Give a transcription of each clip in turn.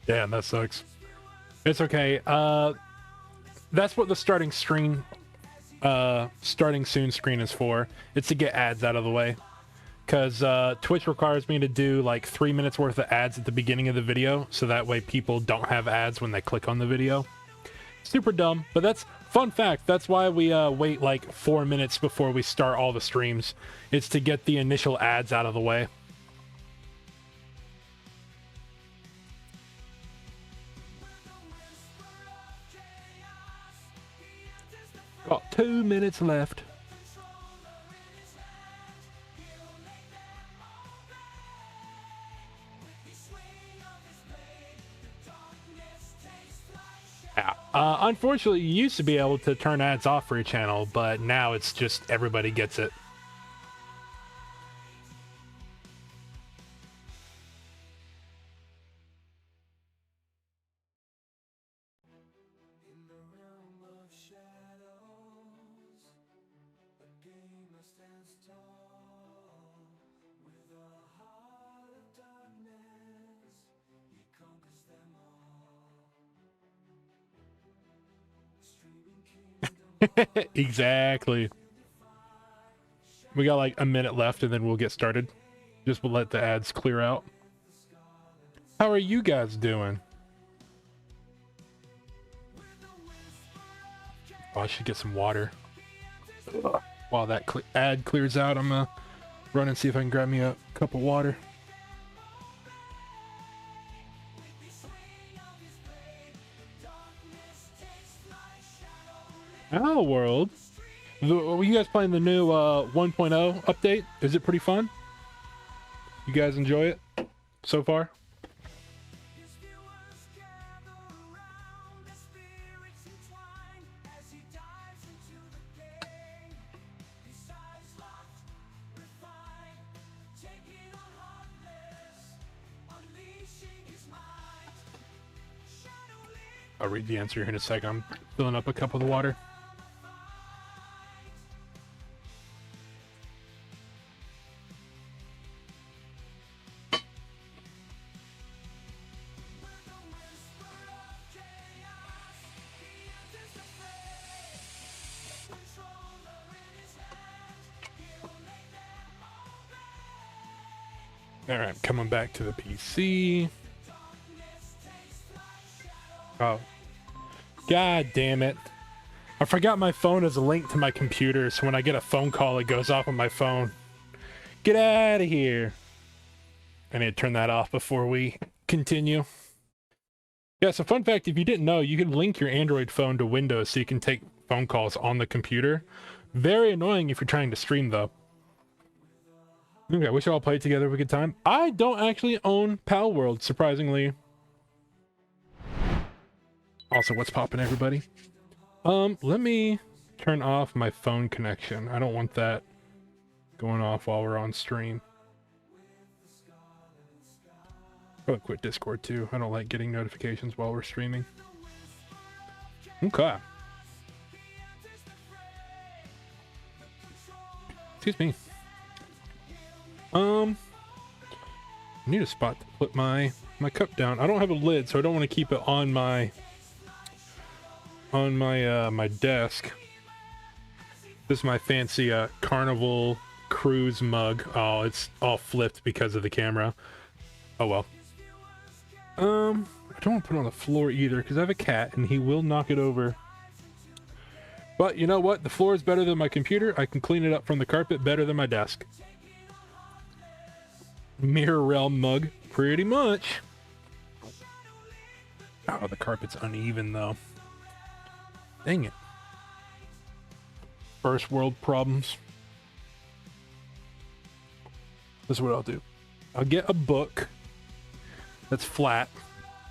Damn, that sucks. It's okay. That's what the starting soon screen is for. It's to get ads out of the way. Because Twitch requires me to do like 3 minutes worth of ads at the beginning of the video, so that way people don't have ads when they click on the video. Super dumb, but that's fun fact. That's why we wait like 4 minutes before we start all the streams. It's to get the initial ads out of the way. Got 2 minutes left. Yeah. Unfortunately, you used to be able to turn ads off for your channel, but now it's just everybody gets it. Exactly. We got like a minute left and then we'll get started. Just we'll let the ads clear out. How are you guys doing? Oh, I should get some water. While that ad clears out, I'm gonna run and see if I can grab me a cup of water. Our world. Were you guys playing the new 1.0 update? Is it pretty fun? You guys enjoy it so far? I'll read the answer here in a sec. I'm filling up a cup of the water. All right, coming back to the PC. Oh, god damn it. I forgot my phone is linked to my computer, so when I get a phone call, it goes off on my phone. Get out of here. I need to turn that off before we continue. Yeah, so fun fact, if you didn't know, you can link your Android phone to Windows so you can take phone calls on the computer. Very annoying if you're trying to stream, though. Okay, we should all play together. Have a good time. I don't actually own Pal World, surprisingly. Also, what's poppin', everybody? Let me turn off my phone connection. I don't want that going off while we're on stream. Probably quit Discord too. I don't like getting notifications while we're streaming. Okay. Excuse me. I need a spot to put my cup down. I don't have a lid, so I don't want to keep it on my my desk. This is my fancy Carnival Cruise mug. Oh, it's all flipped because of the camera. Oh well. I don't want to put it on the floor either because I have a cat and he will knock it over. But you know what? The floor is better than my computer. I can clean it up from the carpet better than my desk. Mirror Realm mug, pretty much. Oh, the carpet's uneven though. Dang it. First world problems. This is what I'll do. I'll get a book that's flat,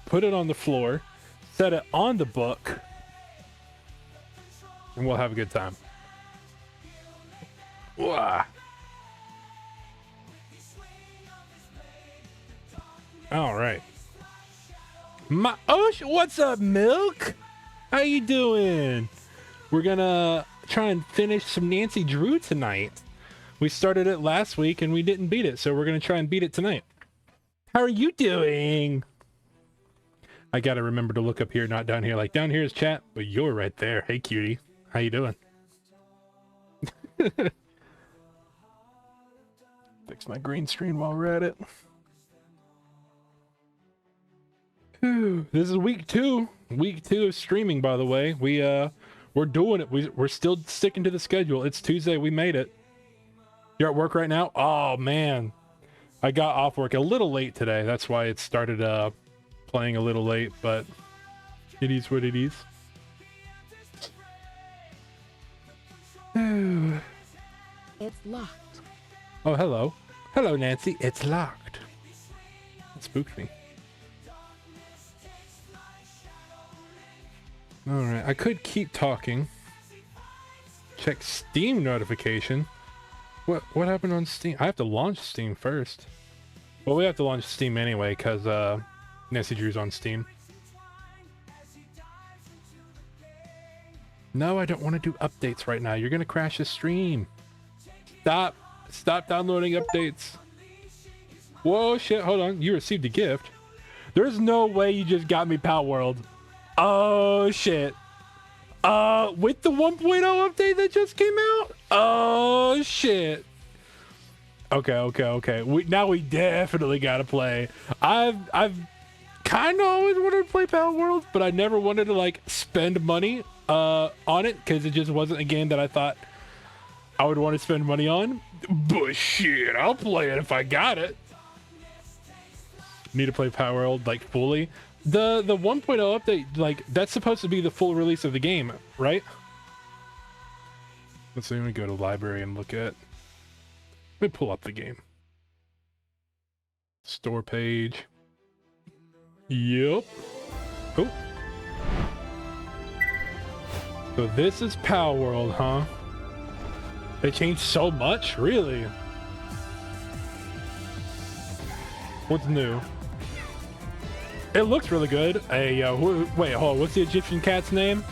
put it on the floor, set it on the book, and we'll have a good time. Wah. All right. What's up, Milk? How you doing? We're gonna try and finish some Nancy Drew tonight. We started it last week and we didn't beat it, so we're gonna try and beat it tonight. How are you doing? I gotta remember to look up here, not down here. Like, down here is chat, but you're right there. Hey, cutie. How you doing? Fix my green screen while we're at it. Whew. This is week 2. Week 2 of streaming, by the way. We're doing it. We're still sticking to the schedule. It's Tuesday. We made it. You're at work right now? Oh, man. I got off work a little late today. That's why it started playing a little late, but it is what it is. It's locked. Oh, hello. Hello, Nancy. It's locked. It spooked me. All right. I could keep talking. Check Steam notification. What happened on Steam? I have to launch Steam first. Well, we have to launch Steam anyway because Nancy Drew's on Steam. No, I don't want to do updates right now. You're gonna crash the stream. Stop downloading updates. Whoa, shit, hold on. You received a gift. There's no way you just got me Pal World. Oh, shit. With the 1.0 update that just came out? Oh, shit. Okay. Now we definitely gotta play. I've kind of always wanted to play Pal World, but I never wanted to, like, spend money on it, because it just wasn't a game that I thought I would want to spend money on. But shit, I'll play it if I got it. Need to play Pal World, like, fully. The 1.0 update, like, that's supposed to be the full release of the game, right? Let's see, let me go to library and look at... Let me pull up the game. Store page. Yep. Oh. So this is Pal World, huh? They changed so much? Really? What's new? It looks really good. Hey, wait, hold on. What's the Egyptian cat's name?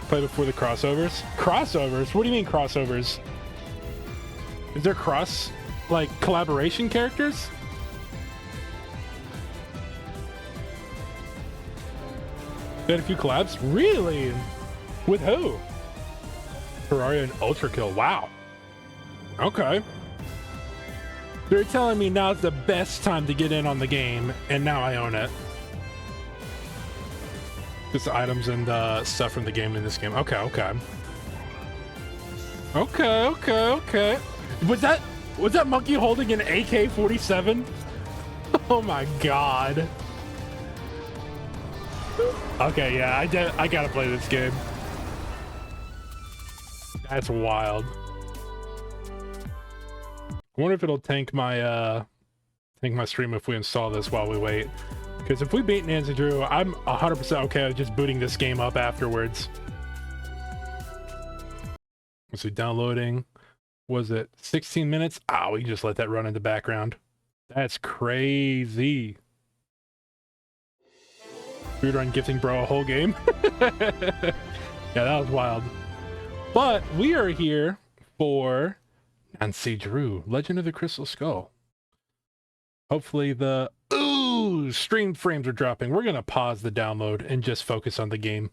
Play before the crossovers? Crossovers? What do you mean crossovers? Is there collaboration characters? They had a few collabs? Really? With who? Terraria and Ultra Kill. Wow. Okay. They're telling me now's the best time to get in on the game, and now I own it. Just items and stuff from the game in this game. Okay. Was that monkey holding an AK-47? Oh my god. Okay, yeah, I gotta play this game. That's wild. I wonder if it'll tank my stream if we install this while we wait. Because if we beat Nancy Drew, I'm 100% okay with just booting this game up afterwards. Let's see, downloading. Was it 16 minutes? Oh, we can just let that run in the background. That's crazy. Speedrun gifting bro a whole game. Yeah, that was wild. But we are here for Nancy Drew, Legend of the Crystal Skull. Hopefully the stream frames are dropping. We're gonna pause the download and just focus on the game.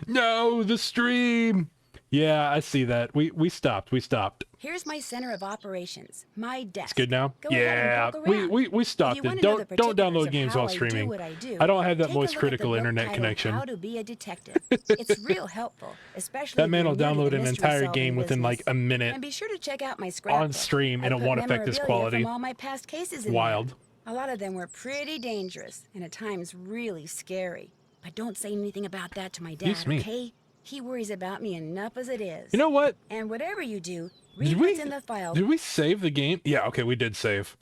No, the stream. Yeah, I see that. We stopped. Here's my center of operations, my desk. It's good now? Go ahead and Yeah, poke around. we If stopped you it. wanna know the Don't download particulars of games how while I do streaming. what I do, I don't have that take a moist look at critical the book internet titled connection. How to Be a Detective. It's real helpful, especially That man will if you're new to download the an mystery entire solving game within like business. a minute And be sure to check out my scrapbook. on stream, and I it put won't affect his memorabilia quality. from all my past cases in Wild. there. A lot of them were pretty dangerous and at times really scary. But don't say anything about that to my dad, Excuse me. okay? He worries about me enough as it is. You know what? And whatever you do, read Did what's in the file. we save the game? Yeah, okay, we did save.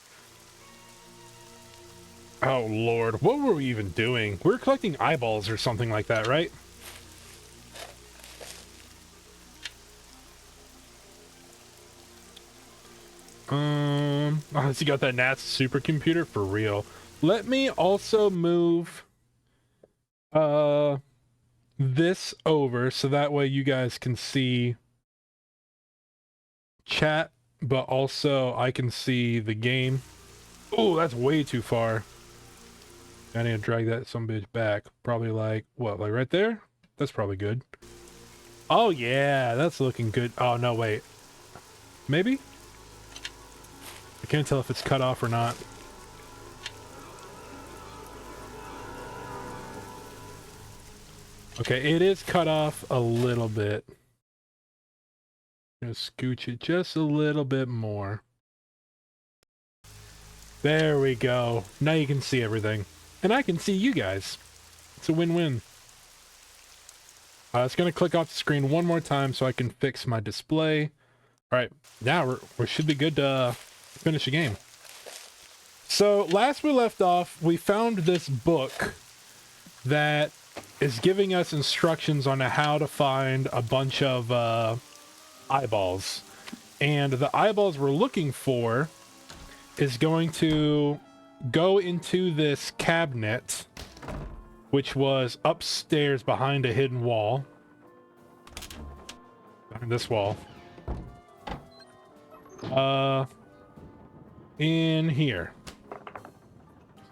Oh lord, what were we even doing? We were collecting eyeballs or something like that, right? Oh, so you got that NASA supercomputer for real. Let me also move this over so that way you guys can see chat, but also I can see the game. Oh, that's way too far. I need to drag that sumbitch back. Probably like, what, like right there? That's probably good. Oh yeah, that's looking good. Oh no, wait. Maybe? I can't tell if it's cut off or not. Okay, it is cut off a little bit. Gonna scooch it just a little bit more. There we go. Now you can see everything. And I can see you guys. It's a win-win. It's going to click off the screen one more time so I can fix my display. Alright, now we should be good to finish the game. So, last we left off, we found this book that is giving us instructions on how to find a bunch of eyeballs. And the eyeballs we're looking for is going to go into this cabinet, which was upstairs behind a hidden wall. Behind this wall. In here.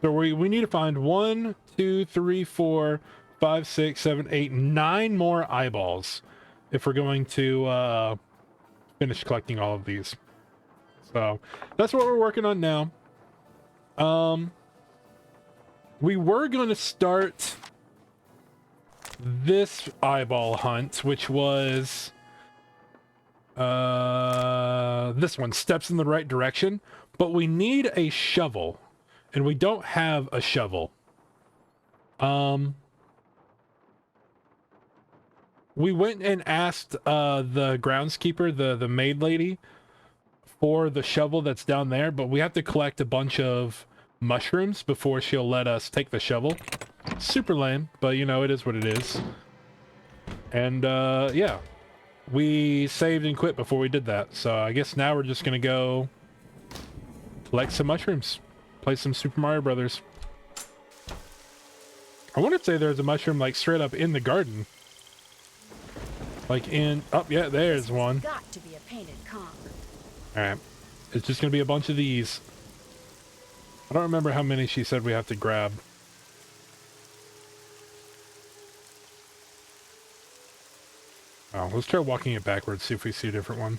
So we need to find 1, 2, 3, 4, 5, 6, 7, 8, 9 more eyeballs if we're going to finish collecting all of these. So that's what we're working on now. We were going to start this eyeball hunt, which was this one, steps in the right direction, but we need a shovel, and we don't have a shovel. We went and asked the groundskeeper, the maid lady, for the shovel that's down there, but we have to collect a bunch of mushrooms before she'll let us take the shovel. Super lame, but you know, it is what it is. And yeah, we saved and quit before we did that, so I guess now we're just gonna go collect some mushrooms, play some Super Mario Brothers. I want to say there's a mushroom like straight up in the garden, like in, oh yeah, there's one. Got to be a painted Kong. Alright, it's just gonna be a bunch of these. I don't remember how many she said we have to grab. Oh, let's try walking it backwards, see if we see a different one.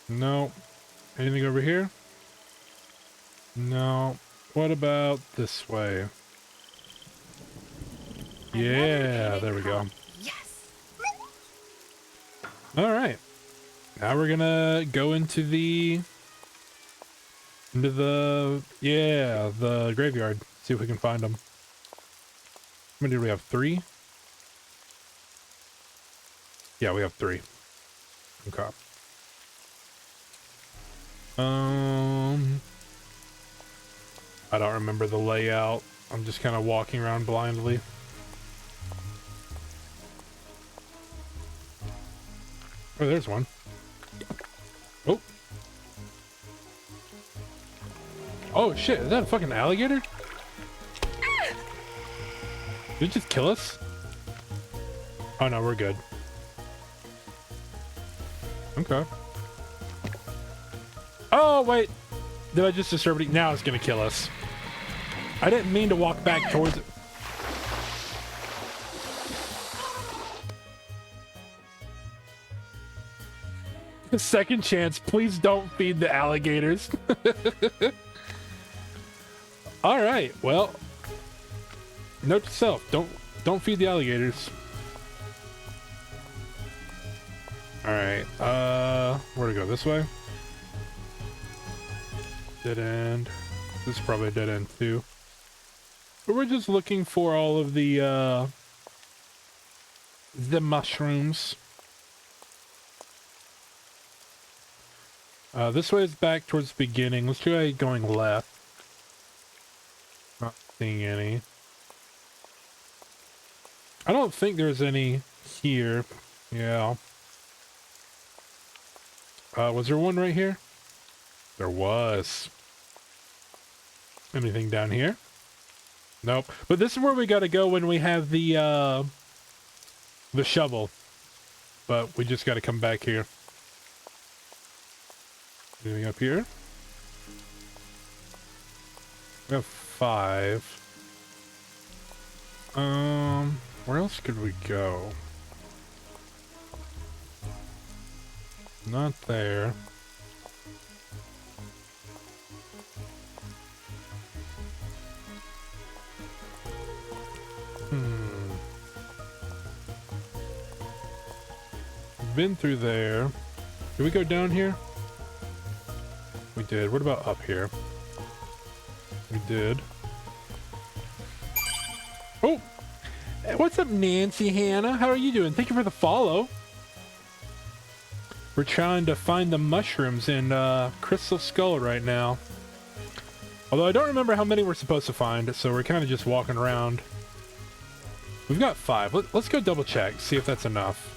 No. Anything over here? No. What about this way? Yeah, there we go. Yes. Alright. Now we're gonna go into the the graveyard. See if we can find them. How many do we have? 3? Yeah, we have 3. Okay. I don't remember the layout. I'm just kind of walking around blindly. Oh, there's one. Oh. Oh shit, is that a fucking alligator? Did it just kill us? Oh no, we're good. Okay. Oh wait! Did I just disturb it? Now it's gonna kill us. I didn't mean to walk back towards it. Second chance, please don't feed the alligators. All right, well, note to self, don't feed the alligators. All right, where to go? This way? Dead end. This is probably a dead end too. But we're just looking for all of the mushrooms. This way is back towards the beginning. Let's try going left. Not seeing any. I don't think there's any here. Yeah. Was there one right here? There was. Anything down here? Nope. But this is where we gotta go when we have the shovel. But we just gotta come back here. Anything up here? We have 5. Where else could we go? Not there. Been through there. Did we go down here? We did. What about up here? We did. Oh! Hey, what's up, Nancy Hannah? How are you doing? Thank you for the follow. We're trying to find the mushrooms in Crystal Skull right now. Although I don't remember how many we're supposed to find, so we're kind of just walking around. We've got 5. Let's go double check, see if that's enough.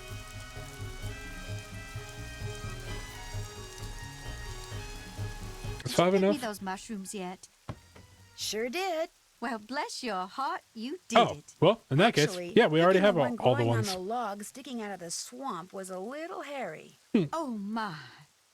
Is 5 enough? Give me those mushrooms yet? Sure did. Well, bless your heart, you did Oh, it. well, in that Actually, case, yeah, we already have picking all the one ones. on the log sticking out of the swamp was a little hairy. Oh my!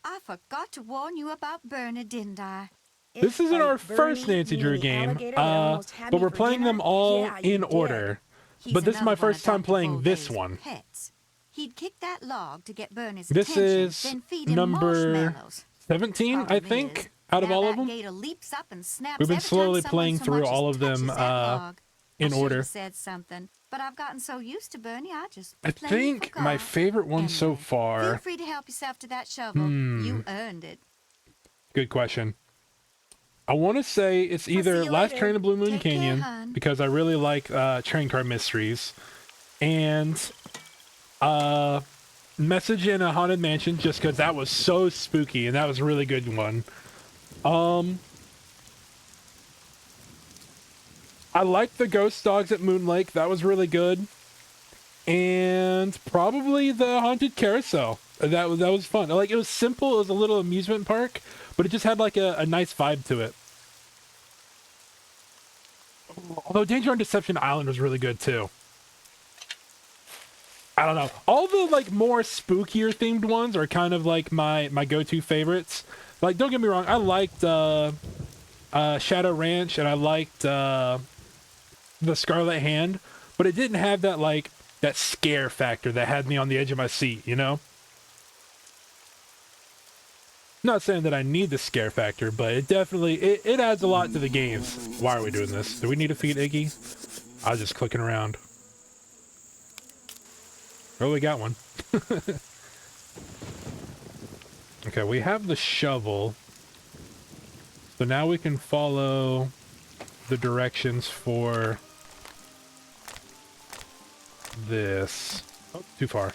I forgot to warn you about Bernie, didn't I? This isn't our Bernie, first Nancy you Drew mean the game, alligator that almost had but me we're for playing dinner? them all Yeah, you in did. order. He's But this is my another one first time of Dr. playing this Foley's one. Pets. He'd kick that log to get Bernie's This attention, is then feed him number marshmallows. 17, I Problem think, is, out of now all that of them. gator leaps up and snaps We've been every time slowly someone playing so through much as all of them, touches that log. in I order. should've said something, but I've gotten so used to Bernie, I just I plain think my forgot. favorite one so Anyway, Feel far... free to help yourself to that shovel. You earned it. Good question. I want to say it's either see you Last later. Train to Blue Moon Take care, Canyon, hon. because I really like train car mysteries, and Message in a Haunted Mansion, just because that was so spooky, and that was a really good one. I liked the Ghost Dogs at Moon Lake. That was really good. And probably the Haunted Carousel. That was fun. Like, it was simple. It was a little amusement park, but it just had like a nice vibe to it. Although Danger on Deception Island was really good too. I don't know. All the like more spookier themed ones are kind of like my go-to favorites. Like, don't get me wrong, I liked Shadow Ranch, and I liked the Scarlet Hand, but it didn't have that like that scare factor that had me on the edge of my seat, you know? Not saying that I need the scare factor, but it definitely it adds a lot to the games. Why are we doing this? Do we need to feed Iggy? I was just clicking around. Oh, we got one. Okay, we have the shovel. So now we can follow the directions for this. Oh, too far.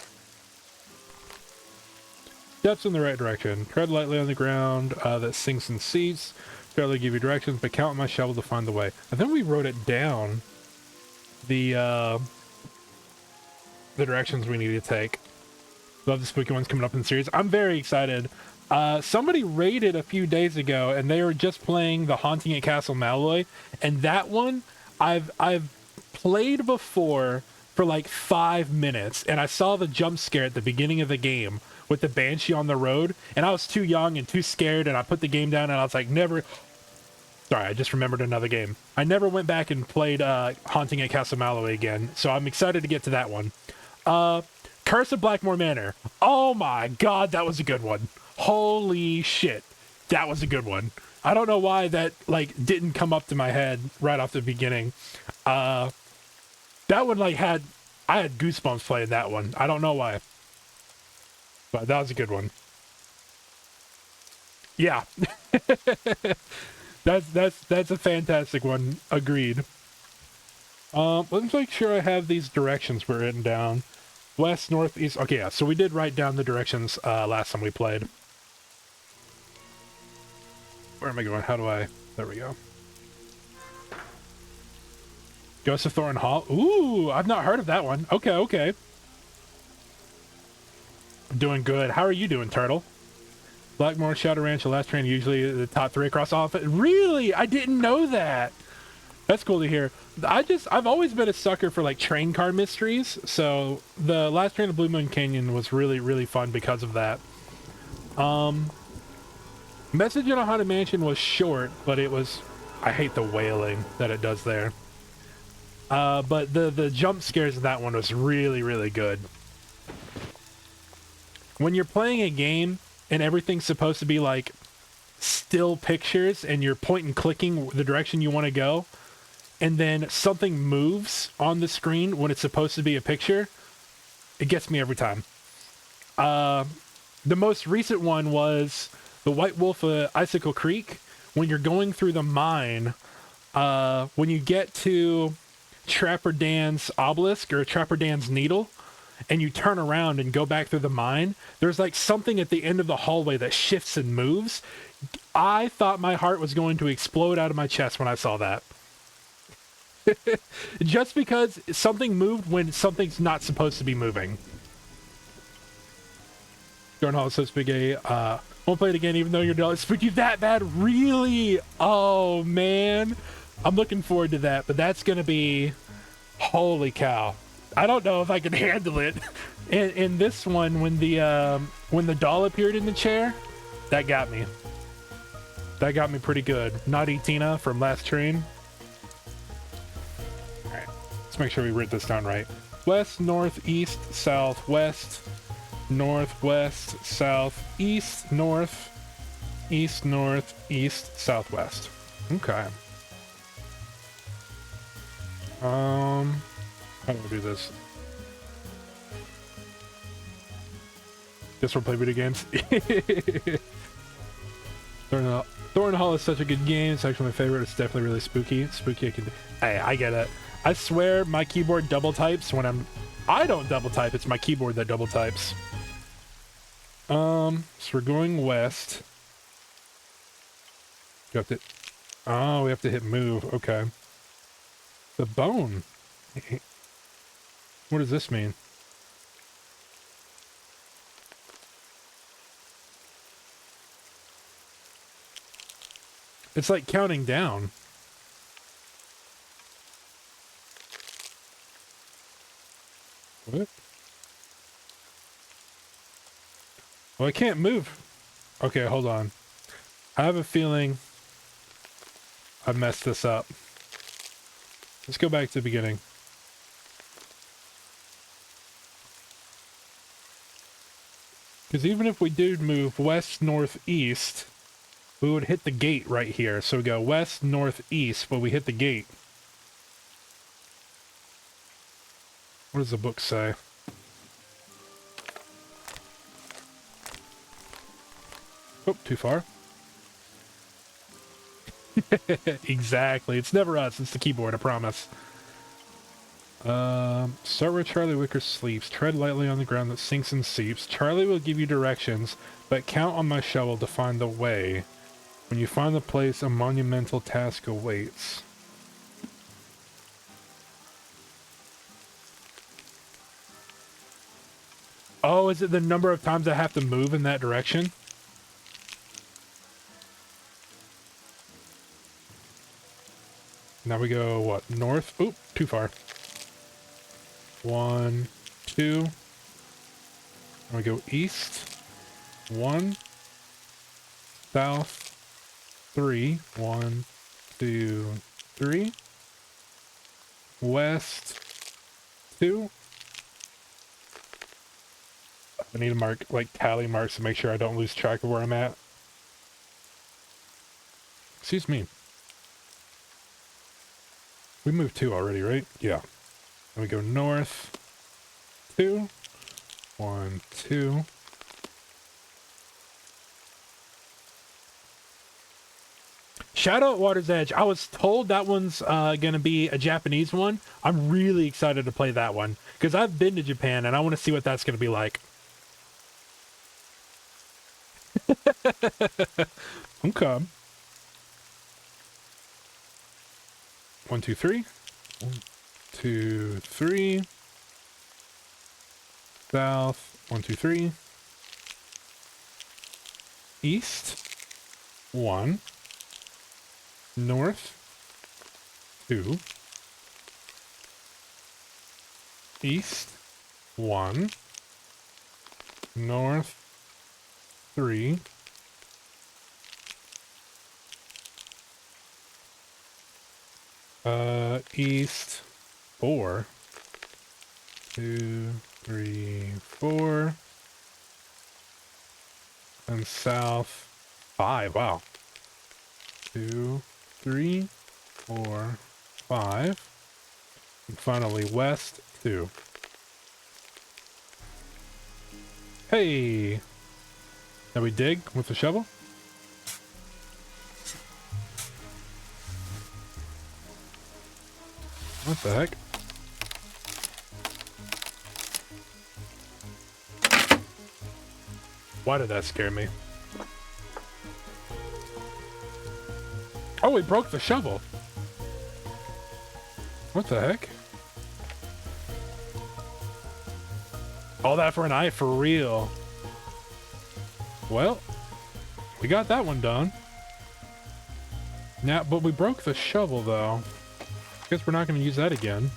Steps in the right direction. Tread lightly on the ground that sinks and seats. Fairly give you directions, but count my shovel to find the way. I think we wrote it down. The directions we need to take. Love the spooky ones coming up in the series. I'm very excited. Somebody raided a few days ago, and they were just playing The Haunting at Castle Malloy, and that one I've played before for like 5 minutes, and I saw the jump scare at the beginning of the game with the Banshee on the road, and I was too young and too scared, and I put the game down, and I was like, never... Sorry, I just remembered another game. I never went back and played Haunting at Castle Malloy again, so I'm excited to get to that one. Curse of Blackmore Manor. Oh my god, that was a good one. Holy shit. That was a good one. I don't know why that, like, didn't come up to my head right off the beginning. That one, like, I had goosebumps playing that one. I don't know why. But that was a good one. Yeah. That's a fantastic one. Agreed. Let's make sure I have these directions written down. West, north, east. Okay, yeah. So we did write down the directions last time we played. Where am I going? How do I... There we go. Ghost of Thorn Hall. Ooh, I've not heard of that one. Okay, okay. I'm doing good. How are you doing, Turtle? Blackmore, Shadow Ranch, and Last Train usually the top 3 across all of it. Really? I didn't know that. That's cool to hear. I've always been a sucker for, like, train car mysteries, so the Last Train of Blue Moon Canyon was really, really fun because of that. Message in a Haunted Mansion was short, but it was... I hate the wailing that it does there. But the jump scares in that one was really, really good. When you're playing a game and everything's supposed to be, like, still pictures and you're point and clicking the direction you want to go, and then something moves on the screen when it's supposed to be a picture, it gets me every time. The most recent one was the White Wolf Icicle Creek. When you're going through the mine, when you get to Trapper Dan's obelisk or Trapper Dan's needle, and you turn around and go back through the mine, there's like something at the end of the hallway that shifts and moves. I thought my heart was going to explode out of my chest when I saw that. Just because something moved when something's not supposed to be moving. Thorn Hall is so spooky. Won't play it again even though you're done. Spooky that bad? Really? Oh, man. I'm looking forward to that, but that's going to be... Holy cow. I don't know if I can handle it. In this one, when the doll appeared in the chair, that got me. That got me pretty good. Naughty Tina from Last Train. Alright, let's make sure we write this down right. West, north, east, south, west, north, west, south, east, north, east, southwest. Okay. How do I do this? Guess we'll play video games. Thorn Hall is such a good game. It's actually my favorite. It's definitely really spooky. Spooky. I get it. I swear my keyboard double types when I don't double type. It's my keyboard that double types. So we're going west. You have to... Oh, we have to hit move. Okay. The bone. What does this mean? It's like counting down. What? Well, I can't move. Okay, hold on. I have a feeling I messed this up. Let's go back to the beginning. Because even if we did move west, north, east, we would hit the gate right here. So we go west, north, east, but we hit the gate. What does the book say? Oh, too far. Exactly. It's never us. It's the keyboard, I promise. Start where Charlie Wicker sleeps. Tread lightly on the ground that sinks and seeps. Charlie will give you directions, but count on my shovel to find the way. When you find the place, a monumental task awaits. Oh, is it the number of times I have to move in that direction? Now we go, what, north? Oop, too far. 1, 2. And we go east. 1. South. 3. 1, 2, 3. West. 2. I need to mark, like, tally marks to make sure I don't lose track of where I'm at. Excuse me. We moved 2 already, right? Yeah. And we go north. 2. 1, 2. Shadow at Water's Edge. I was told that one's going to be a Japanese one. I'm really excited to play that one because I've been to Japan and I want to see what that's going to be like. Okay. 1, 2, 3. 1, 2, 3. South. 1, 2, 3. East. 1. North. 2. East. 1. North. 3. East. 4. 2, 3, 4. And south. 5. Wow. 2, 3, 4, 5. And finally west 2. Hey! Now we dig with the shovel? What the heck? Why did that scare me? Oh, we broke the shovel. What the heck? All that for an eye for real. Well, we got that one done. Now, but we broke the shovel though. Guess we're not going to use that again.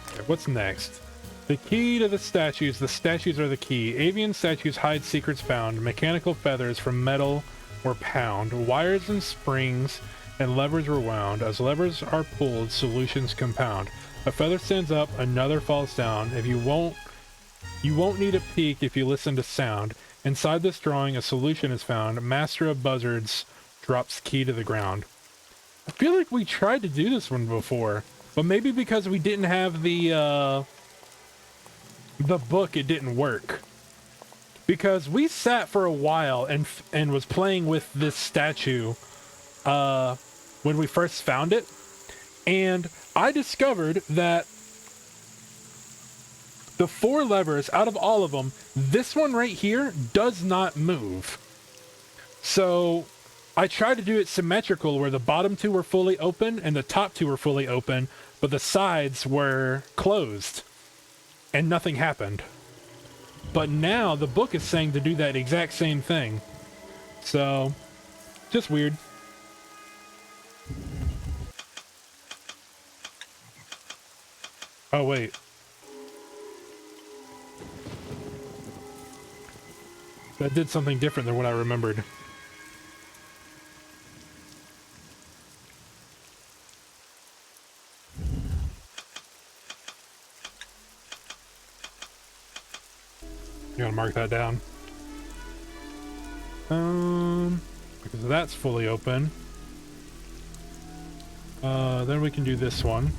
Okay, what's next? The key to the statues. The statues are the key. Avian statues hide secrets found. Mechanical feathers from metal were pound. Wires and springs and levers were wound. As levers are pulled, solutions compound. A feather stands up, another falls down. You won't need a peek if you listen to sound. Inside this drawing, a solution is found. Master of buzzards drops key to the ground. I feel like we tried to do this one before, but maybe because we didn't have the book, it didn't work. Because we sat for a while and was playing with this statue when we first found it, and I discovered that the 4 levers, out of all of them, this one right here does not move. So I tried to do it symmetrical where the bottom 2 were fully open and the top 2 were fully open, but the sides were closed and nothing happened. But now the book is saying to do that exact same thing. So, just weird. Oh, wait. That did something different than what I remembered. You gotta mark that down. Because that's fully open. Then we can do this one.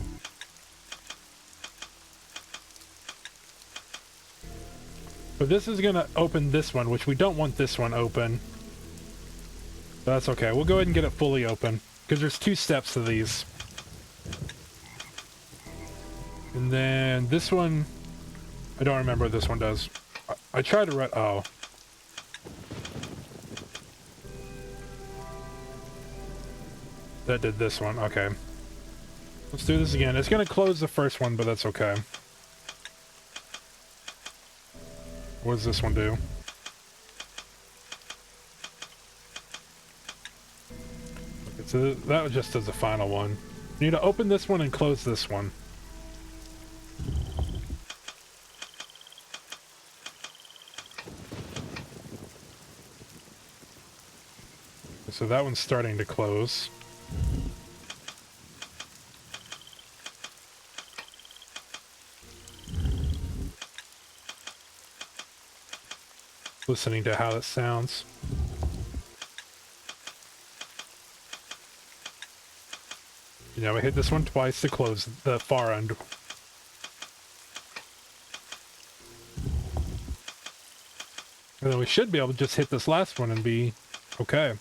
But this is gonna open this one, which we don't want this one open. But that's okay. We'll go ahead and get it fully open, because there's 2 steps to these. And then this one, I don't remember what this one does. I tried to write, oh. That did this one, okay. Let's do this again. It's gonna close the first one, but that's okay. What does this one do? Okay, so that just does the final one. You need to open this one and close this one. So that one's starting to close. listening to how it sounds. You know, we hit this one twice to close the far end. And then we should be able to just hit this last one and be okay.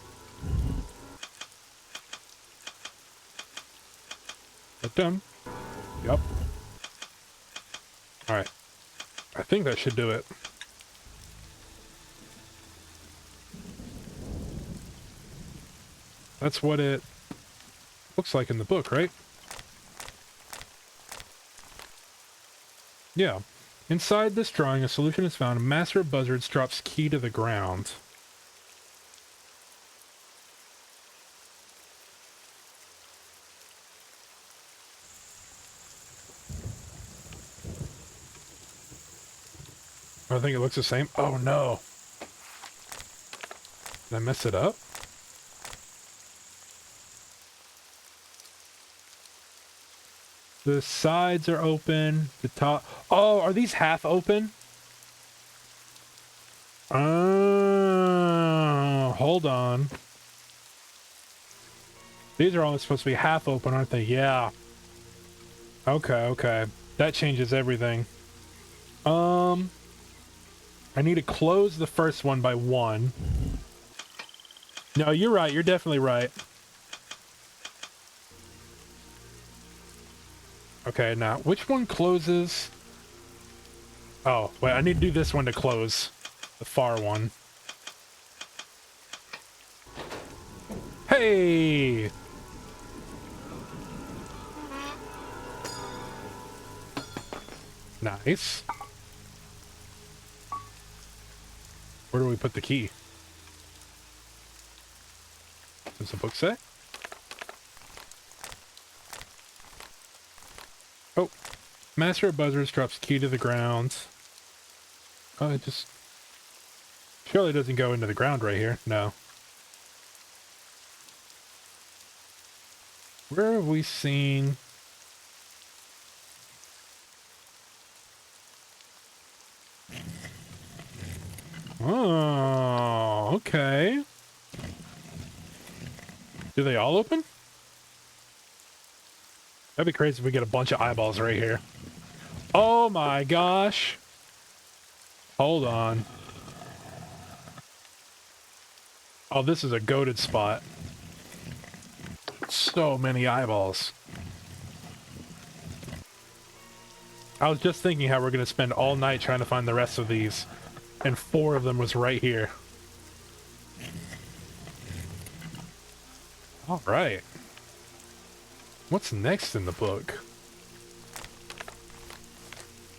That done? Yep. Alright. I think that should do it. That's what it looks like in the book, right? Yeah. Inside this drawing, a solution is found. Master of Buzzards drops key to the ground. I think it looks the same. Oh no. Did I mess it up? The sides are open. The top. Oh, are these half open? Hold on. These are all supposed to be half open, aren't they? Yeah. Okay, okay. That changes everything. I need to close the first one by 1. No, you're right. You're definitely right. Okay, now, which one closes? Oh, wait, I need to do this one to close. The far one. Hey! Nice. Where do we put the key? Does the book say? Oh. Master of Buzzards drops key to the ground. Oh, it just... Surely it doesn't go into the ground right here. No. Where have we seen... Oh, okay. Do they all open? That'd be crazy if we get a bunch of eyeballs right here. Oh my gosh. Hold on. Oh, this is a goated spot. So many eyeballs. I was just thinking how we're going to spend all night trying to find the rest of these. And 4 of them was right here. All right. What's next in the book?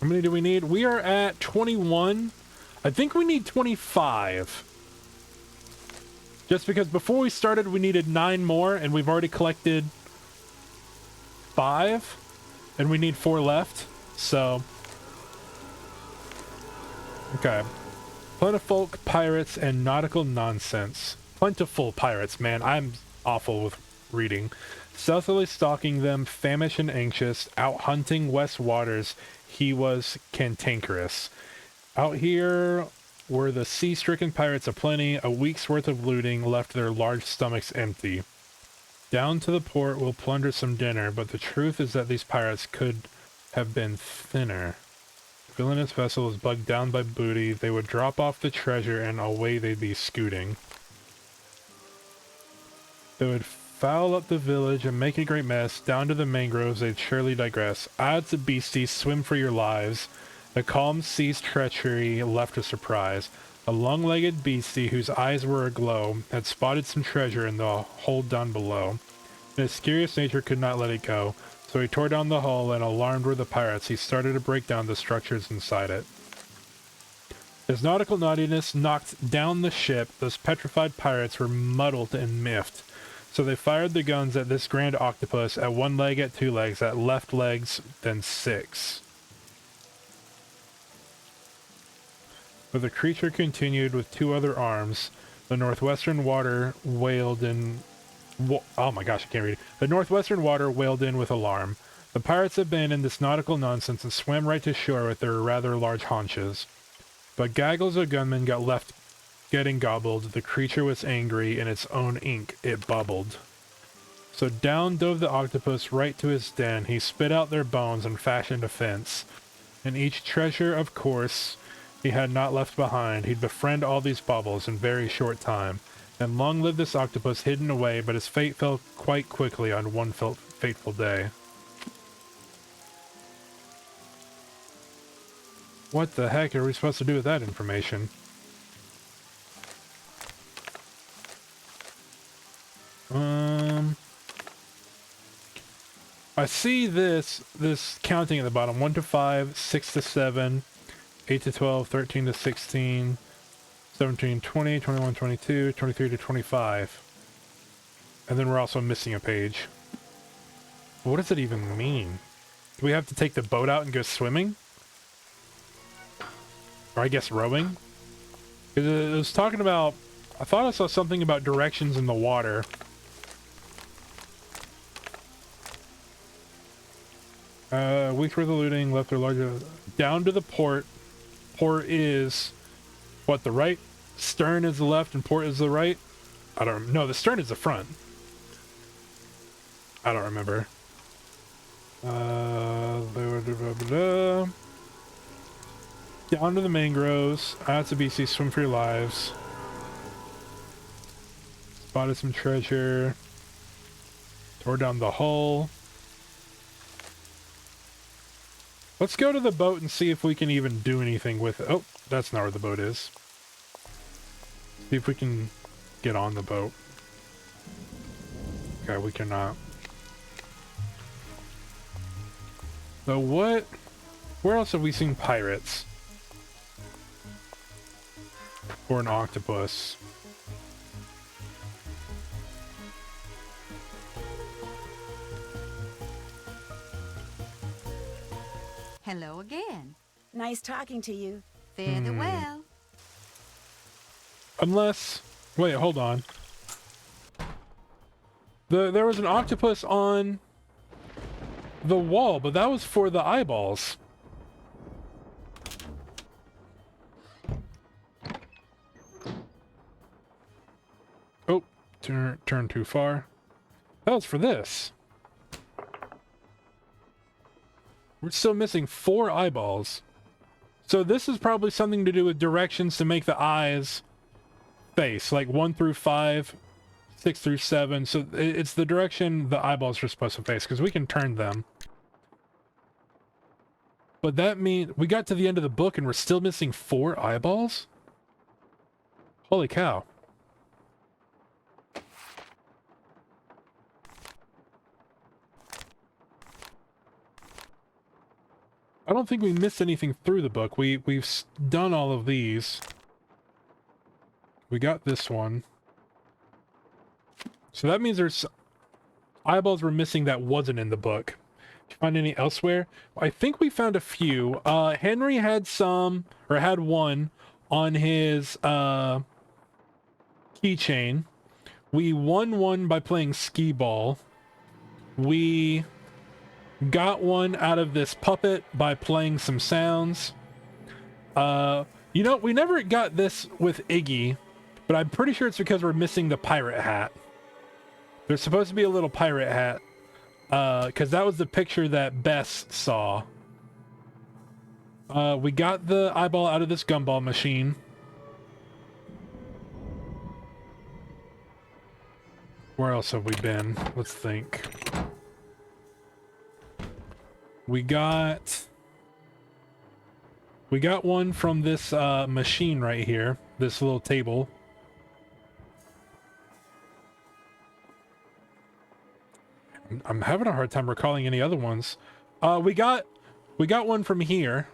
How many do we need? We are at 21. I think we need 25. Just because before we started, we needed 9 more, and we've already collected 5. And we need 4 left, so... Okay. Plentiful pirates and nautical nonsense. Plentiful pirates, man. I'm awful with reading. Stealthily stalking them, famished and anxious, out hunting west waters, he was cantankerous. Out here were the sea-stricken pirates aplenty. A week's worth of looting left their large stomachs empty. Down to the port we'll plunder some dinner, but the truth is that these pirates could have been thinner. Villainous vessel is bugged down by booty. They would drop off the treasure and away they'd be scooting. They would foul up the village and make a great mess. Down to the mangroves they'd surely digress. Odds of beasties, swim for your lives. The calm sea's treachery left a surprise. A long-legged beastie whose eyes were aglow had spotted some treasure in the hold down below. His curious nature could not let it go. So he tore down the hull, and alarmed were the pirates. He started to break down the structures inside it. His nautical naughtiness knocked down the ship. Those petrified pirates were muddled and miffed. So they fired the guns at this grand octopus, at 1 leg, at 2 legs, at left legs, then 6. But the creature continued with 2 other arms. The northwestern water wailed in... Oh my gosh, I can't read it. The northwestern water wailed in with alarm. The pirates abandoned this nautical nonsense and swam right to shore with their rather large haunches. But gaggles of gunmen got left getting gobbled. The creature was angry. In its own ink, it bubbled. So down dove the octopus right to his den. He spit out their bones and fashioned a fence. And each treasure, of course, he had not left behind. He'd befriend all these bubbles in very short time. And long lived this octopus hidden away, but his fate fell quite quickly on one fateful day. What the heck are we supposed to do with that information? I see this counting at the bottom. 1 to 5, 6 to 7, 8 to 12, 13 to 16, 17, 20, 21, 22, 23 to 25. And then we're also missing a page. What does it even mean? Do we have to take the boat out and go swimming? Or I guess rowing? Because it was talking about... I thought I saw something about directions in the water. Weeks worth of looting, left or larger. Down to the port. Port is... what, the right? Stern is the left and port is the right? I don't... no, the stern is the front. I don't remember. Down to the mangroves. Out to BC, swim for your lives. Spotted some treasure. Tore down the hull. Let's go to the boat and see if we can even do anything with it. Oh, that's not where the boat is. See if we can get on the boat. Okay, we cannot. So what? Where else have we seen pirates? Or an octopus? Hello again. Nice talking to you. Fare thee well. Unless... wait, hold on. There was an octopus on the wall, but that was for the eyeballs. Oh, turn too far. That was for this. We're still missing 4 eyeballs. So this is probably something to do with directions to make the eyes face, like 1 through 5, 6 through 7. So it's the direction the eyeballs are supposed to face, because we can turn them. But that means we got to the end of the book and we're still missing 4 eyeballs? Holy cow. I don't think we missed anything through the book. We've done all of these. We got this one. So that means there's eyeballs we're missing that wasn't in the book. Did you find any elsewhere? I think we found a few. Henry had some, or had one, on his keychain. We won one by playing skee ball. We got one out of this puppet by playing some sounds. You know, we never got this with Iggy, but I'm pretty sure it's because we're missing the pirate hat. There's supposed to be a little pirate hat, because that was the picture that Bess saw. We got the eyeball out of this gumball machine. Where else have we been? Let's think. We got one from this machine right here, this little table. I'm having a hard time recalling any other ones. We got one from here.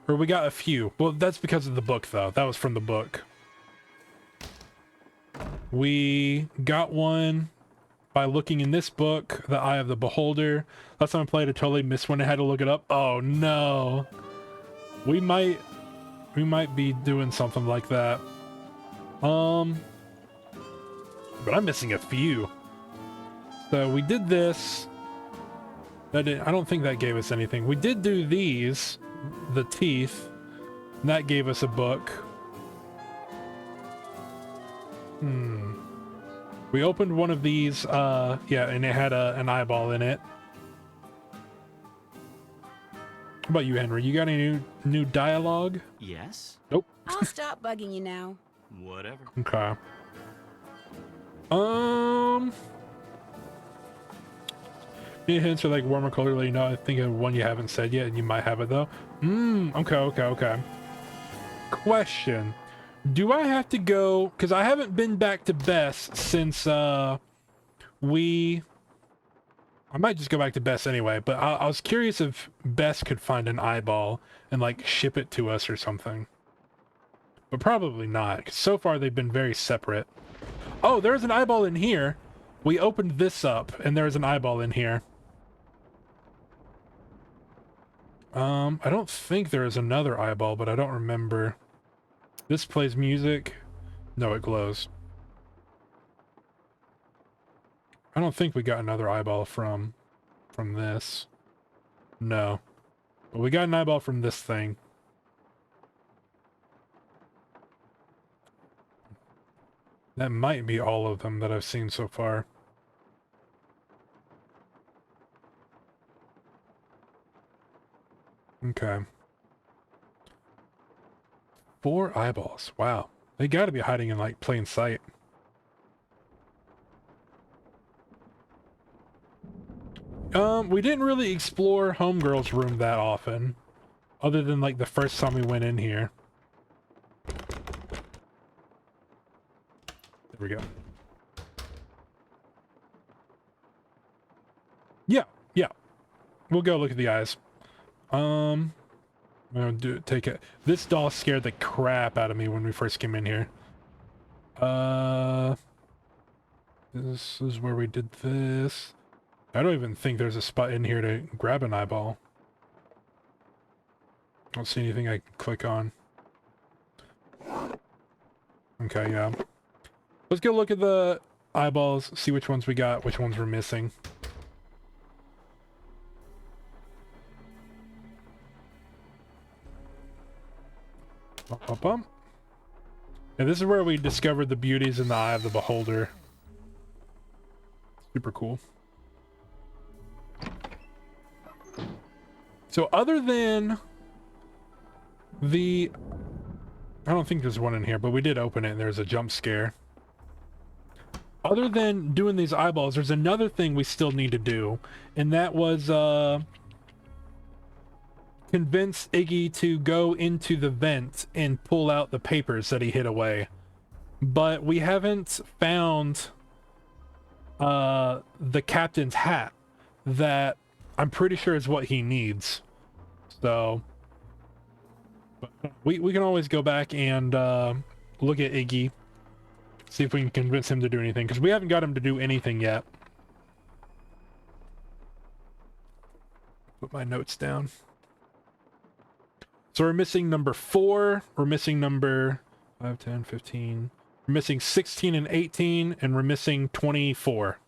Or we got a few. Well, that's because of the book, though. That was from the book. We got one by looking in this book, The Eye of the Beholder. Last time I played, I totally missed one. I had to look it up. Oh, no. We might be doing something like that. But I'm missing a few. So we did this. I don't think that gave us anything. We did do these, the teeth, and that gave us a book. We opened one of these, yeah, and it had an eyeball in it. How about you, Henry? You got any new dialogue? Yes? Nope. I'll stop bugging you now. Whatever. Okay. Any hints are like warmer color, let you know. I think of one you haven't said yet, and you might have it though. Okay. Question. Do I have to go, because I haven't been back to Bess since I might just go back to Bess anyway, but I was curious if Bess could find an eyeball and like ship it to us or something. But probably not, because so far they've been very separate. Oh, there's an eyeball in here. We opened this up and there's an eyeball in here. I don't think there is another eyeball, but I don't remember. This plays music. No, it glows. I don't think we got another eyeball from this. No. But we got an eyeball from this thing. That might be all of them that I've seen so far. Okay. 4 eyeballs. Wow. They gotta be hiding in, like, plain sight. We didn't really explore Homegirl's room that often. Other than, like, the first time we went in here. There we go. Yeah. We'll go look at the eyes. I'm gonna take it. This doll scared the crap out of me when we first came in here. This is where we did this. I don't even think there's a spot in here to grab an eyeball. I don't see anything I can click on. Okay, yeah. Let's go look at the eyeballs, see which ones we got, which ones we're missing. Bum. Yeah, this is where we discovered the beauties in the eye of the beholder. Super cool. So other than the... I don't think there's one in here, but we did open it and there's a jump scare. Other than doing these eyeballs, there's another thing we still need to do, and that was convince Iggy to go into the vent and pull out the papers that he hid away. But we haven't found the captain's hat that I'm pretty sure is what he needs. So we can always go back and look at Iggy, see if we can convince him to do anything, because we haven't got him to do anything yet. Put my notes down. So we're missing number 4, we're missing number 5, 10, 15, we're missing 16 and 18, and we're missing 24.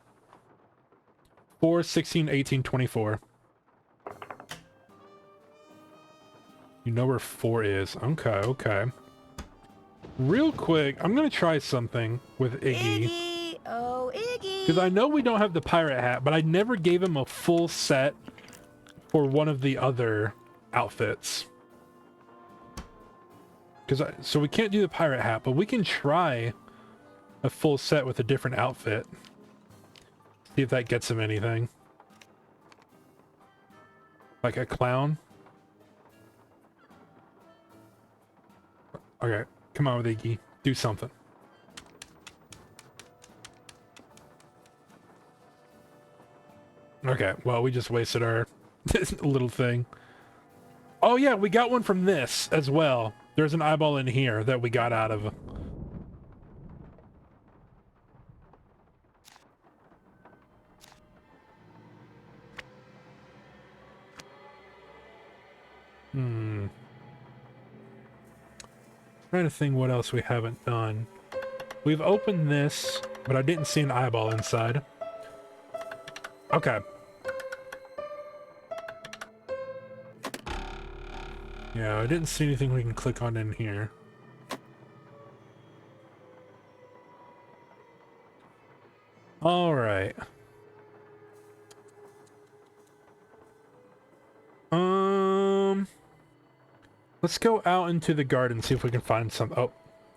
4, 16, 18, 24. You know where 4 is. Okay. Real quick, I'm gonna try something with Iggy. Iggy! Oh, Iggy! Because I know we don't have the pirate hat, but I never gave him a full set for one of the other outfits. So we can't do the pirate hat, but we can try a full set with a different outfit. See if that gets him anything. Like a clown. Okay, come on with Iggy. Do something. Okay, well, we just wasted our little thing. Oh yeah, we got one from this as well. There's an eyeball in here that we got out of. Trying to think what else we haven't done. We've opened this, but I didn't see an eyeball inside. Okay. Yeah, I didn't see anything we can click on in here. All right. Let's go out into the garden, see if we can find some. Oh,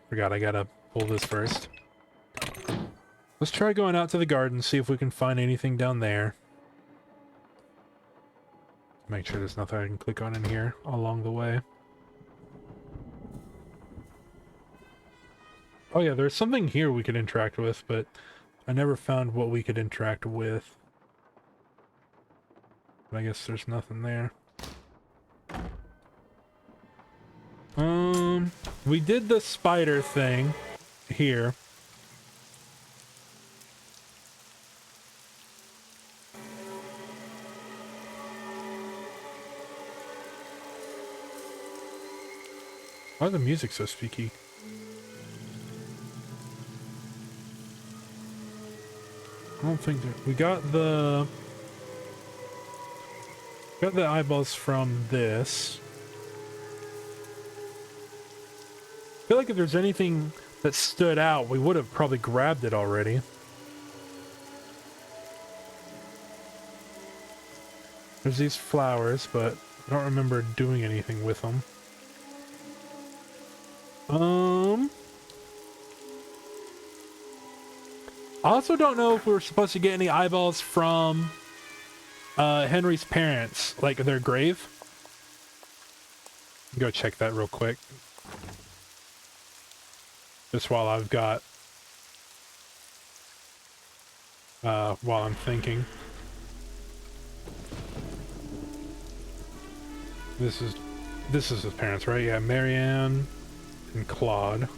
forgot I gotta pull this first. Let's try going out to the garden, see if we can find anything down there. Make sure there's nothing I can click on in here along the way. Oh yeah, there's something here we could interact with, but I never found what we could interact with. But I guess there's nothing there. We did the spider thing here. Why is the music so spooky? I don't think that we got the eyeballs from this. I feel like if there's anything that stood out, we would have probably grabbed it already. There's these flowers, but I don't remember doing anything with them. I also don't know if we're supposed to get any eyeballs from Henry's parents, like their grave. Go check that real quick. Just while I've got... while I'm thinking. This is his parents, right? Yeah, Marianne and Claude.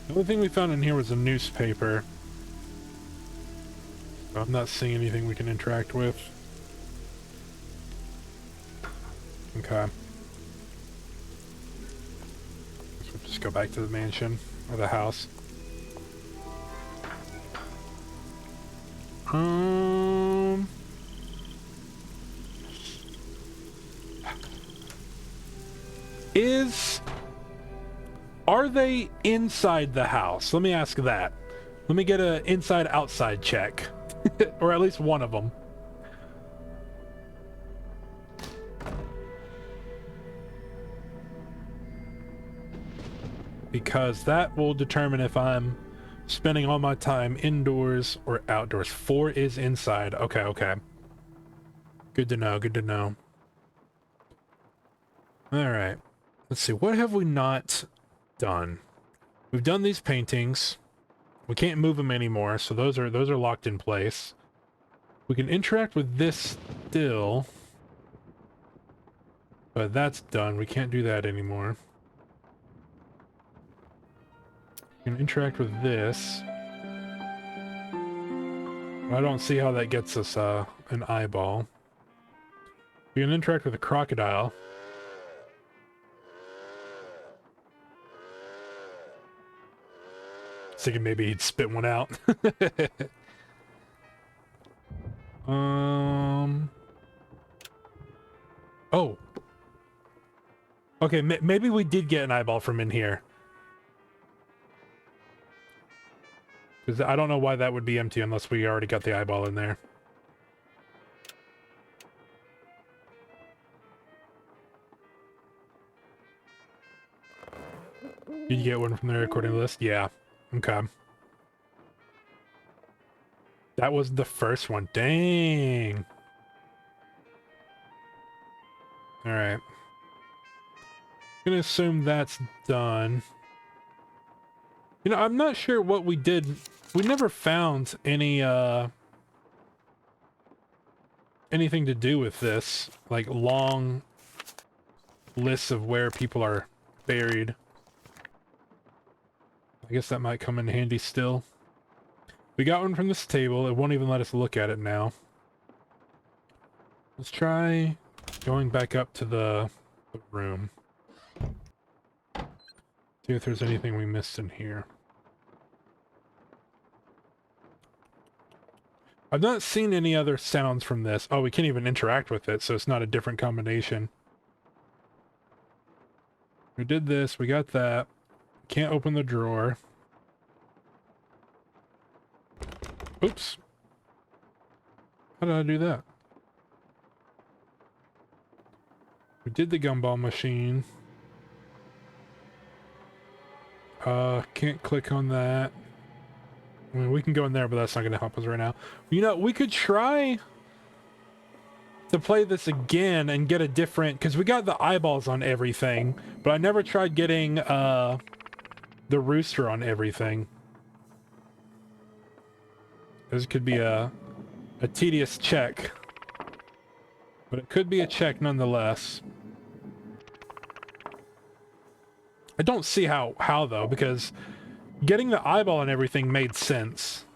The only thing we found in here was a newspaper. I'm not seeing anything we can interact with. Okay. So we'll just go back to the mansion, or the house. Are they inside the house? Let me ask that. Let me get a inside-outside check. Or at least one of them. Because that will determine if I'm spending all my time indoors or outdoors. 4 is inside. Okay, okay. Good to know, good to know. Alright. Let's see, what have we not done? We've done these paintings. We can't move them anymore, so those are locked in place. We can interact with this still. But that's done. We can't do that anymore. We can interact with this. I don't see how that gets us an eyeball. We can interact with a crocodile. Thinking maybe he'd spit one out. Oh. Okay, maybe we did get an eyeball from in here. Because I don't know why that would be empty unless we already got the eyeball in there. Did you get one from there according to the list? Yeah. Okay. That was the first one. Dang. Alright. I'm gonna assume that's done. You know, I'm not sure what we did. We never found any, anything to do with this. Like, long lists of where people are buried. I guess that might come in handy still. We got one from this table. It won't even let us look at it now. Let's try going back up to the room. See if there's anything we missed in here. I've not seen any other sounds from this. Oh, we can't even interact with it, so it's not a different combination. We did this. We got that. Can't open the drawer. Oops. How did I do that? We did the gumball machine. Can't click on that. I mean, we can go in there, but that's not going to help us right now. You know, we could try to play this again and get a different... Because we got the eyeballs on everything, but I never tried getting the rooster on everything. This could be a tedious check. But it could be a check nonetheless. I don't see how though, because getting the eyeball and everything made sense.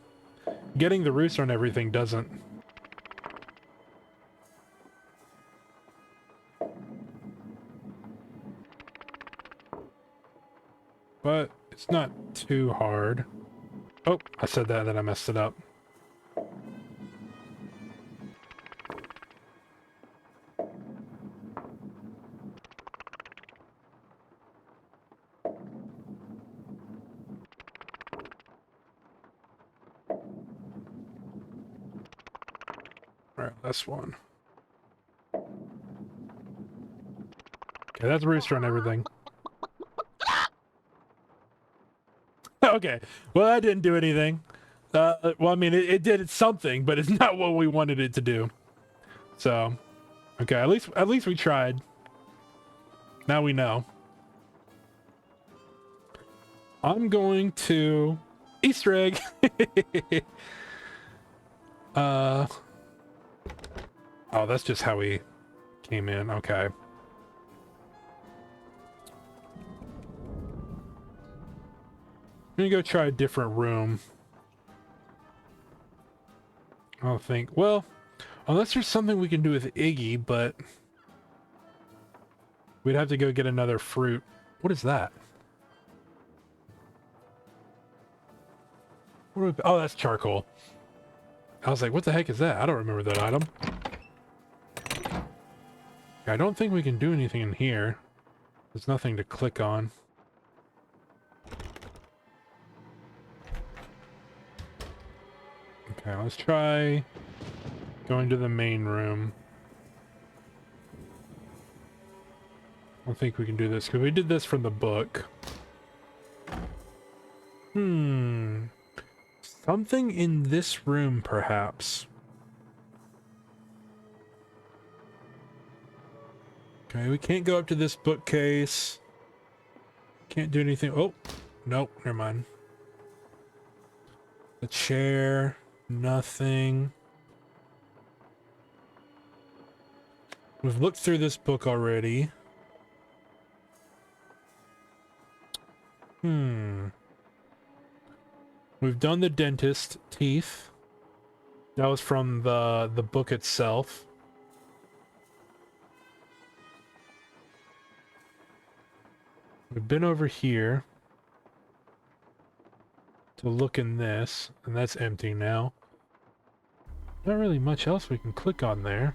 Getting the rooster on everything doesn't. But it's not too hard. Oh, I said that and then I messed it up. Alright, that's one. Okay, that's rooster on everything. Okay, well that didn't do anything. Well, I mean, it did something, but it's not what we wanted it to do. So, okay, at least we tried. Now we know. I'm going to Easter egg. Oh, that's just how we came in. Okay. I'm gonna go try a different room. I don't think. Well, unless there's something we can do with Iggy, but we'd have to go get another fruit. What is that? Oh, that's charcoal. I was like, what the heck is that? I don't remember that item. I don't think we can do anything in here. There's nothing to click on. Okay, let's try going to the main room. I don't think we can do this because we did this from the book. Something in this room, perhaps. Okay, we can't go up to this bookcase. Can't do anything. Oh, nope, never mind. The chair, nothing. We've looked through this book already. We've done the dentist teeth. That was from the book itself. We've been over here to look in this, and that's empty now. Not really much else we can click on there.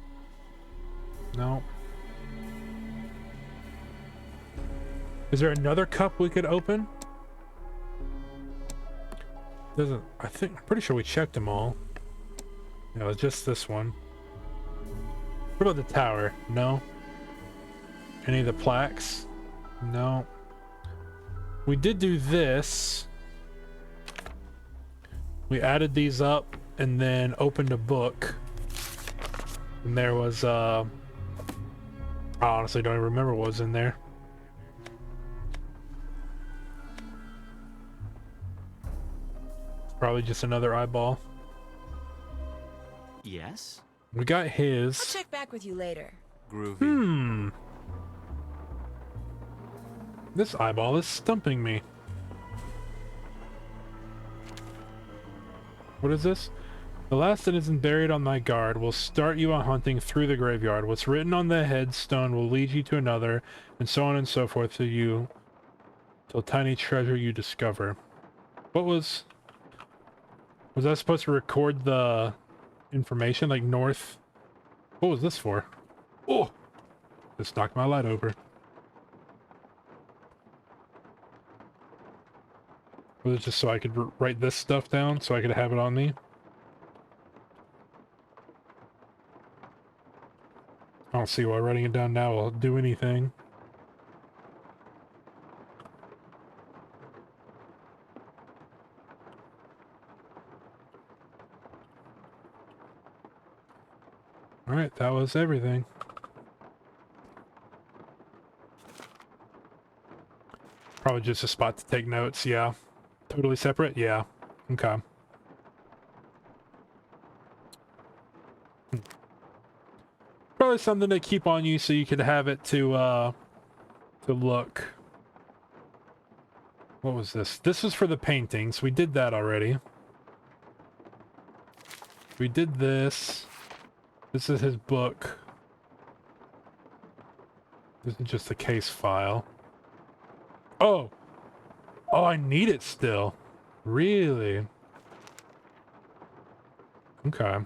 No. Is there another cup we could open? Doesn't, I'm pretty sure we checked them all. No, it's just this one. What about the tower? No. Any of the plaques? No. We did do this. We added these up and then opened a book. And there was, I honestly don't even remember what was in there. Probably just another eyeball. Yes? We got his. I'll check back with you later. Groovy. This eyeball is stumping me. What is this? The last citizen buried on thy guard will start you on hunting through the graveyard. What's written on the headstone will lead you to another, and so on and so forth till tiny treasure you discover. What was that supposed to record the information, like north? What was this for? Oh! This knocked my light over. Was it just so I could write this stuff down so I could have it on me? don't see why writing it down now will do anything. Alright, that was everything. Probably just a spot to take notes, yeah. Totally separate? Yeah. Okay. Probably something to keep on you so you could have it to look. What was this? This was for the paintings. We did that already. We did this. This is his book. This is just a case file. Oh! Oh, I need it still. Really? Okay.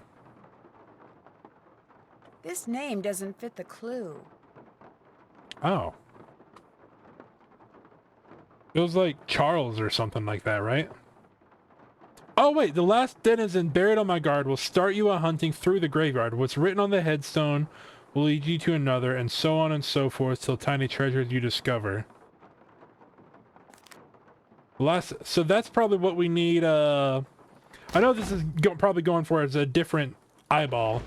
This name doesn't fit the clue. Oh. It was like Charles or something like that, right? Oh wait, the last denizen buried on my guard will start you a hunting through the graveyard. What's written on the headstone will lead you to another, and so on and so forth till tiny treasures you discover. So that's probably what we need. I know this is probably going for as a different eyeball,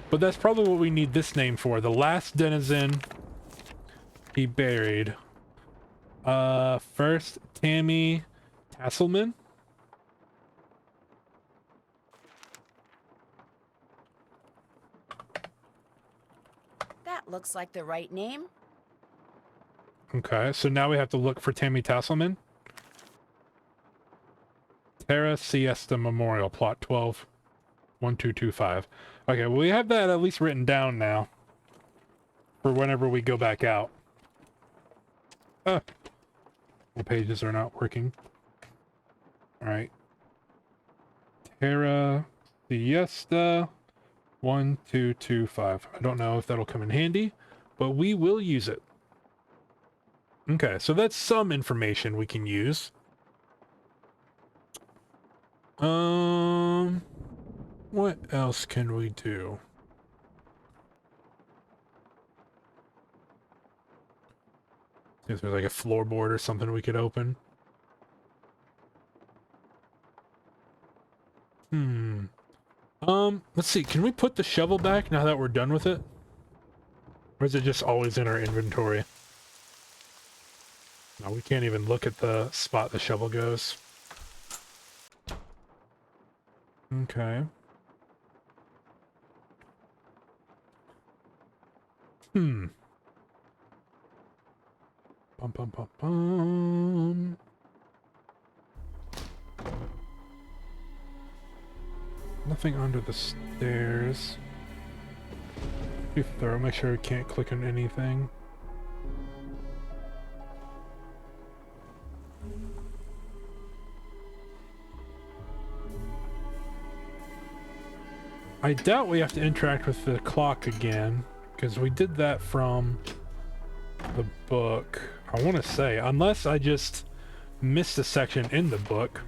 but that's probably what we need this name for. The last denizen he buried. First, Tammy Tasselman. That looks like the right name. Okay, so now we have to look for Tammy Tasselman. Terra Siesta Memorial, plot 12-1225. Okay, well, we have that at least written down now. For whenever we go back out. The pages are not working. Alright. Terra Siesta 1225. I don't know if that'll come in handy, but we will use it. Okay, so that's some information we can use. What else can we do? See if there's like a floorboard or something we could open. Let's see, can we put the shovel back now that we're done with it? Or is it just always in our inventory? No, we can't even look at the spot the shovel goes. Okay. Bum bum bum bum. Nothing under the stairs. Be thorough, make sure we can't click on anything. I doubt we have to interact with the clock again, because we did that from the book. I want to say, unless I just missed a section in the book.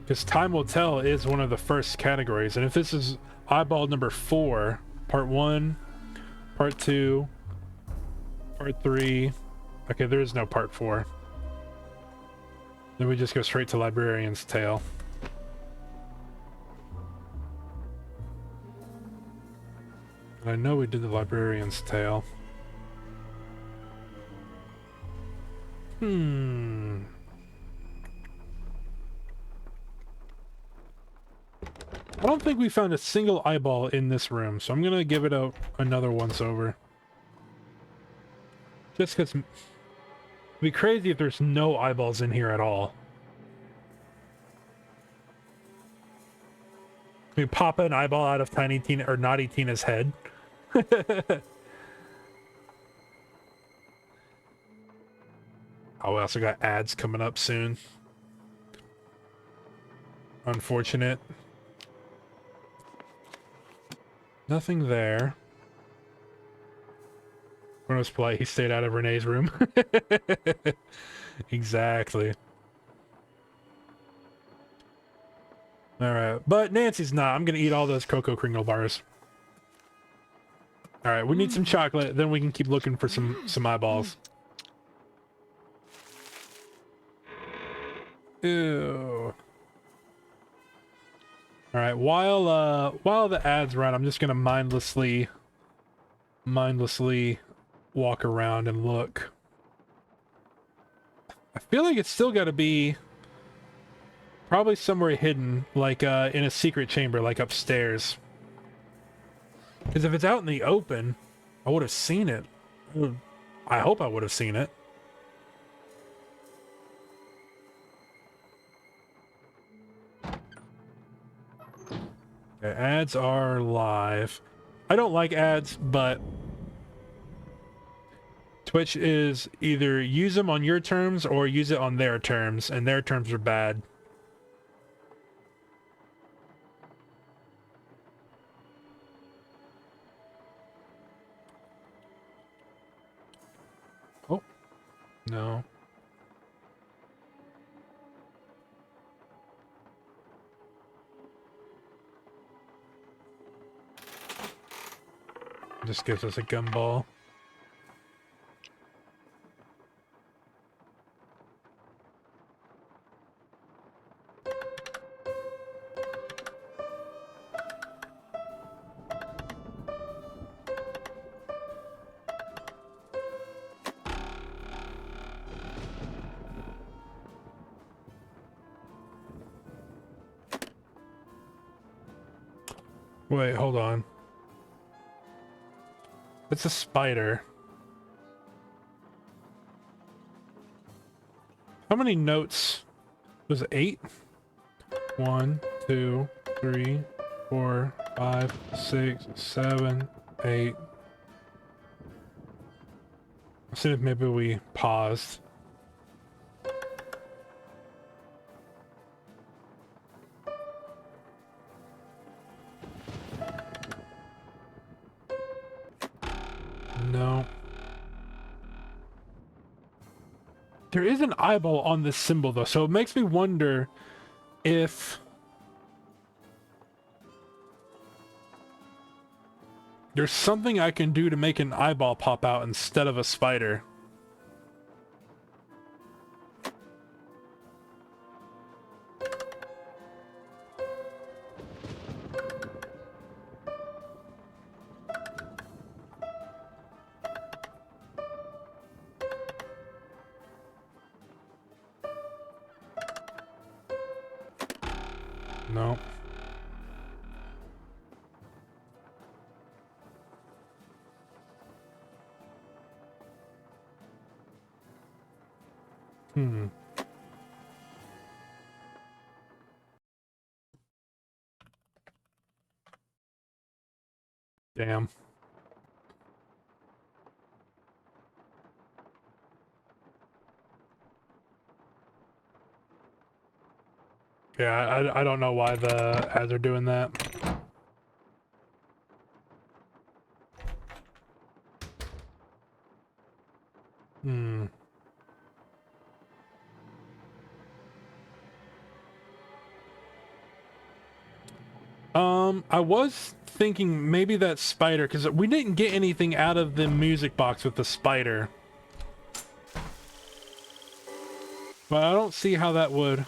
Because Time Will Tell is one of the first categories, and if this is eyeball number 4, part 1, part 2, part 3, okay, there is no part 4. Then we just go straight to Librarian's Tale. I know we did the Librarian's Tale. I don't think we found a single eyeball in this room, so I'm gonna give it another once over. Just because it'd be crazy if there's no eyeballs in here at all. We pop an eyeball out of Tiny Tina or Naughty Tina's head. Oh, we also got ads coming up soon. Unfortunate. Nothing there. When it was polite, he stayed out of Renee's room. Exactly. Alright, but Nancy's not. I'm gonna eat all those Cocoa Kringle bars. All right, we need some chocolate. Then we can keep looking for some eyeballs. Ew. All right, while the ads run, I'm just gonna mindlessly walk around and look. I feel like it's still got to be probably somewhere hidden, like in a secret chamber, like upstairs. Because if it's out in the open, I would have seen it. I hope I would have seen it. Okay, ads are live. I don't like ads, but Twitch is either use them on your terms or use it on their terms, and their terms are bad. Oh, no. Just gives us a gumball. Wait, hold on. It's a spider. How many notes? Was it 8? 1, 2, 3, 4, 5, 6, 7, 8. Let's see if maybe we paused. No. There is an eyeball on this symbol though, so it makes me wonder if there's something I can do to make an eyeball pop out instead of a spider. No. Damn. Yeah, I don't know why the ads are doing that. I was thinking maybe that spider, because we didn't get anything out of the music box with the spider. But I don't see how that would...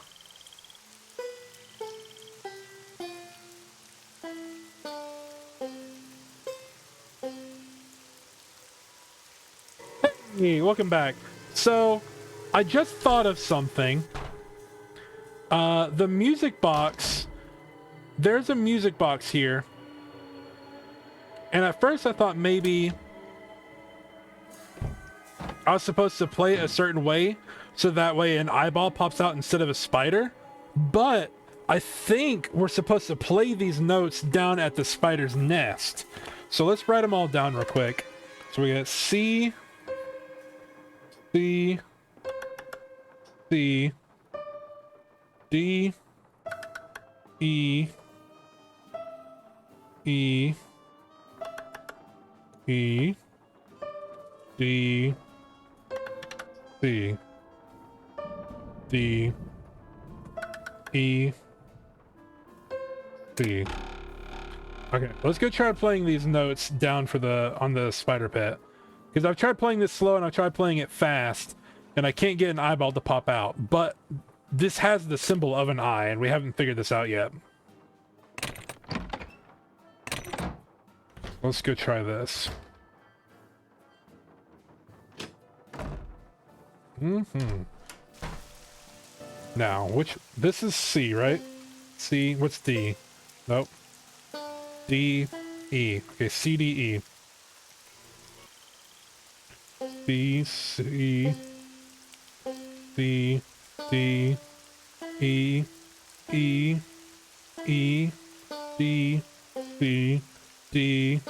Hey, welcome back. So, I just thought of something. The music box... There's a music box here. And at first I thought maybe I was supposed to play it a certain way, so that way an eyeball pops out instead of a spider. But I think we're supposed to play these notes down at the spider's nest. So let's write them all down real quick. So we got C, C, C, D, E, E, E, D, C, D, E, C. Okay, let's go try playing these notes down for on the spider pit. Because I've tried playing this slow and I've tried playing it fast, and I can't get an eyeball to pop out. But this has the symbol of an eye, and we haven't figured this out yet. Let's go try this. Now, this is C, right? C, what's D? Nope. D, E. Okay, C, D, E. B, C, D, D, E, E, E, D, C, D,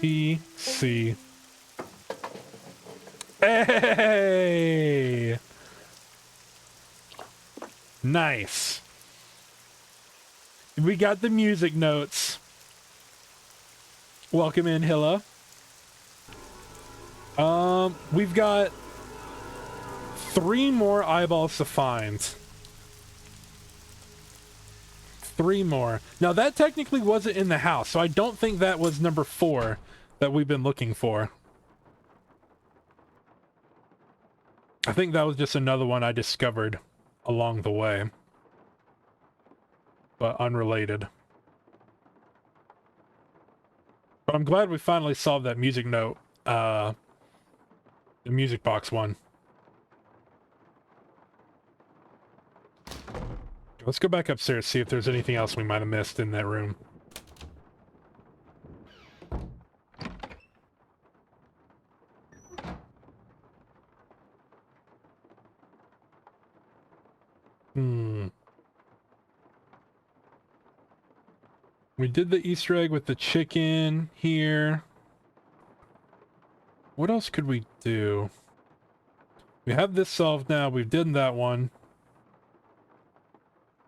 E, C. Hey! Nice. We got the music notes. Welcome in, Hilla. We've got 3 more eyeballs to find. 3 more. Now that technically wasn't in the house, so I don't think that was number 4 that we've been looking for. I think that was just another one I discovered along the way, but unrelated. But I'm glad we finally solved that music note, the music box one. Let's go back upstairs, see if there's anything else we might have missed in that room. We did the Easter egg with the chicken here. What else could we do? We have this solved now. We've done that one.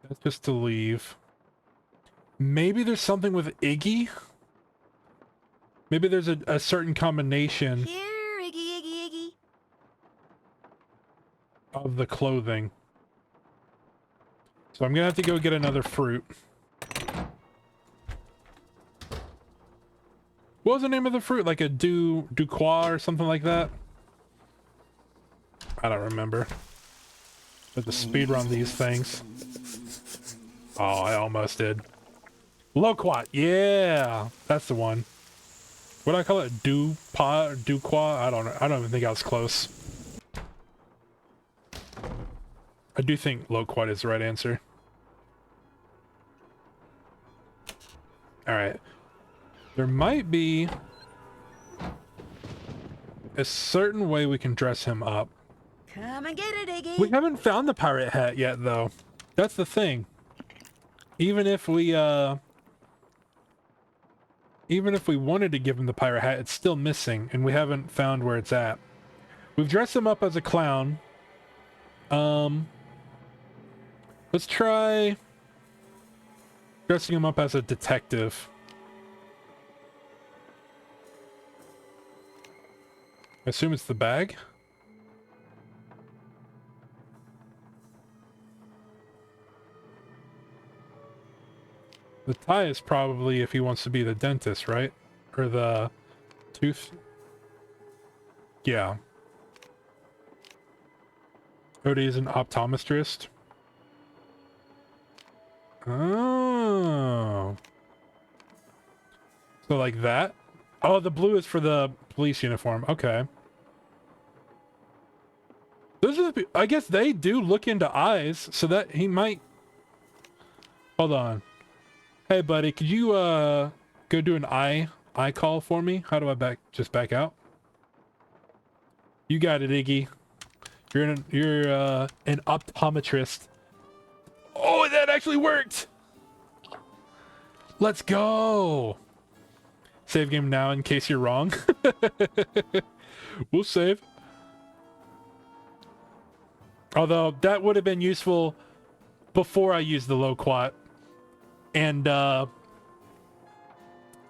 That's just to leave. Maybe there's something with Iggy? Maybe there's a certain combination Here, Iggy, Iggy, Iggy. of the clothing. So I'm gonna have to go get another fruit. What was the name of the fruit? Like a Duquois or something like that? I don't remember. But the speed run these things. Oh, I almost did. Loquat, yeah, that's the one. What do I call it? Duquois? I don't know. I don't even think I was close. I do think Loquat is the right answer. All right. There might be a certain way we can dress him up. Come and get it, Iggy. We haven't found the pirate hat yet, though. That's the thing. Even if we wanted to give him the pirate hat, it's still missing, and we haven't found where it's at. We've dressed him up as a clown. Let's try dressing him up as a detective. I assume it's the bag. The tie is probably if he wants to be the dentist, right? Or the tooth. Yeah. Odie is an optometrist. Oh. So like that? Oh, the blue is for the police uniform. Okay. Those are the, I guess they do look into eyes, so that he might... Hold on. Hey, buddy, could you, go do an eye call for me? How do I just back out? You got it, Iggy. You're an optometrist. Oh, that actually worked! Let's go! Save game now in case you're wrong. We'll save. Although, that would have been useful before I used the Loquat. And, I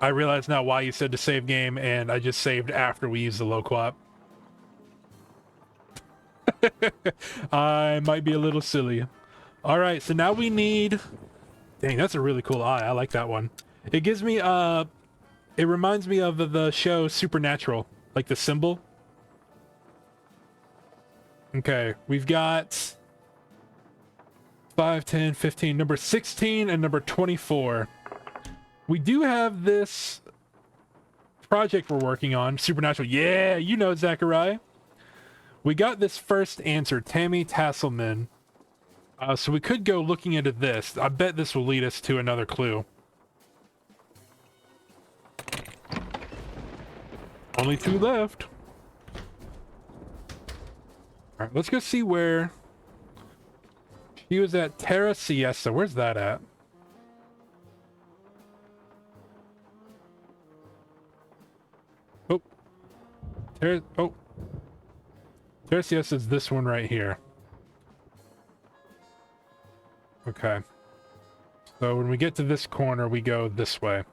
realize now why you said to save game, and I just saved after we used the Loquat. I might be a little silly. Alright, so now we need... Dang, that's a really cool eye. I like that one. It gives me it reminds me of the show Supernatural, like the symbol. Okay, we've got 5, 10, 15, number 16 and number 24. We do have this project we're working on, Supernatural. Yeah, you know, Zachariah. We got this first answer, Tammy Tasselman. So we could go looking into this. I bet this will lead us to another clue. Only 2 left. Alright, let's go see where she was at. Terra Siesta. Where's that at? Oh. Terra Siesta is this one right here. Okay. So when we get to this corner, we go this way.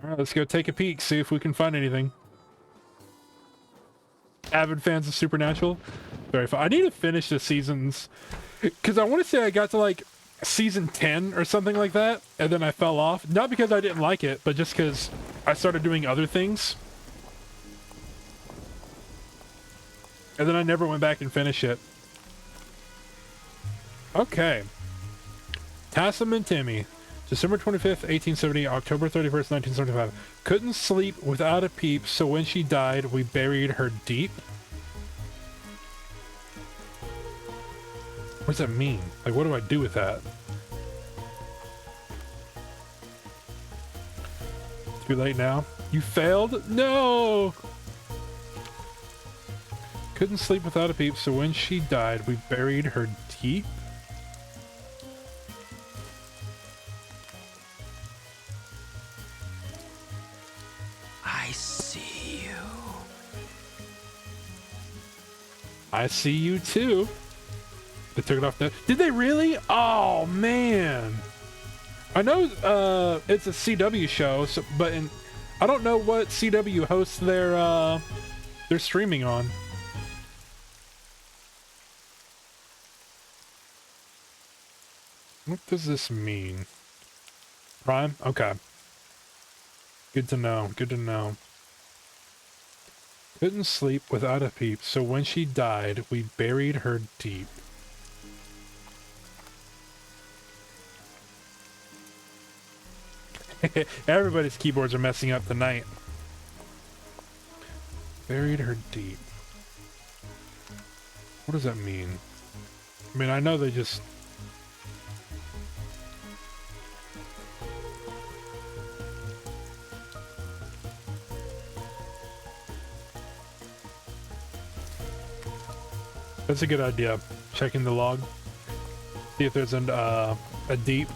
Alright, let's go take a peek, see if we can find anything. Avid fans of Supernatural. Very fun. I need to finish the seasons, because I want to say I got to like season 10 or something like that, and then I fell off. Not because I didn't like it, but just because I started doing other things. And then I never went back and finished it. Okay. Tasselman Timmy. December 25th, 1870, October 31st, 1975. Couldn't sleep without a peep, so when she died, we buried her deep. What does that mean? Like, what do I do with that? Too late now? You failed? No! Couldn't sleep without a peep, so when she died, we buried her deep. I see you too. They took it off the... Did they really? Oh man. I know it's a CW show, so, but I don't know what CW hosts their streaming on. What does this mean? Prime? Okay. Good to know. Good to know. Couldn't sleep without a peep, so when she died, we buried her deep. Everybody's keyboards are messing up tonight. Buried her deep. What does that mean? I mean, I know they just... That's a good idea. Checking the log. See if there's a deep.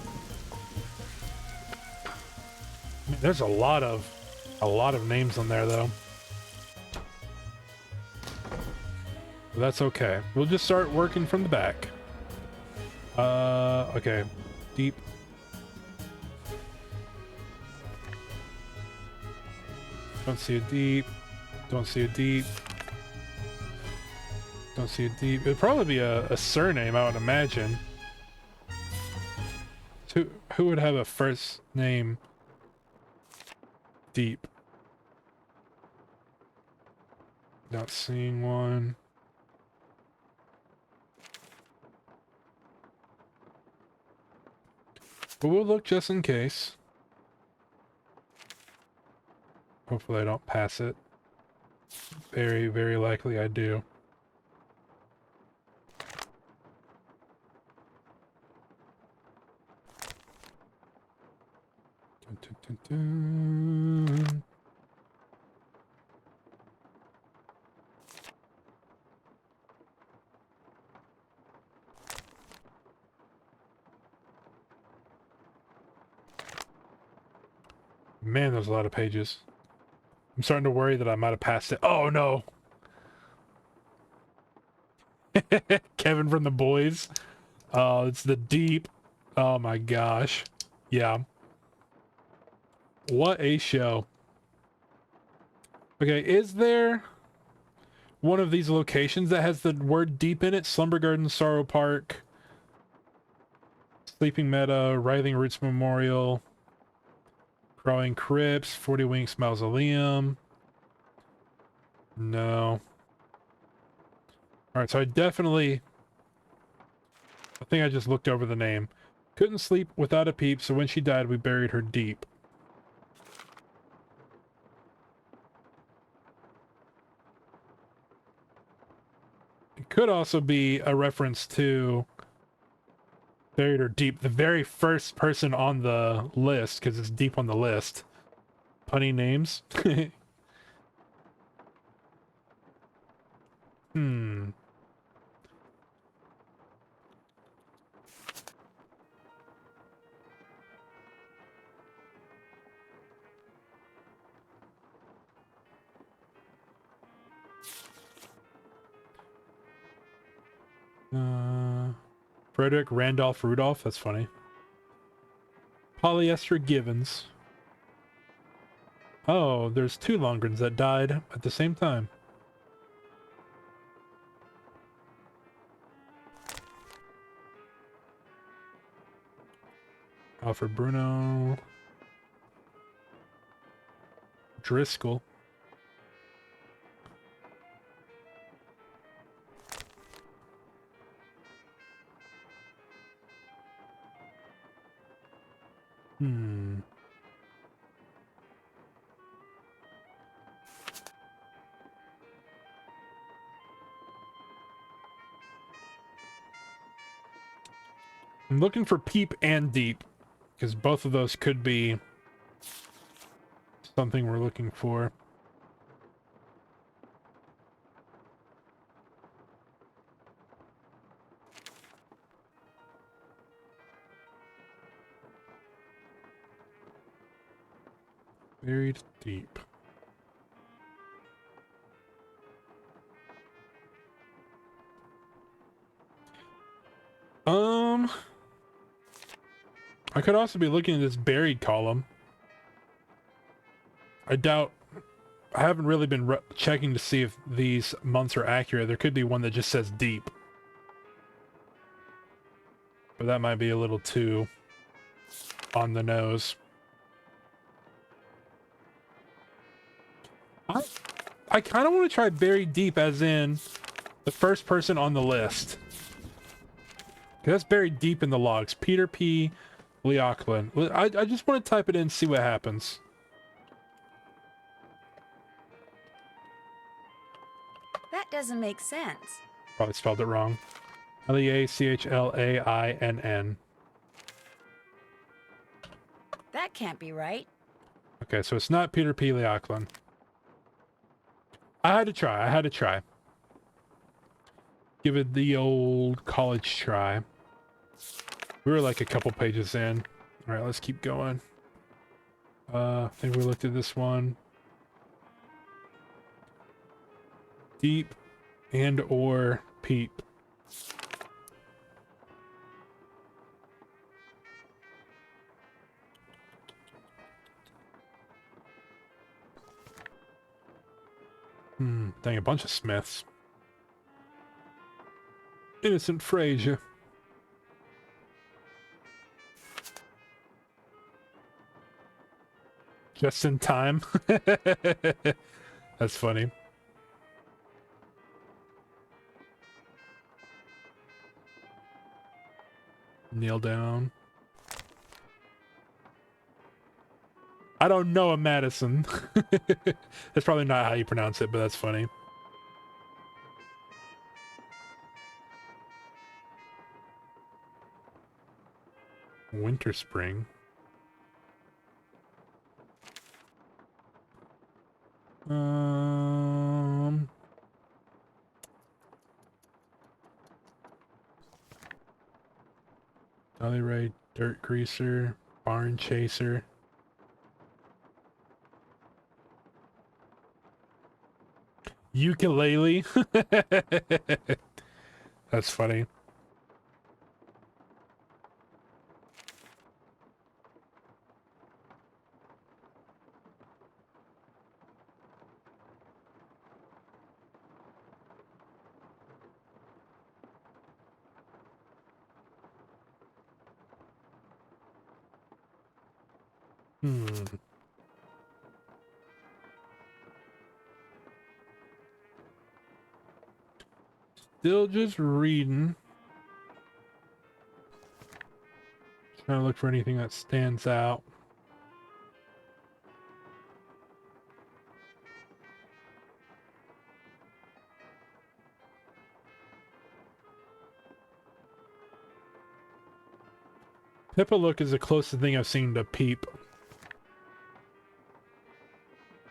I mean, there's a lot of names on there though. But that's okay. We'll just start working from the back. Okay. Deep. Don't see a deep. Don't see a deep. Don't see a deep. It'd probably be a surname, I would imagine. Who would have a first name Deep? Not seeing one. But we'll look just in case. Hopefully I don't pass it. Very, very likely I do. Dun, dun, dun, dun. Man, there's a lot of pages. I'm starting to worry that I might have passed it. Oh no! Kevin from The Boys. Oh, it's the Deep. Oh my gosh. Yeah. What a show. Okay, is there one of these locations that has the word Deep in it? Slumber Garden, Sorrow Park, Sleeping Meadow, Writhing Roots Memorial, Growing Crypts, 40 Winks Mausoleum. No. Alright, so I think I just looked over the name. Couldn't sleep without a peep, so when she died, we buried her deep. It could also be a reference to buried her deep, the very first person on the list, because it's deep on the list. Punny names. Hmm. Frederick Randolph Rudolph, that's funny. Polyester Givens. Oh, there's two Longrens that died at the same time. Alfred Bruno. Driscoll. Hmm. I'm looking for Peep and Deep, because both of those could be something we're looking for. Buried deep. I could also be looking at this buried column. I haven't really been checking to see if these months are accurate. There could be one that just says deep. But that might be a little too on the nose. I kind of want to try buried deep as in the first person on the list. That's buried deep in the logs. Peter P. Leochlin. I just want to type it in and see what happens. That doesn't make sense. Probably spelled it wrong. Leachlainn. That can't be right. Okay, so it's not Peter P. Leochlin. I had to try. Give it the old college try. We were like a couple pages in. All right, let's keep going. I think we looked at this one. Deep and or Peep. Dang, a bunch of Smiths. Innocent Frazier. Just in time. That's funny. Kneel down. I don't know a Madison. That's probably not how you pronounce it, but that's funny. Winter Spring. Dolly Ray, Dirt Greaser, Barn Chaser. Ukulele. That's funny. Still just reading. Trying to look for anything that stands out. Pipalook is the closest thing I've seen to Peep.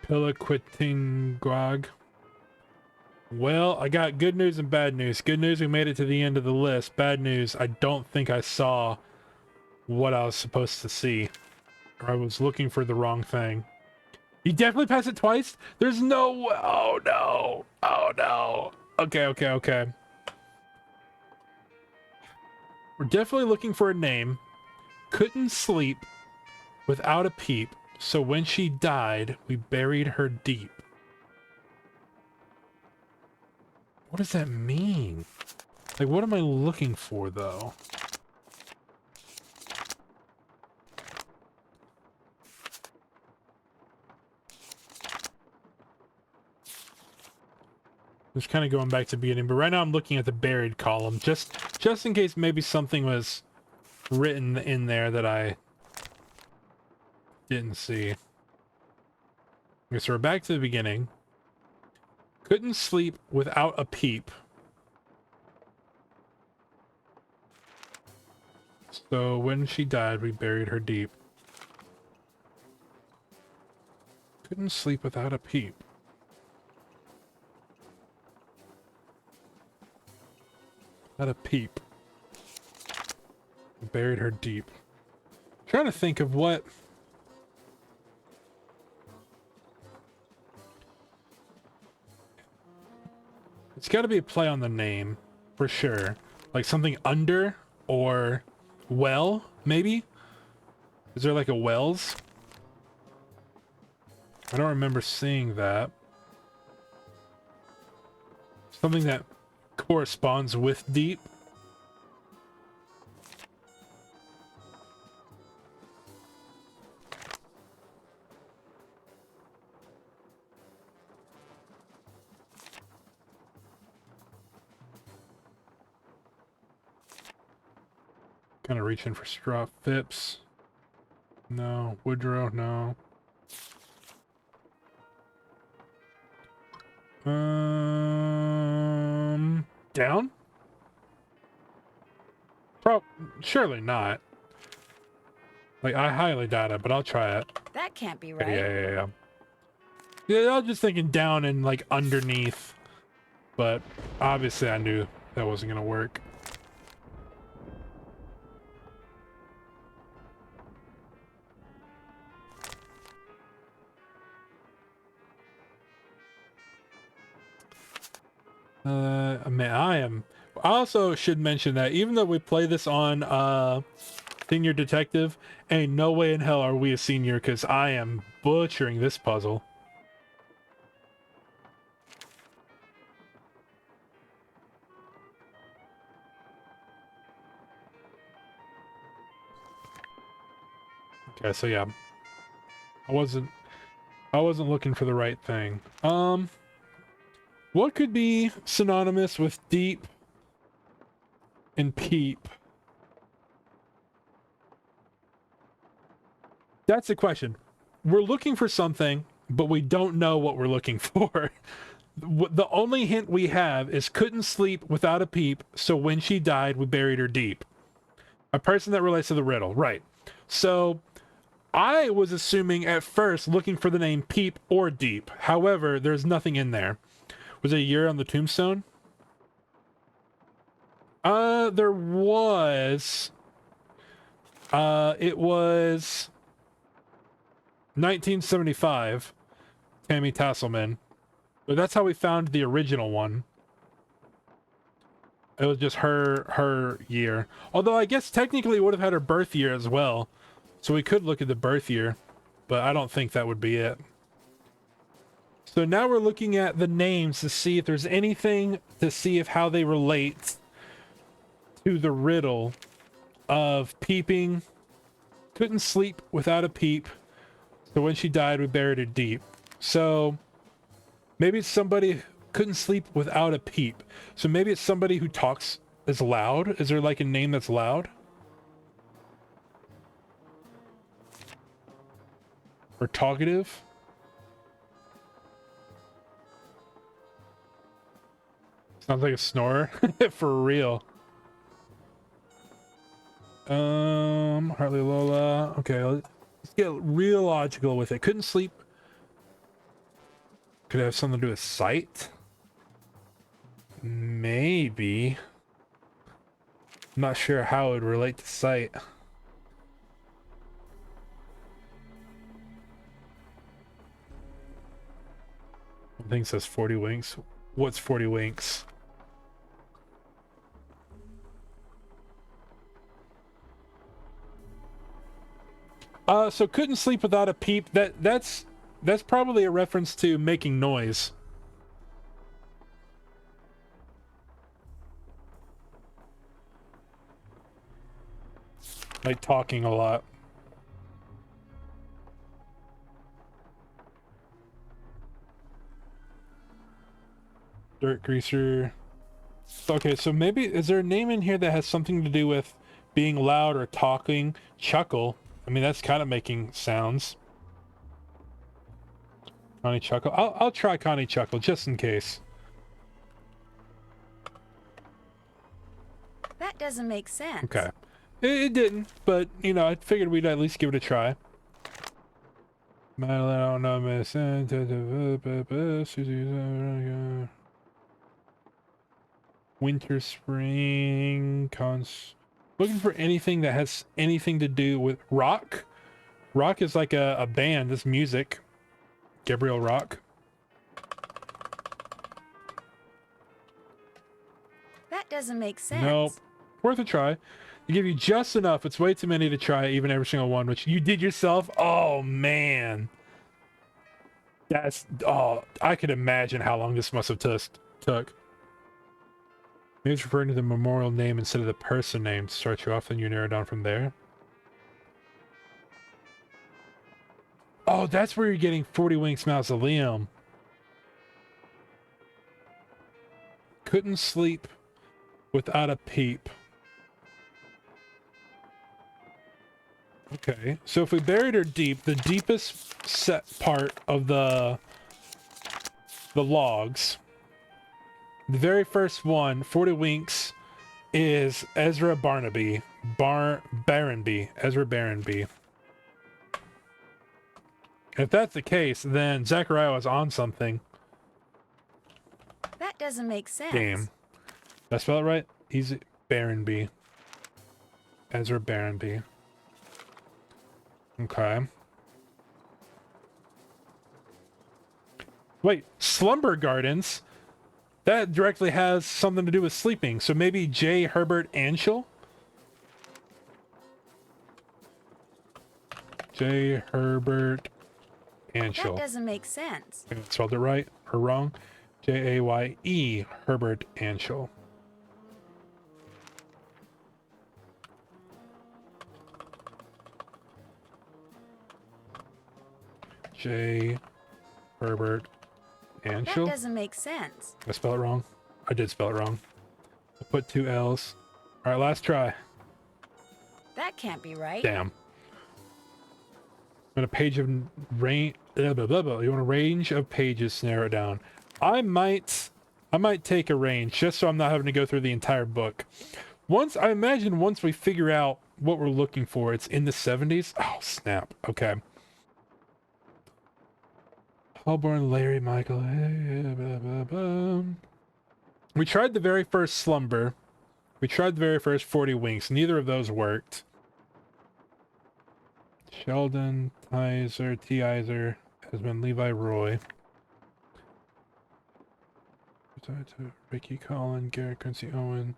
Pillaquitinggrog. Well, I got good news and bad news. Good news, we made it to the end of the list. Bad news, I don't think I saw what I was supposed to see. Or I was looking for the wrong thing. You definitely passed it twice? There's no... Oh, no. Oh, no. Okay, okay, okay. We're definitely looking for a name. Couldn't sleep without a peep, so when she died, we buried her deep. What does that mean? Like, what am I looking for, though? Just kind of going back to beginning, but right now I'm looking at the buried column, just in case maybe something was written in there that I didn't see. Okay, so we're back to the beginning. Couldn't sleep without a peep. So when she died, we buried her deep. Couldn't sleep without a peep. Without a peep. We buried her deep. I'm trying to think of what... It's got to be a play on the name, for sure. Like something under or well, maybe? Is there like a Wells? I don't remember seeing that. Something that corresponds with deep. Kind of reaching for straw. Phipps. No. Woodrow, no. Down? Surely not. Like, I highly doubt it, but I'll try it. That can't be right. Yeah. Yeah, I was just thinking down and, like, underneath. But, obviously I knew that wasn't gonna work. I also should mention that even though we play this on Senior Detective, ain't no way in hell are we a senior, because I am butchering this puzzle. Okay, so yeah. I wasn't looking for the right thing. What could be synonymous with deep and peep? That's the question. We're looking for something, but we don't know what we're looking for. The only hint we have is couldn't sleep without a peep, so when she died, we buried her deep. A person that relates to the riddle, right. So I was assuming at first looking for the name Peep or Deep. However, there's nothing in there. Was it a year on the tombstone? There was. It was 1975. Tammy Tasselman. But that's how we found the original one. It was just her year. Although I guess technically it would have had her birth year as well. So we could look at the birth year. But I don't think that would be it. So now we're looking at the names to see if there's anything to see if how they relate to the riddle of peeping. Couldn't sleep without a peep. So when she died, we buried her deep. So maybe it's somebody who couldn't sleep without a peep. So maybe it's somebody who talks as loud. Is there like a name that's loud? Or talkative? Sounds like a snorer. For real. Harley Lola. Okay, let's get real logical with it. Couldn't sleep. Could it have something to do with sight? Maybe. I'm not sure how it would relate to sight. I think it says 40 winks. What's 40 winks? So couldn't sleep without a peep. That's probably a reference to making noise. Like talking a lot. Dirt greaser. Okay, so maybe is there a name in here that has something to do with being loud or talking? Chuckle. I mean, that's kind of making sounds. Connie Chuckle. I'll try Connie Chuckle just in case. That doesn't make sense. Okay. It didn't, but you know, I figured we'd at least give it a try. Winter, spring, looking for anything that has anything to do with rock. Rock is like a band, it's music. Gabriel Rock. That doesn't make sense. Nope. Worth a try. They give you just enough. It's way too many to try even every single one, which you did yourself. Oh man. That's I could imagine how long this must have took. Maybe it's referring to the memorial name instead of the person name to start you off, and you narrow down from there. Oh, that's where you're getting 40 Winks Mausoleum. Couldn't sleep without a peep. Okay, so if we buried her deep, the deepest set part of the logs, the very first one, 40 Winks, is Ezra Barnaby. Barrenby. Ezra Barrenby. If that's the case, then Zachariah was on something. That doesn't make sense. Damn. Did I spell it right? He's Barrenby. Ezra Barrenby. Okay. Wait, Slumber Gardens? That directly has something to do with sleeping. So maybe J. Herbert Anschel? J. Herbert Anschel. That doesn't make sense. I spelled it right or wrong. J-A-Y-E. Herbert Anschel. J. Herbert Anschel. That doesn't make sense. I spell it wrong? I did spell it wrong. I put 2 L's. All right, last try. That can't be right. Damn. On a page of range, blah, blah, blah, blah. You want a range of pages to narrow it down. I might take a range just so I'm not having to go through the entire book. I imagine once we figure out what we're looking for, it's in the 70s. Oh, snap. Okay. Hellborn, Larry, Michael. Blah, blah, blah. We tried the very first Slumber. We tried the very first 40 Winks. Neither of those worked. Sheldon, Tizer, T. Iser, Esmond, Levi, Roy. Ricky, Collin, Garrett, Quincy, Owen,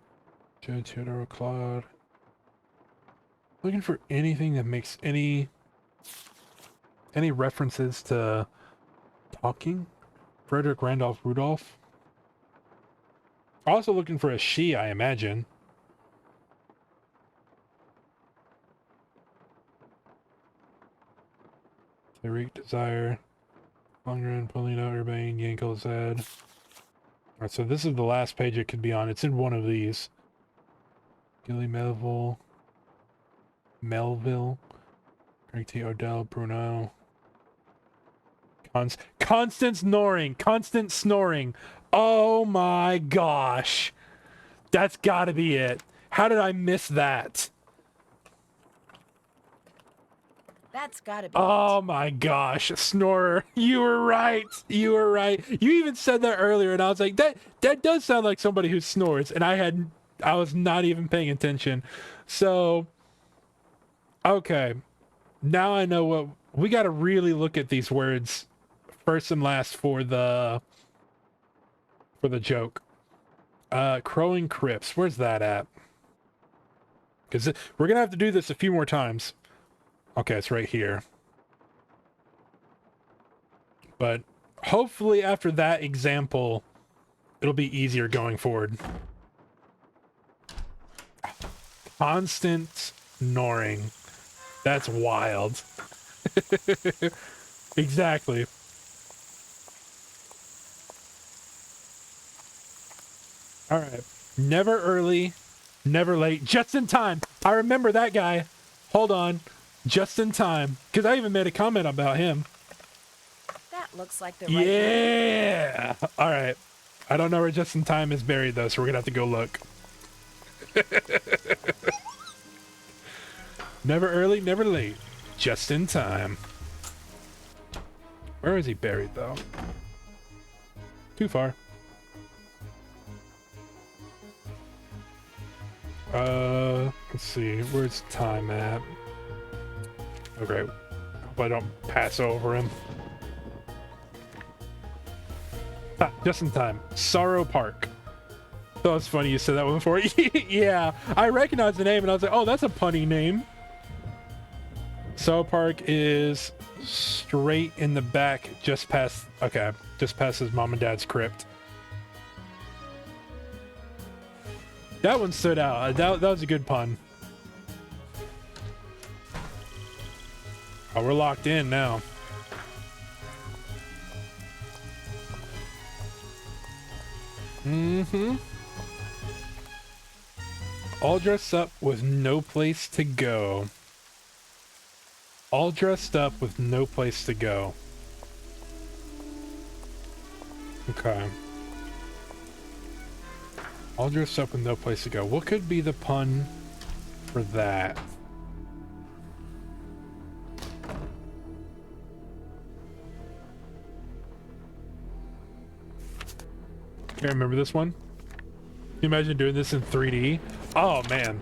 Joe, Theodore, Claude. Looking for anything that makes any references to talking. Frederick Randolph Rudolph. Also looking for a she, I imagine. Tyreek Desire. Lundgren, Polino, Urbane, Yankel, Zed. Alright, so this is the last page it could be on. It's in one of these. Gilly Melville. Greg T. Odell, Bruno. Constant snoring. Oh my gosh. That's gotta be it. How did I miss that? That's gotta be Oh my gosh, Snorer. You were right. You were right. You even said that earlier and I was like, that does sound like somebody who snores, and I was not even paying attention. So okay. Now I know what we got to really look at these words first and last for the joke. Crowing Crips. Where's that at? Because we're going to have to do this a few more times. Okay, it's right here. But hopefully after that example, it'll be easier going forward. Constant snoring. That's wild. Exactly. All right. Never early, never late, just in time. I remember that guy. Hold on. Just in time. Because I even made a comment about him. That looks like the right Yeah. All right. I don't know where Just in Time is buried, though, so we're going to have to go look. Never early, never late. Just in time. Where is he buried, though? Too far. Let's see. Where's time at? Okay. Hope I don't pass over him. Ah, just in time. Sorrow Park. That was funny you said that one before. Yeah, I recognized the name and I was like, oh, that's a punny name. Sorrow Park is straight in the back, just past his mom and dad's crypt. That one stood out. That was a good pun. Oh, we're locked in now. Mm-hmm. All dressed up with no place to go. All dressed up with no place to go. Okay. All dressed up with no place to go. What could be the pun for that? Can't remember this one. Can you imagine doing this in 3D? Oh man.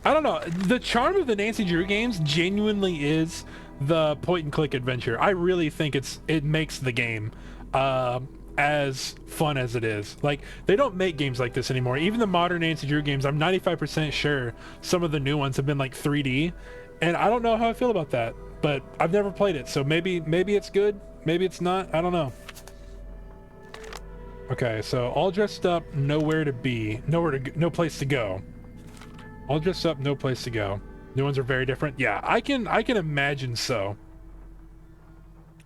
I don't know. The charm of the Nancy Drew games genuinely is the point and click adventure. I really think it makes the game as fun as it is. Like, they don't make games like this anymore. Even the modern Nancy Drew games, I'm 95% sure some of the new ones have been like 3D, and I don't know how I feel about that, but I've never played it, so maybe it's good, maybe it's not, I don't know. Okay, so all dressed up, nowhere to be, no place to go. All dressed up, no place to go. New ones are very different. Yeah, I can imagine so.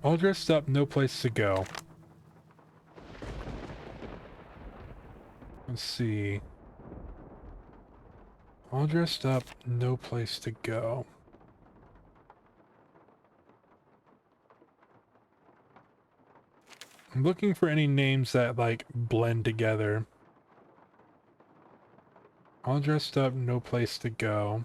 All dressed up, no place to go. Let's see. All dressed up, no place to go. I'm looking for any names that like blend together. All dressed up, no place to go.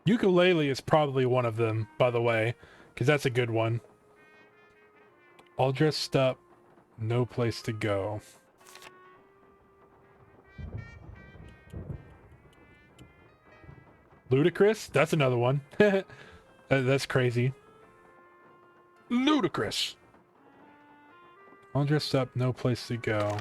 Ukulele is probably one of them, by the way, because that's a good one. All dressed up, no place to go. Ludicrous? That's another one. That's crazy. Ludicrous. All dressed up, no place to go.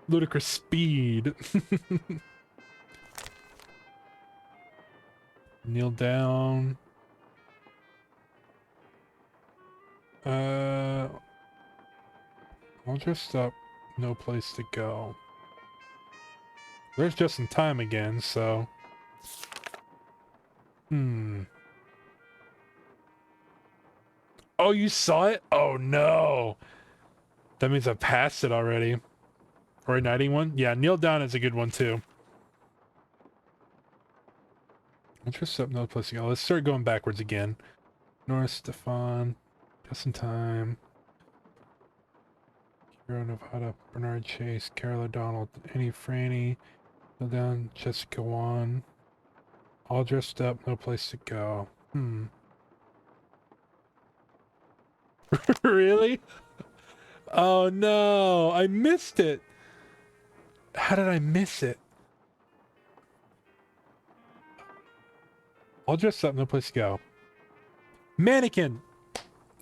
Ludicrous speed. Kneel down. All dressed up, no place to go. There's just in time again, so... Oh, you saw it? Oh no! That means I passed it already. Or igniting one? Yeah, kneel down is a good one too. All dressed up, no place to go. Let's start going backwards again. Norris, Stefan, just in time. Hero Nevada, Bernard Chase, Carol O'Donnell, Annie Franny, kneel down, Jessica Wan. All dressed up, no place to go. Really? Oh no, I missed it. How did I miss it? All dressed up, no place to go. Mannequin.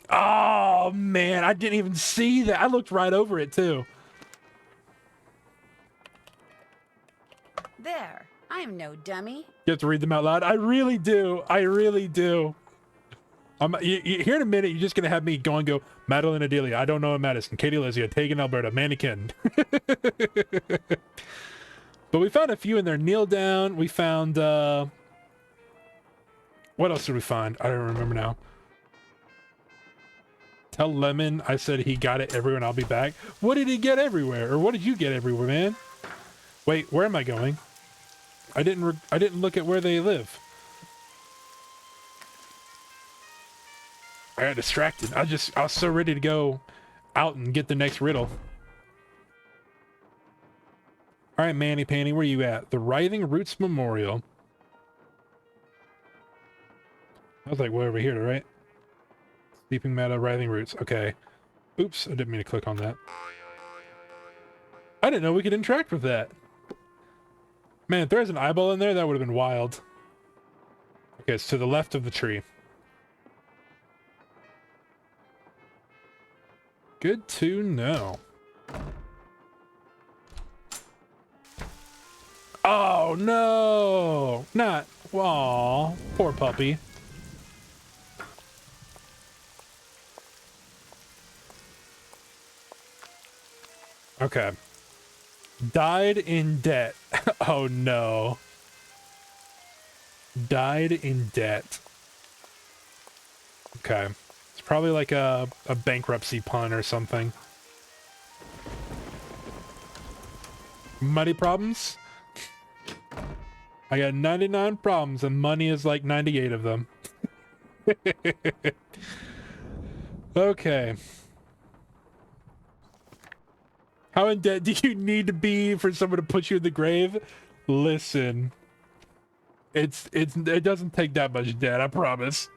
Oh man, I didn't even see that. I looked right over it too. There. I'm no dummy. You have to read them out loud. I really do. I really do. Here in a minute, you're just gonna have me go Madeline Adelia, I don't know Madison, Katie Lizzie, Tegan Alberta, Mannequin. But we found a few in there. Kneel down. We found what else did we find? I don't remember now. Tell Lemon I said he got it everywhere and I'll be back. What did he get everywhere? Or what did you get everywhere, man? Wait, where am I going? I didn't look at where they live. I got distracted. I was so ready to go out and get the next riddle. All right, Manny Panny, where you at? The Writhing Roots Memorial. I was like way over here, right? Sleeping Meadow, Writhing Roots. Okay. Oops, I didn't mean to click on that. I didn't know we could interact with that. Man, if there's an eyeball in there, that would have been wild. Okay, it's to the left of the tree. Good to know. Oh no! Not. Aw, poor puppy. Okay. Died in debt. Oh no. Died in debt. Okay. It's probably like a bankruptcy pun or something. Money problems? I got 99 problems and money is like 98 of them. Okay. How in debt do you need to be for someone to put you in the grave? Listen. It doesn't take that much debt, I promise.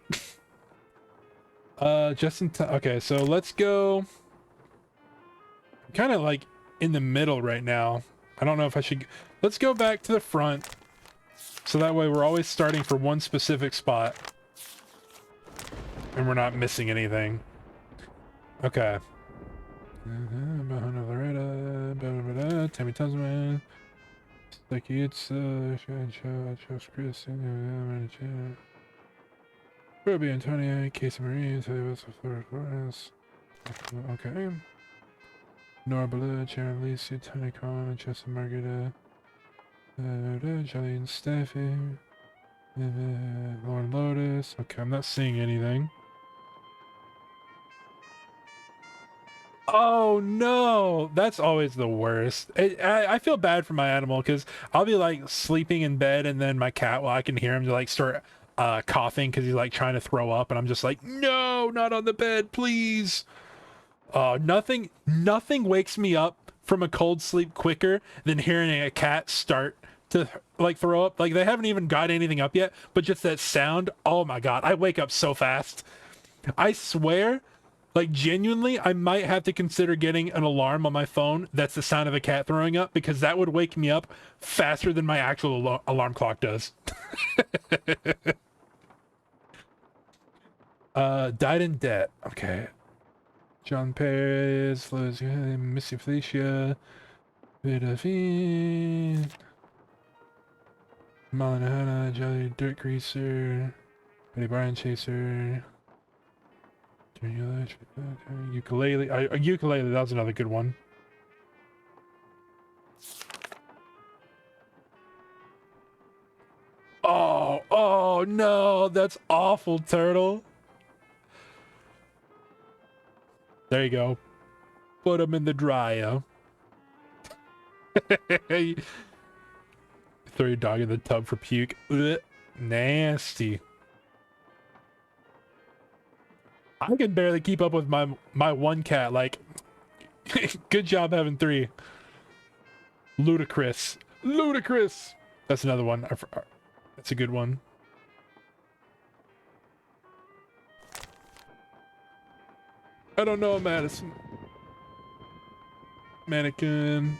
Just in time. Okay, so let's go. I'm kind of like in the middle right now. I don't know if I should. Let's go back to the front. So that way we're always starting for one specific spot. And we're not missing anything. Okay. Tammy Tasman. Sticky, it's Chris, Ruby Antonia, Casey Marie, Flores. Okay. Nora Blue, Sharon Lacey, Tony Khan, Chester Margarita, Jolene Steffi, Lauren Lotus. Okay, I'm not seeing anything. Oh no, that's always the worst. I feel bad for my animal because I'll be like sleeping in bed and then my cat, well, I can hear him to like start coughing because he's like trying to throw up and I'm just like, no, not on the bed, please. Nothing wakes me up from a cold sleep quicker than hearing a cat start to like throw up. Like they haven't even got anything up yet, but just that sound, oh my god, I wake up so fast. I swear, like genuinely, I might have to consider getting an alarm on my phone that's the sound of a cat throwing up because that would wake me up faster than my actual alarm clock does. Died in debt. Okay. John Perez, Missy Felicia, Vidafine, Malina Hannah, Jolly Dirt Greaser, Betty Brian Chaser, Ukulele. Ukulele, that was another good one. Oh no, that's awful, Turtle. There you go. Put them in the dryer. Throw your dog in the tub for puke. Ugh, nasty. I can barely keep up with my one cat. Like, good job having 3. Ludicrous. Ludicrous. That's another one. That's a good one. I don't know, Madison. Mannequin.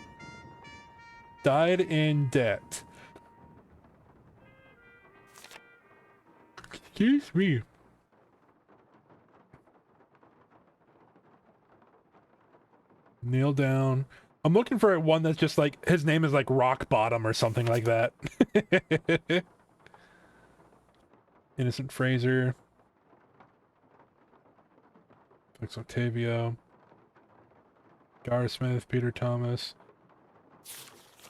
Died in debt. Excuse me. Kneel down. I'm looking for one that's just like, his name is like Rock Bottom or something like that. Innocent Fraser. Felix Octavio. Gar Smith, Peter Thomas.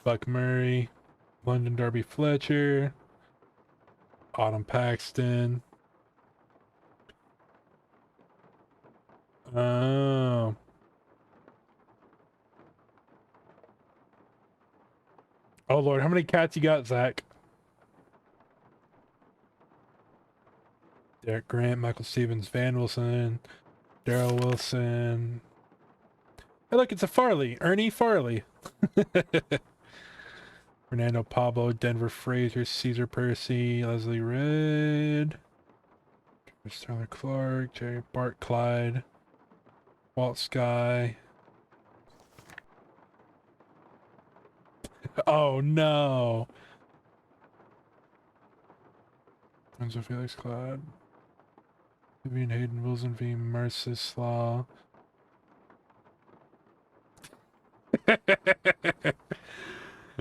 Buck Murray. London Darby Fletcher. Autumn Paxton. Oh. Oh Lord, how many cats you got, Zach? Derek Grant, Michael Stevens, Van Wilson, Daryl Wilson. Hey, look, it's a Farley. Ernie Farley. Fernando Pablo, Denver Fraser, Caesar Percy, Leslie Red, Tyler Clark, Jerry Bart Clyde, Walt Sky. Oh no. Enzo Felix Clyde. Vivian Hayden Wilson v. Mercislaw.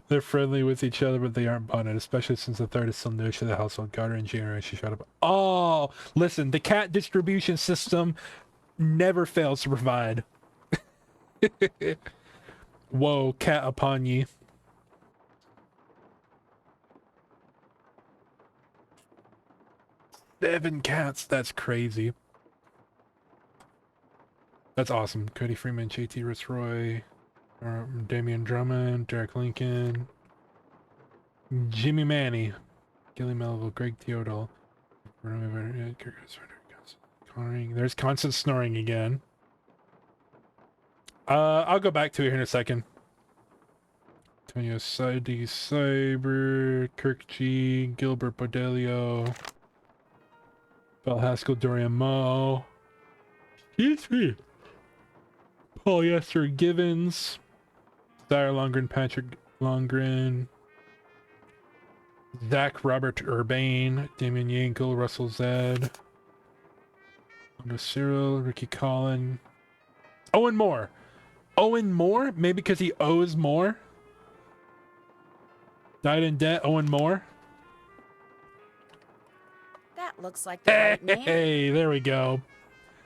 They're friendly with each other, but they aren't bonded, especially since the third is still new to the household. Got her in January. She shot up. Oh, listen, the cat distribution system never fails to provide. Whoa, cat upon ye. Seven cats, that's crazy. That's awesome. Cody Freeman, JT Ritzroy, Damian Drummond, Derek Lincoln, Jimmy Manny, Gilly Melville, Greg Theodore. There's constant snoring again. I'll go back to it here in a second. Antonio Saidi Cyber, Kirk G, Gilbert Bodelio, Bell Haskell, Dorian Moe. Excuse me. Polyester Givens, Dyer Longren, Patrick Longren, Zach Robert Urbane, Damian Yankel, Russell Zed, Wanda Cyril, Ricky Collin, Owen Moore. Owen Moore? Maybe because he owes more? Died in debt, Owen Moore? That looks like the right name. Hey, there we go.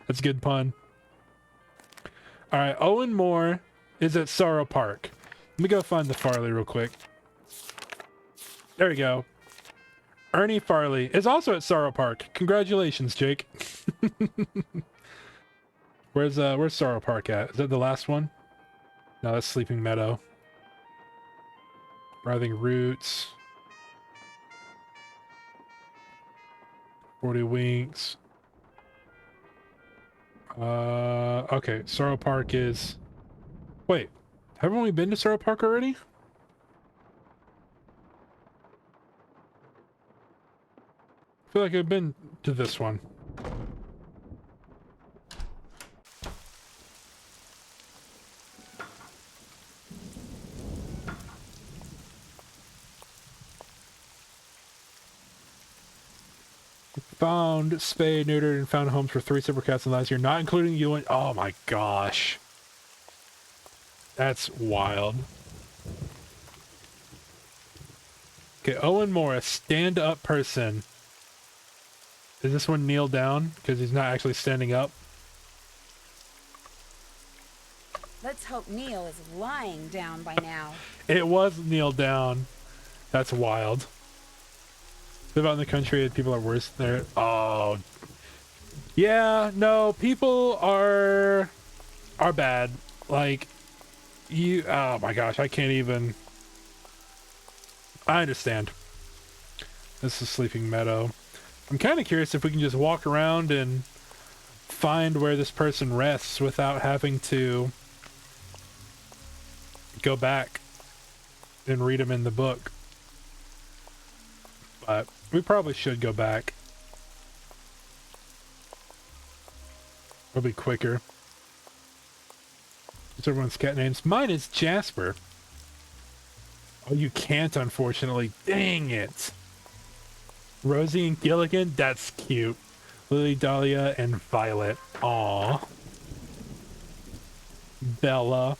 That's a good pun. All right, Owen Moore is at Sorrow Park. Let me go find the Farley real quick. There we go. Ernie Farley is also at Sorrow Park. Congratulations, Jake. Where's Sorrow Park at? Is that the last one? No, that's Sleeping Meadow. Writhing Roots. 40 Winks. Okay, Sorrow Park is... Wait, haven't we been to Sorrow Park already? I feel like I've been to this one. Found, spayed, neutered, and found homes for 3 separate cats in the last year, not including you and... Oh my gosh. That's wild. Okay, Owen Morris, stand-up person. Is this one kneel down? Because he's not actually standing up. Let's hope Neil is lying down by now. It was kneel down. That's wild. Live out in the country and people are worse there. Oh. Yeah, no, people are bad. Like, oh my gosh, I can't even. I understand. This is Sleeping Meadow. I'm kind of curious if we can just walk around and find where this person rests without having to go back and read them in the book. But we probably should go back. It'll be quicker. What's everyone's cat names? Mine is Jasper. Oh, you can't, unfortunately. Dang it. Rosie and Gilligan? That's cute. Lily, Dahlia, and Violet. Aw. Bella.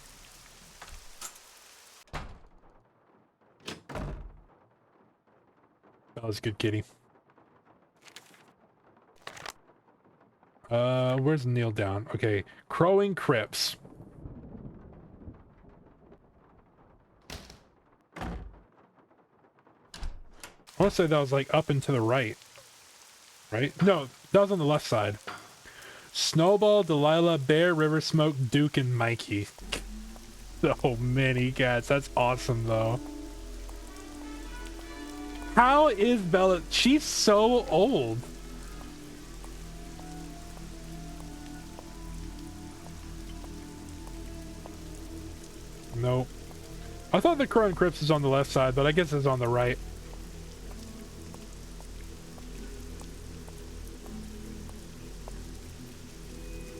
Bella's a good kitty. Where's Kneel Down? Okay. Crowing Crypts. I want to say that was like up and to the right. Right? No, that was on the left side. Snowball, Delilah, Bear, River Smoke, Duke, and Mikey. So many cats. That's awesome, though. How is Bella? She's so old. Nope. I thought the Crowing Crypts is on the left side, but I guess it's on the right.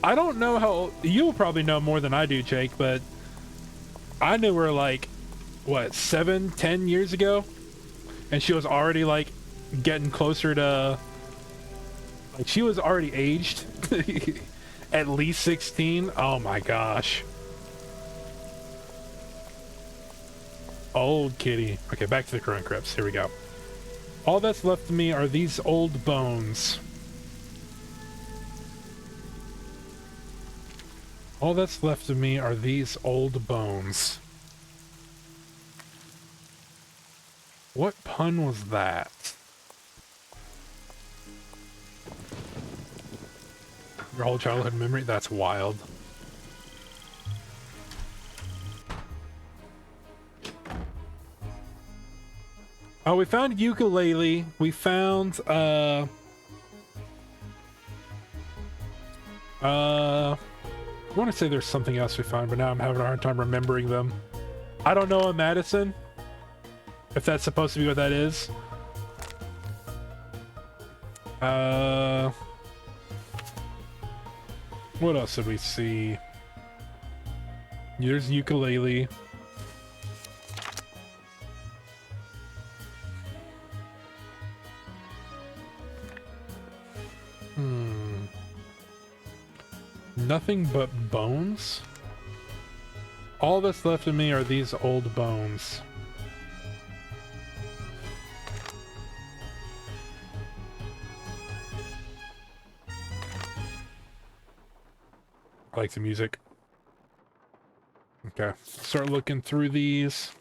I don't know how you'll probably know more than I do, Jake, but I knew her like what 7-10 years ago, and she was already like getting closer to like she was already aged at least 16. Oh my gosh. Old kitty. Okay, back to the Crowing Crypts. Here we go. All that's left of me are these old bones. All that's left of me are these old bones. What pun was that? Your whole childhood memory? That's wild. Oh, we found ukulele. We found, I want to say there's something else we found, but now I'm having a hard time remembering them. I don't know a Madison, if that's supposed to be what that is. What else did we see? There's ukulele. Nothing but bones? All that's left of me are these old bones. I like the music. Okay, start looking through these.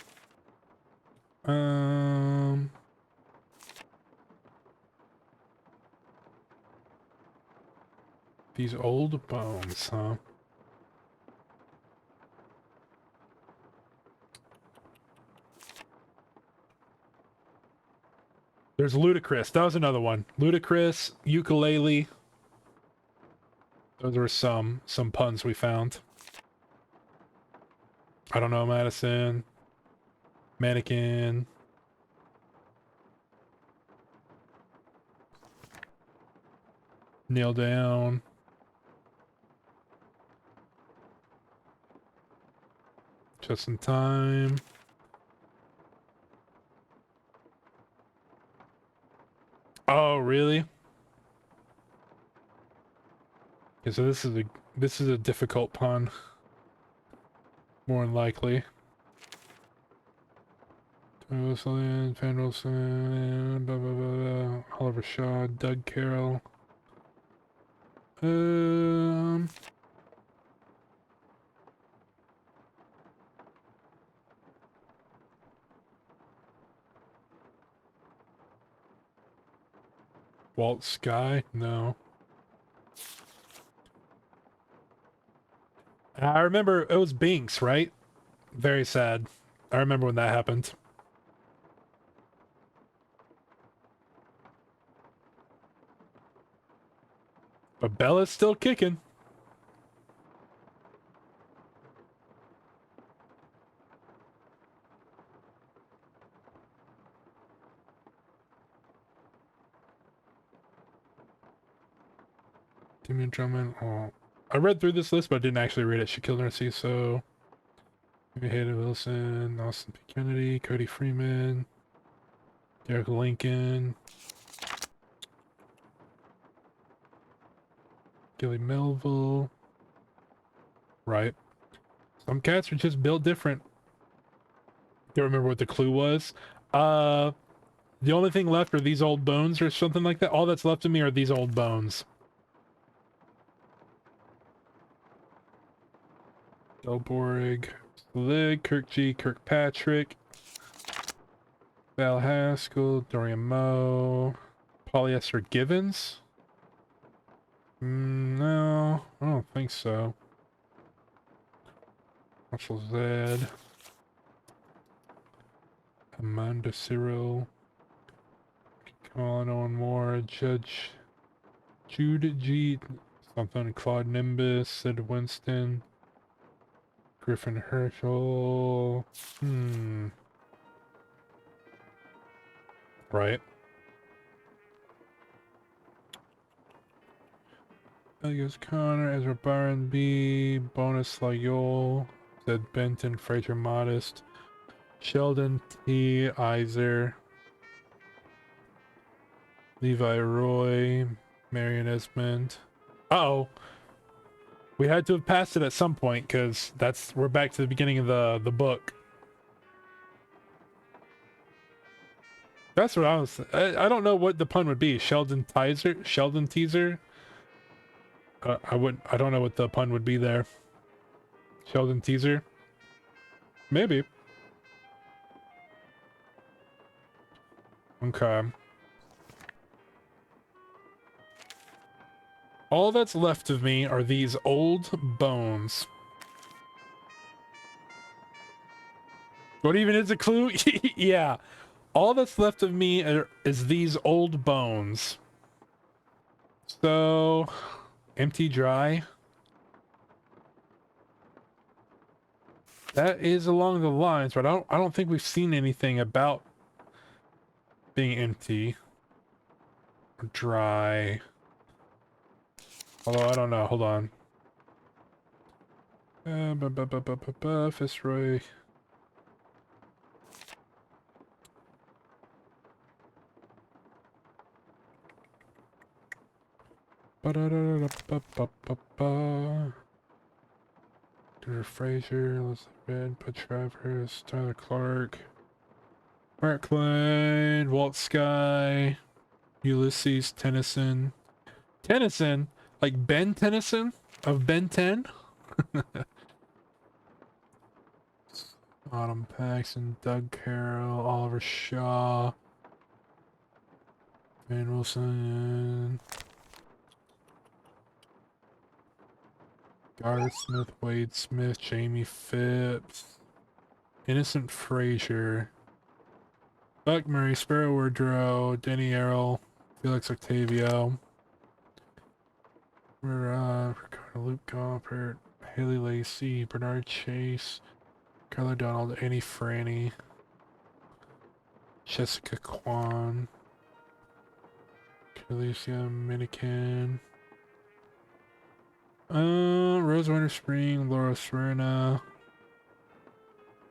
These old bones, huh? There's Ludacris. That was another one. Ludacris, ukulele. Those were some puns we found. I don't know, Madison. Mannequin. Kneel down. Just in time. Oh, really? Okay, so this is a difficult pun. More than likely. Pendleton, blah, blah, blah, blah. Oliver Shaw, Doug Carroll. Walt Sky? No. I remember it was Binks, right? Very sad. I remember when that happened. But Bella's still kicking. Damien Drummond. Oh, I read through this list, but I didn't actually read it. Shaquille Narciso, Hayden Wilson, Austin P. Kennedy, Cody Freeman, Derek Lincoln, Gilly Melville. Right. Some cats are just built different. Don't remember what the clue was. The only thing left are these old bones or something like that. All that's left of me are these old bones. Delborg, Lig, Kirk G, Kirkpatrick, Val Haskell, Dorian Moe, Polyester Givens? No, I don't think so. Marshall Zed, Amanda Cyril, Colin Owen Moore, Judge Jude G, something, Claude Nimbus, Sid Winston, Griffin Herschel. Right. Elias Connor, Ezra Byron B, Bonus Loyol, Zed Benton, Fraser Modest, Sheldon T. Iser, Levi Roy, Marion Esmond. Uh-oh. We had to have passed it at some point, because we're back to the beginning of the book. That's what I was... I don't know what the pun would be. Sheldon Teaser? I don't know what the pun would be there. Sheldon Teaser? Maybe. Okay. All that's left of me are these old bones. What even is a clue? Yeah. All that's left of me is these old bones. So, empty dry. That is along the lines, but I don't think we've seen anything about being empty or dry. Although I don't know. Hold on. Fitzroy. Peter Fraser, Elizabeth Red, Bud Travers, Tyler Clark, Mark Klein, Walt Sky, Ulysses Tennyson. Tennyson? Like Ben Tennyson of Ben 10? Autumn Paxson, Doug Carroll, Oliver Shaw, Van Wilson, Garth Smith, Wade Smith, Jamie Phipps, Innocent Frazier, Buck Murray, Sparrow Wardrow, Denny Errol, Felix Octavio, Ricardo Luke Gompert, Haley Lacey, Bernard Chase, Carla Donald, Annie Franny, Jessica Kwan, Alicia Minikin, Rose Winter Spring, Laura Serena.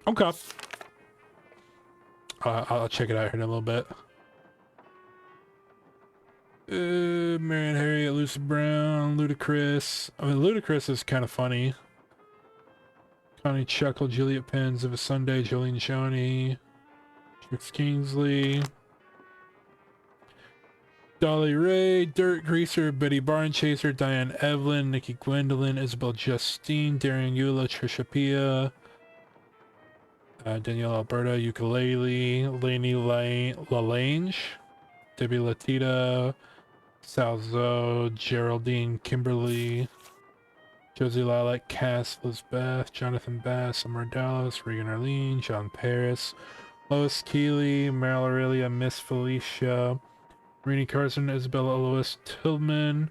Okay. I'll check it out here in a little bit. Marion Harriet, Lucy Brown, Ludacris. I mean, Ludacris is kind of funny. Connie Chuckle, Juliet Pence, Of a Sunday, Jolene Shawnee, Trix Kingsley, Dolly Ray, Dirt Greaser, Betty Barnchaser, Diane Evelyn, Nikki Gwendolyn, Isabel Justine, Darian Eula, Trisha Pia, Danielle Alberta, Ukulele, Lainey LaLange, Debbie Latita, Salzo, Geraldine, Kimberly, Josie Lilac, Cass, Lizbeth, Jonathan Bass, Summer Dallas, Regan Arlene, John Paris, Lois Keeley, Meryl Aurelia, Miss Felicia, Rini Carson, Isabella Lois Tillman,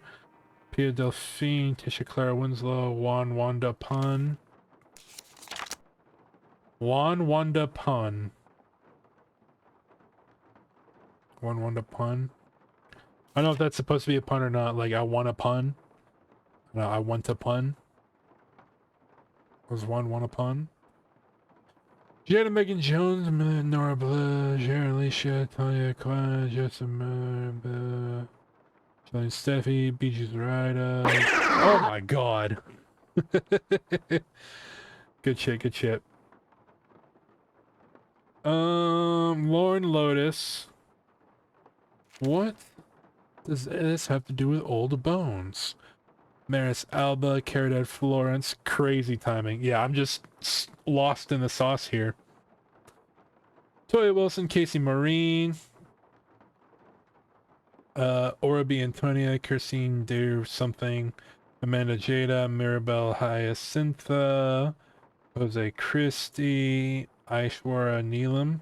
Pia Delphine, Tisha Clara Winslow, Juan Wanda Pun. Juan Wanda Pun. Juan Wanda Pun. I don't know if that's supposed to be a pun or not. Like, I want a pun. No, I want a pun. Was one want a pun? Jada Megan Jones, Nora Blah, Sharon Alicia, Tanya Kwan, Jessamine, Jolene Steffi, Bee Gees Ryder. Oh my god. Good shit, good shit. Lauren Lotus. What does this have to do with Old Bones? Maris Alba, Caridad Florence, crazy timing. Yeah, I'm just lost in the sauce here. Toya Wilson, Casey Marine, Aura B. Antonia, Kirstine Dare something, Amanda Jada, Mirabelle Hyacintha, Jose Christie, Aishwara Neelam,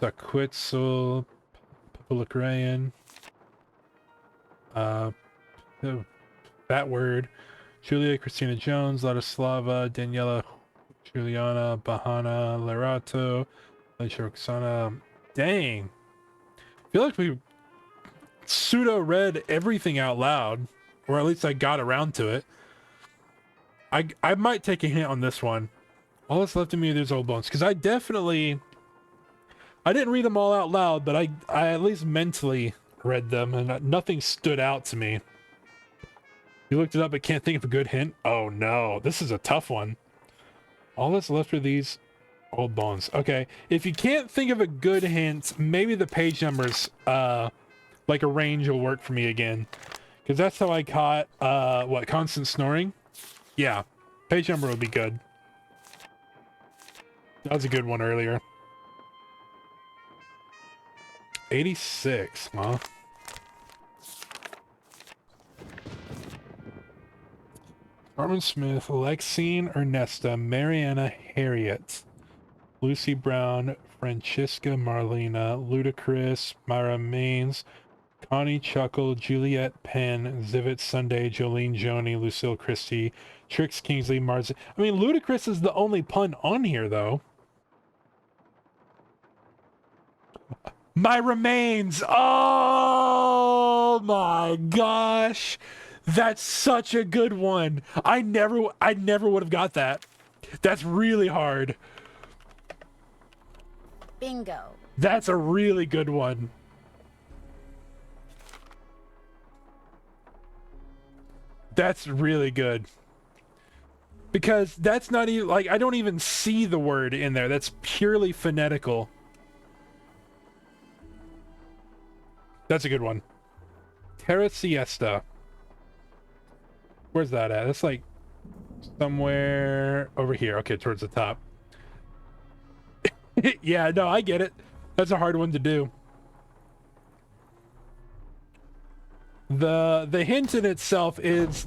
Sakwitzel, Papulakrayan, that word, Julia Christina Jones, Ladislava, Daniela Juliana, Bahana, Lerato, Alicia Roxana. Dang. I feel like we pseudo read everything out loud, or at least I got around to it. I might take a hint on this one. All that's left of me is Old Bones, because I didn't read them all out loud, but I at least mentally read them, and nothing stood out to me. You looked it up but can't think of a good hint? Oh no, this is a tough one. All that's left are these Old Bones. Okay, if you can't think of a good hint, maybe the page numbers, like a range will work for me again. Because that's how I caught, what, Constant Snoring? Yeah, page number would be good. That was a good one earlier. 86, huh? Carmen Smith, Lexine Ernesta, Mariana Harriet, Lucy Brown, Francisca Marlena, Ludacris, Myra Maines, Connie Chuckle, Juliet Penn, Zivit Sunday, Jolene Joni, Lucille Christie, Trix Kingsley, Mars. I mean, Ludacris is the only pun on here, though. My Remains. Oh my gosh. That's such a good one. I never would have got that. That's really hard. Bingo. That's a really good one. That's really good. Because that's not even, like, I don't even see the word in there. That's purely phonetical. That's a good one. Terra Siesta. Where's that at? That's like somewhere over here. Okay, towards the top. Yeah, no, I get it. That's a hard one to do. The hint in itself is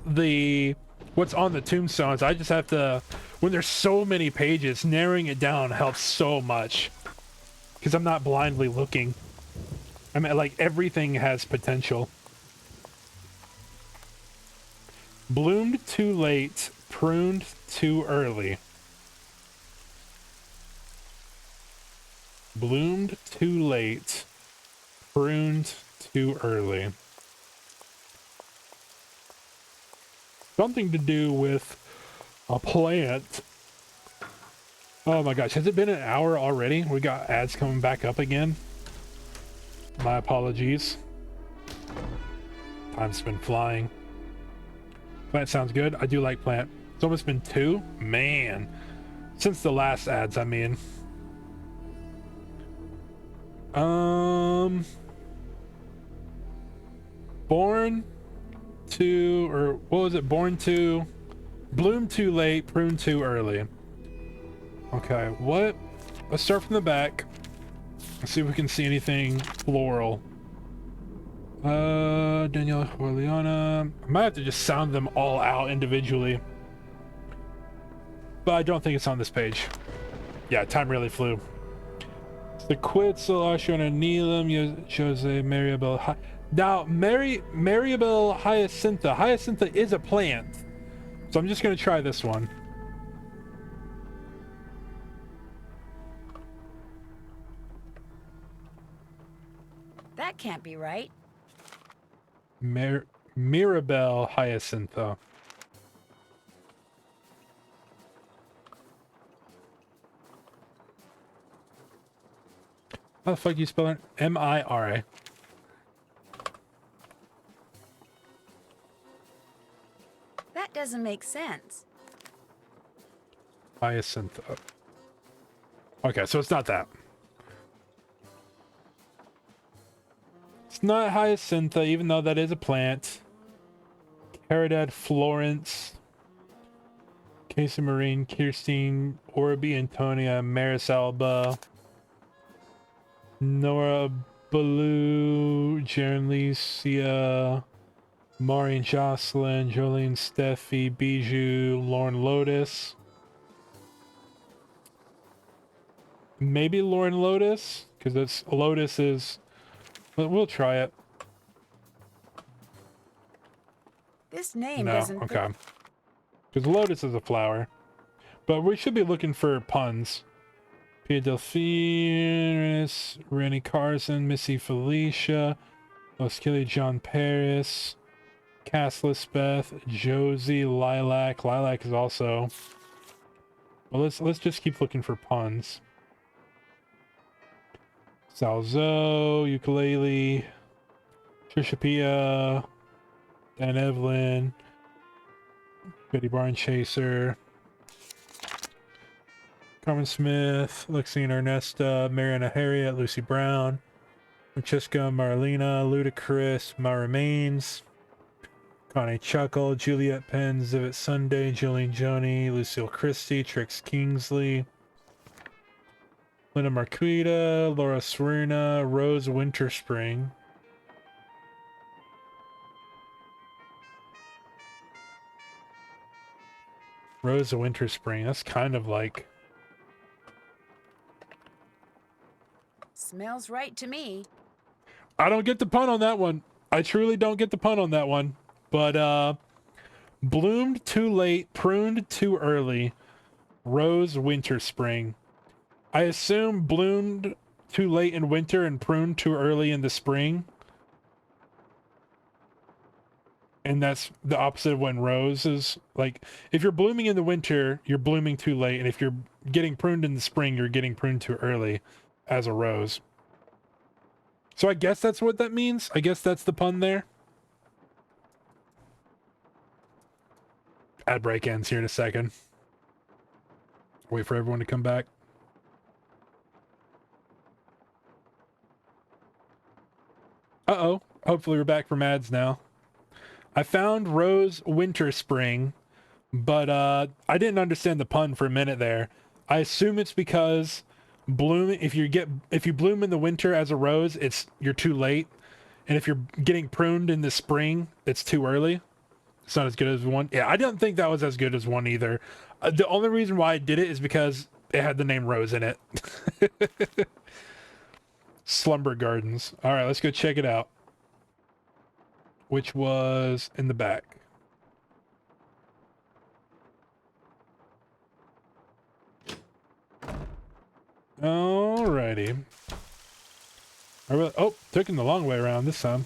what's on the tombstones. I just have to, when there's so many pages, narrowing it down helps so much. Because I'm not blindly looking. I mean, like, everything has potential. Bloomed too late, pruned too early. Bloomed too late, pruned too early. Something to do with a plant. Oh my gosh, has it been an hour already? We got ads coming back up again. My apologies. Time's been flying. Plant sounds good. I do like plant. It's almost been 2. Man. Since the last ads, I mean. Born to, or what was it? Born to, bloom too late, prune too early. Okay, what? Let's start from the back. Let's see if we can see anything floral. Daniela Juliana. I might have to just sound them all out individually. But I don't think it's on this page. Yeah, time really flew. The Quetzal, Arshona Neelam, Jose Maribel. Now, Maribel Hyacintha. Hyacintha is a plant. So I'm just going to try this one. That can't be right. Mirabelle Hyacintha. How the fuck do you spell it? M-I-R-A. That doesn't make sense. Hyacintha. Okay, so it's not that. It's not Hyacintha, even though that is a plant. Caridad Florence. Casey Marine, Kirstine, Orbi, Antonia, Marisalba. Nora Baloo, Jaren Licia, Maureen Jocelyn, Jolene Steffi, Bijou, Lauren Lotus. Maybe Lauren Lotus, because it's Lotus is. But we'll try it. This name No, doesn't. okay. Because Lotus is a flower, but we should be looking for puns. Pia Delphine, Rennie Carson, Missy Felicia, Oskilly John Paris, Cass Lisbeth, Josie, Lilac. Lilac is also. Well, let's just keep looking for puns. Salzo, Ukulele, Trisha Pia, Dan Evelyn, Betty Barn Chaser, Carmen Smith, Lexine Ernesta, Mariana Harriet, Lucy Brown, Francesca Marlena, Ludacris, My Remains, Connie Chuckle, Juliet Penn, Zivit Sunday, Jolene Joni, Lucille Christie, Trix Kingsley, Linda Marquita, Laura Serena, Rose Winterspring. Rose Winterspring, that's kind of like... Smells right to me. I don't get the pun on that one. I truly don't get the pun on that one. But, bloomed too late, pruned too early. Rose Winterspring. I assume bloomed too late in winter and pruned too early in the spring. And that's the opposite of when rose is. Like, if you're blooming in the winter, you're blooming too late. And if you're getting pruned in the spring, you're getting pruned too early as a rose. So I guess that's what that means. I guess that's the pun there. Ad break ends here in a second. Wait for everyone to come back. Uh-oh. Hopefully we're back from ads now. I found Rose Winterspring, but I didn't understand the pun for a minute there. I assume it's because if you bloom in the winter as a rose, you're too late. And if you're getting pruned in the spring, it's too early. It's not as good as one. Yeah, I don't think that was as good as one either. The only reason why I did it is because it had the name Rose in it. Slumber Gardens. All right, let's go check it out. Which was in the back. Alrighty. Oh, taking the long way around this time.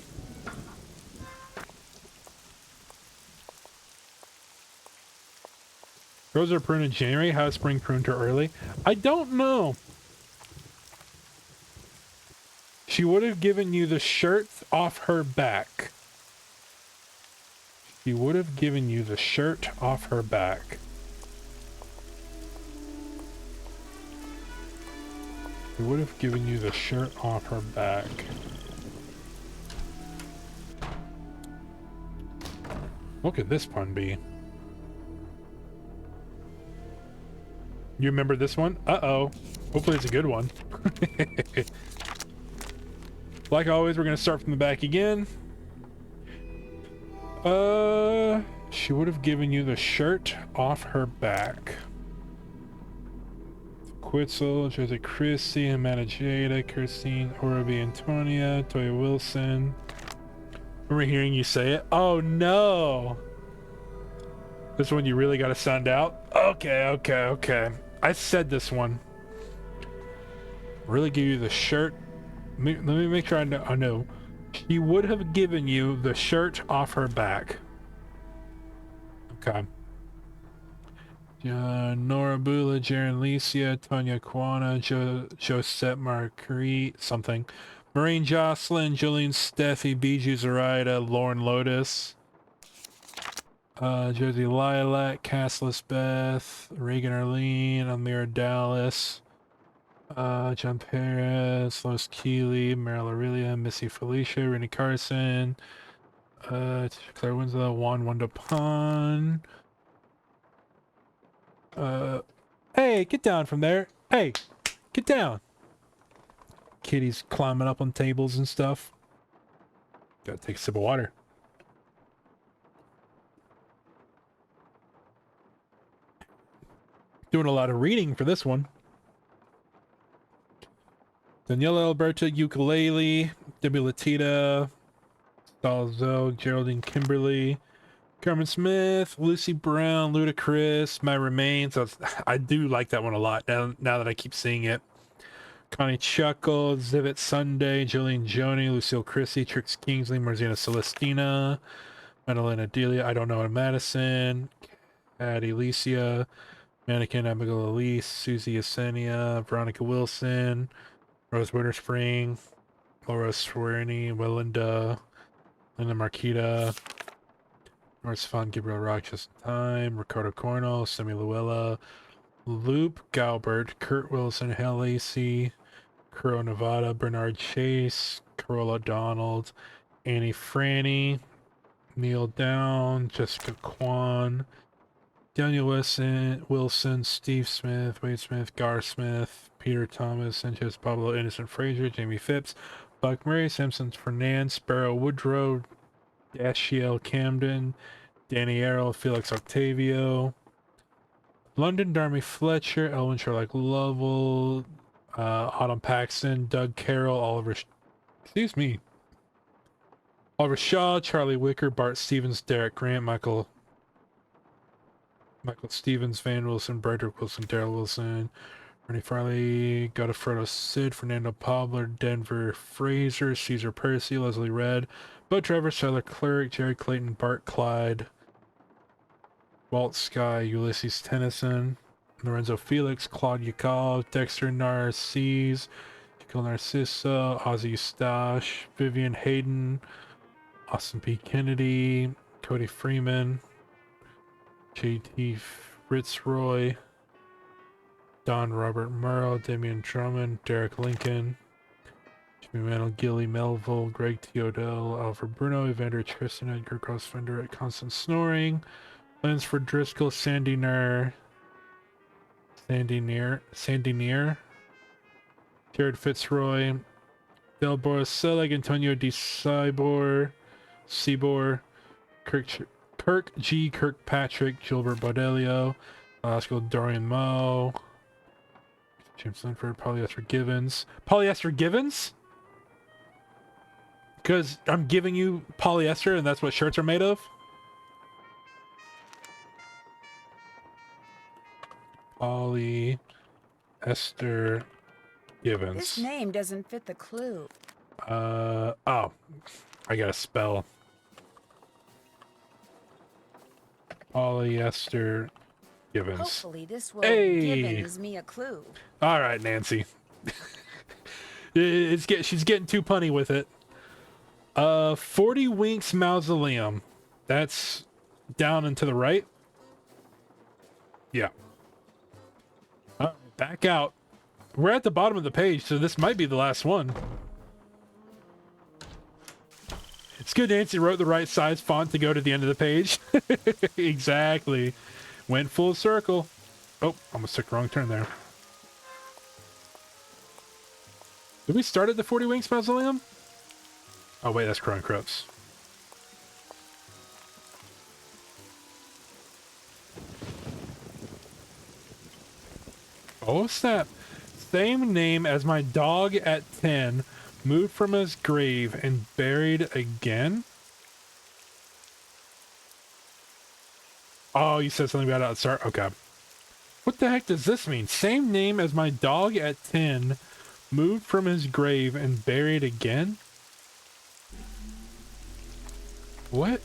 Roses are pruned in January. How is spring pruned too early? I don't know. She would have given you the shirt off her back. She would have given you the shirt off her back. She would have given you the shirt off her back. What could this pun be? You remember this one? Uh-oh. Hopefully it's a good one. Like always, we're going to start from the back again. She would have given you the shirt off her back. Quitzel, Jose Christie, Amanda Jada, Kirstine, Orabi Antonia, Toya Wilson. Remember hearing you say it? Oh no! This one you really gotta sound out? Okay. I said this one. Really give you the shirt. Let me make sure I know. She would have given you the shirt off her back. Okay. Nora Bula, Jaren Licia, Tonya Kwana, Josette Marguerite, something. Maureen Jocelyn, Jillian Steffi, Bijou Zoraida, Lauren Lotus. Josie Lilac, Cass Lisbeth, Reagan Arlene, Amira Dallas. John Perez, Lois Keeley, Meryl Aurelia, Missy Felicia, Rennie Carson, Claire Winslow, Juan Wondapon. Hey, get down from there. Hey, get down. Kitty's climbing up on tables and stuff. Gotta take a sip of water. Doing a lot of reading for this one. Daniela Alberta, Ukulele, Debbie Latita, Stalzo, Geraldine Kimberly, Carmen Smith, Lucy Brown, Ludacris, My Remains. I do like that one a lot now that I keep seeing it. Connie Chuckle, Zivit Sunday, Jillian Joni, Lucille Chrissy, Trix Kingsley, Marzina Celestina, Madalena Delia, I Don't Know in Madison, Addie Alicia, Mannequin Abigail Elise, Susie Yesenia, Veronica Wilson, Rose Winterspring, Laura Swearney, Willinda, Linda Marquita, Norris Fun, Gabriel Rock, Just in Time, Ricardo Cornell, Semi Luella, Loop Galbert, Kurt Wilson, Hal Lacey, Kuro Nevada, Bernard Chase, Corolla Donald, Annie Franny, Neil Down, Jessica Kwan, Daniel Wilson, Steve Smith, Wade Smith, Gar Smith, Peter Thomas, Sanchez Pablo, Innocent Fraser, Jamie Phipps, Buck Murray, Simpsons Fernand, Sparrow Woodrow, Dashiell Camden, Danny Arrow, Felix Octavio, London Darmy Fletcher, Elwin Sherlock Lovell, Autumn Paxton, Doug Carroll, Oliver Shaw, Charlie Wicker, Bart Stevens, Derek Grant, Michael Stevens, Van Wilson, Broderick Wilson, Daryl Wilson, Ernie Farley, Godofredo Sid, Fernando Pabler, Denver Fraser, Caesar Percy, Leslie Red, Bo Trevor, Tyler Clerk, Jerry Clayton, Bart Clyde, Walt Sky, Ulysses Tennyson, Lorenzo Felix, Claude Yakov, Dexter Narcisse, Jaquil Narcissa, Ozzy Eustache, Vivian Hayden, Austin P. Kennedy, Cody Freeman, JT Fitzroy, Don Robert Murrow, Damian Drummond, Derek Lincoln, Jimmy Mantle, Gilly Melville, Greg Teodell, Alfred Bruno, Evander Tristan, Edgar Grossfender at Constant Snoring, Lansford Driscoll, Sandy Near, Jared Fitzroy, Del Boris Selig, Antonio D. Seibor, Kirk G. Kirkpatrick, Gilbert Baudelio, Oscar Dorian Moe, James Linford, Polyester Givens. Polyester Givens? Because I'm giving you polyester and that's what shirts are made of? Polyester Givens. This name doesn't fit the clue. Oh. I gotta spell. Polyester Givens. Hopefully this will Hey! give me a clue. All right, Nancy. She's getting too punny with it. 40 Winks Mausoleum. That's down and to the right. Yeah. Back out. We're at the bottom of the page, so this might be the last one. It's good Nancy wrote the right size font to go to the end of the page. Exactly. Went full circle. Oh, almost took the wrong turn there. Did we start at the 40 Winks Mausoleum? Oh wait, that's Crown Crooks. Oh snap. Same name as my dog at 10. Moved from his grave and buried again? Oh, you said something about it at the start? Okay. What the heck does this mean? Same name as my dog at 10. Moved from his grave and buried again? What?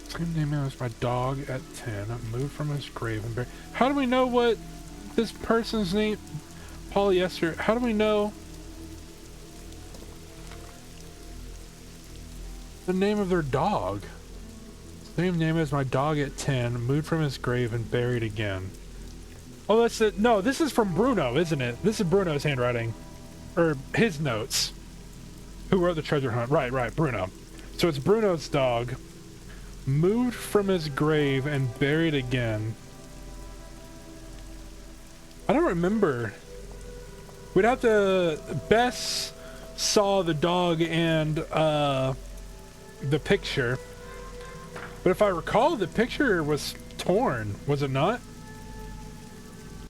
Same name as my dog at 10. Moved from his grave and buried. How do we know what this person's name? Polyester. How do we know the name of their dog? Same name as my dog at 10. Moved from his grave and buried again. Oh, that's it. No, this is from Bruno, isn't it? This is Bruno's handwriting. Or his notes. Who wrote the treasure hunt? Right, Bruno. So it's Bruno's dog. Moved from his grave and buried again. I don't remember. We'd have to... Bess saw the dog and the picture. But if I recall, the picture was torn, was it not?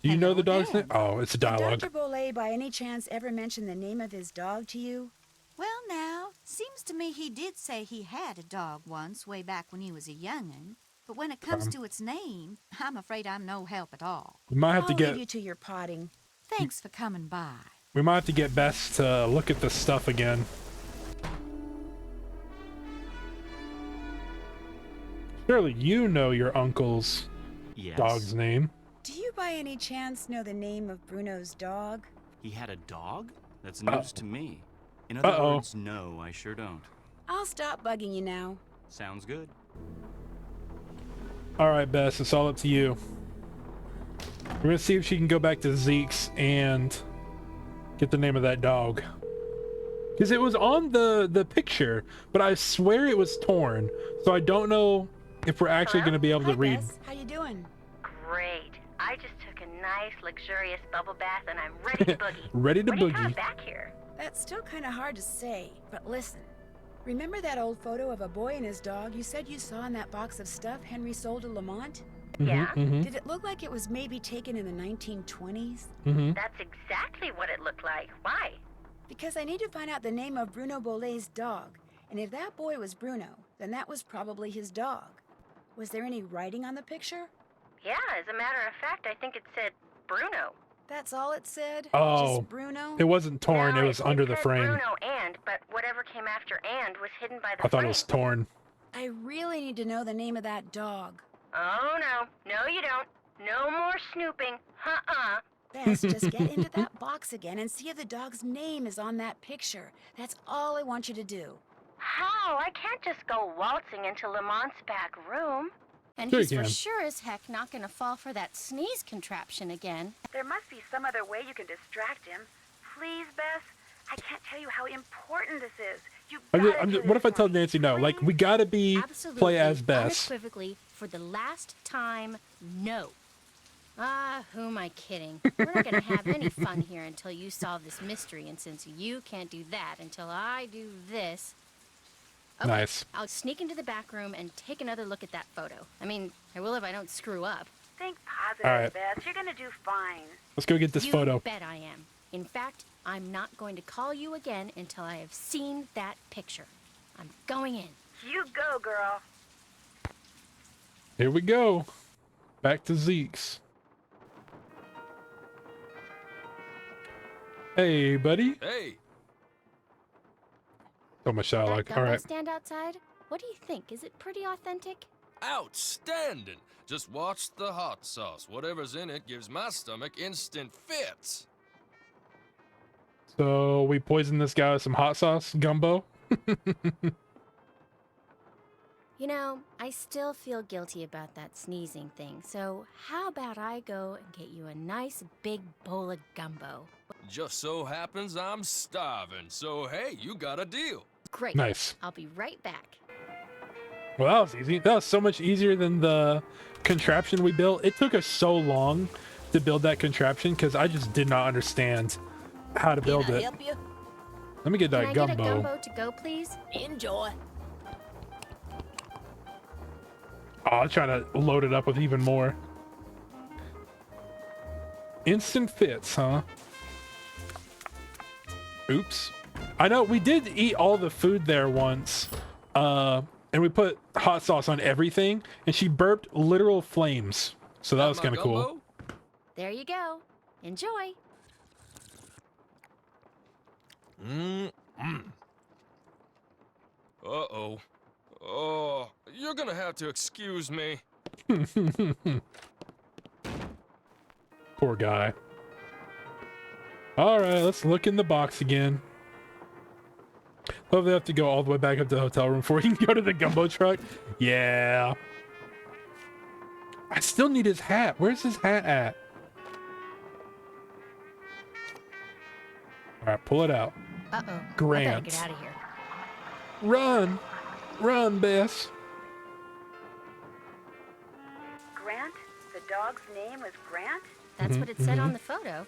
Do you know the dog's name? Oh, it's a dialogue. Did Dr. Bollet by any chance ever mention the name of his dog to you? Well, now, seems to me he did say he had a dog once, way back when he was a young'un. But when it comes to its name, I'm afraid I'm no help at all. We might have to I'll get... leave you to your potting. Thanks for coming by. We might have to get Bess to look at this stuff again. Surely you know your uncle's dog's name. Do you by any chance know the name of Bruno's dog? He had a dog? That's news to me. In other words, no, I sure don't. I'll stop bugging you now. Sounds good. Alright, Bess, it's all up to you. We're gonna see if she can go back to Zeke's and get the name of that dog. Because it was on the picture, but I swear it was torn. So I don't know if we're actually going to be able to read. Bess. How you doing? Great. I just took a nice, luxurious bubble bath and I'm ready to boogie. Ready to when are you boogie. coming back here? That's still kind of hard to say, but listen. Remember that old photo of a boy and his dog you said you saw in that box of stuff Henry sold to Lamont? Yeah? Did it look like it was maybe taken in the 1920s? That's exactly what it looked like. Why? Because I need to find out the name of Bruno Bollet's dog. And if that boy was Bruno, then that was probably his dog. Was there any writing on the picture? Yeah, as a matter of fact, I think it said Bruno. That's all it said? Oh, Just Bruno? it wasn't torn, No, it was under the said frame. Bruno but whatever came after and was hidden by the I thought frame. it was torn. I really need to know the name of that dog. Oh, no. No, you don't. No more snooping. Bess, just get into that box again and see if the dog's name is on that picture. That's all I want you to do. How? I can't just go waltzing into Lamont's back room. And Sure he's you for can. sure as heck not gonna fall for that sneeze contraption again. There must be some other way you can distract him. Please, Bess, I can't tell you how important this is. What if I tell Nancy no? Like, we gotta be Absolutely, play as Bess. unequivocally, for the last time, no. Ah, who am I kidding? We're not gonna have any fun here until you solve this mystery, and since you can't do that until I do this... Okay, Nice. I'll sneak into the back room and take another look at that photo. I mean, I will if I don't screw up. Think positive, All right. Bess. You're gonna do fine. Let's go get this You photo. bet I am. In fact, I'm not going to call you again until I have seen that picture. I'm going in. You go, girl. Here we go. Back to Zeke's. Hey, buddy. Hey, So much dialogue. That All gumbo right. stand outside? What do you think? Is it pretty authentic? outstanding. Just watch the hot sauce. Whatever's in it gives my stomach instant fits. So we poisoned this guy with some hot sauce gumbo. You know, I still feel guilty about that sneezing thing, so how about I go and get you a nice big bowl of gumbo? Just so happens I'm starving, so hey, you got a deal. Great. Nice. I'll be right back. Well, that was easy. That was so much easier than the contraption we built. It took us so long to build that contraption because I just did not understand how to build it. Help you? Let me get Can that I gumbo. get a gumbo to go, please? Enjoy. I'm trying to load it up with even more. Instant fits, huh? Oops. I know we did eat all the food there once. And we put hot sauce on everything, and she burped literal flames. So that was kind of cool. There you go. Enjoy. Uh-oh. Oh, you're gonna have to excuse me. Poor guy. All right, let's look in the box again. Hopefully, I have to go all the way back up to the hotel room before we can go to the gumbo truck. Yeah. I still need his hat. Where's his hat at? All right, pull it out. Uh-oh. Grant. I better get out of here. Run. Run, Bess. Grant? The dog's name was Grant? That's what it said on the photo.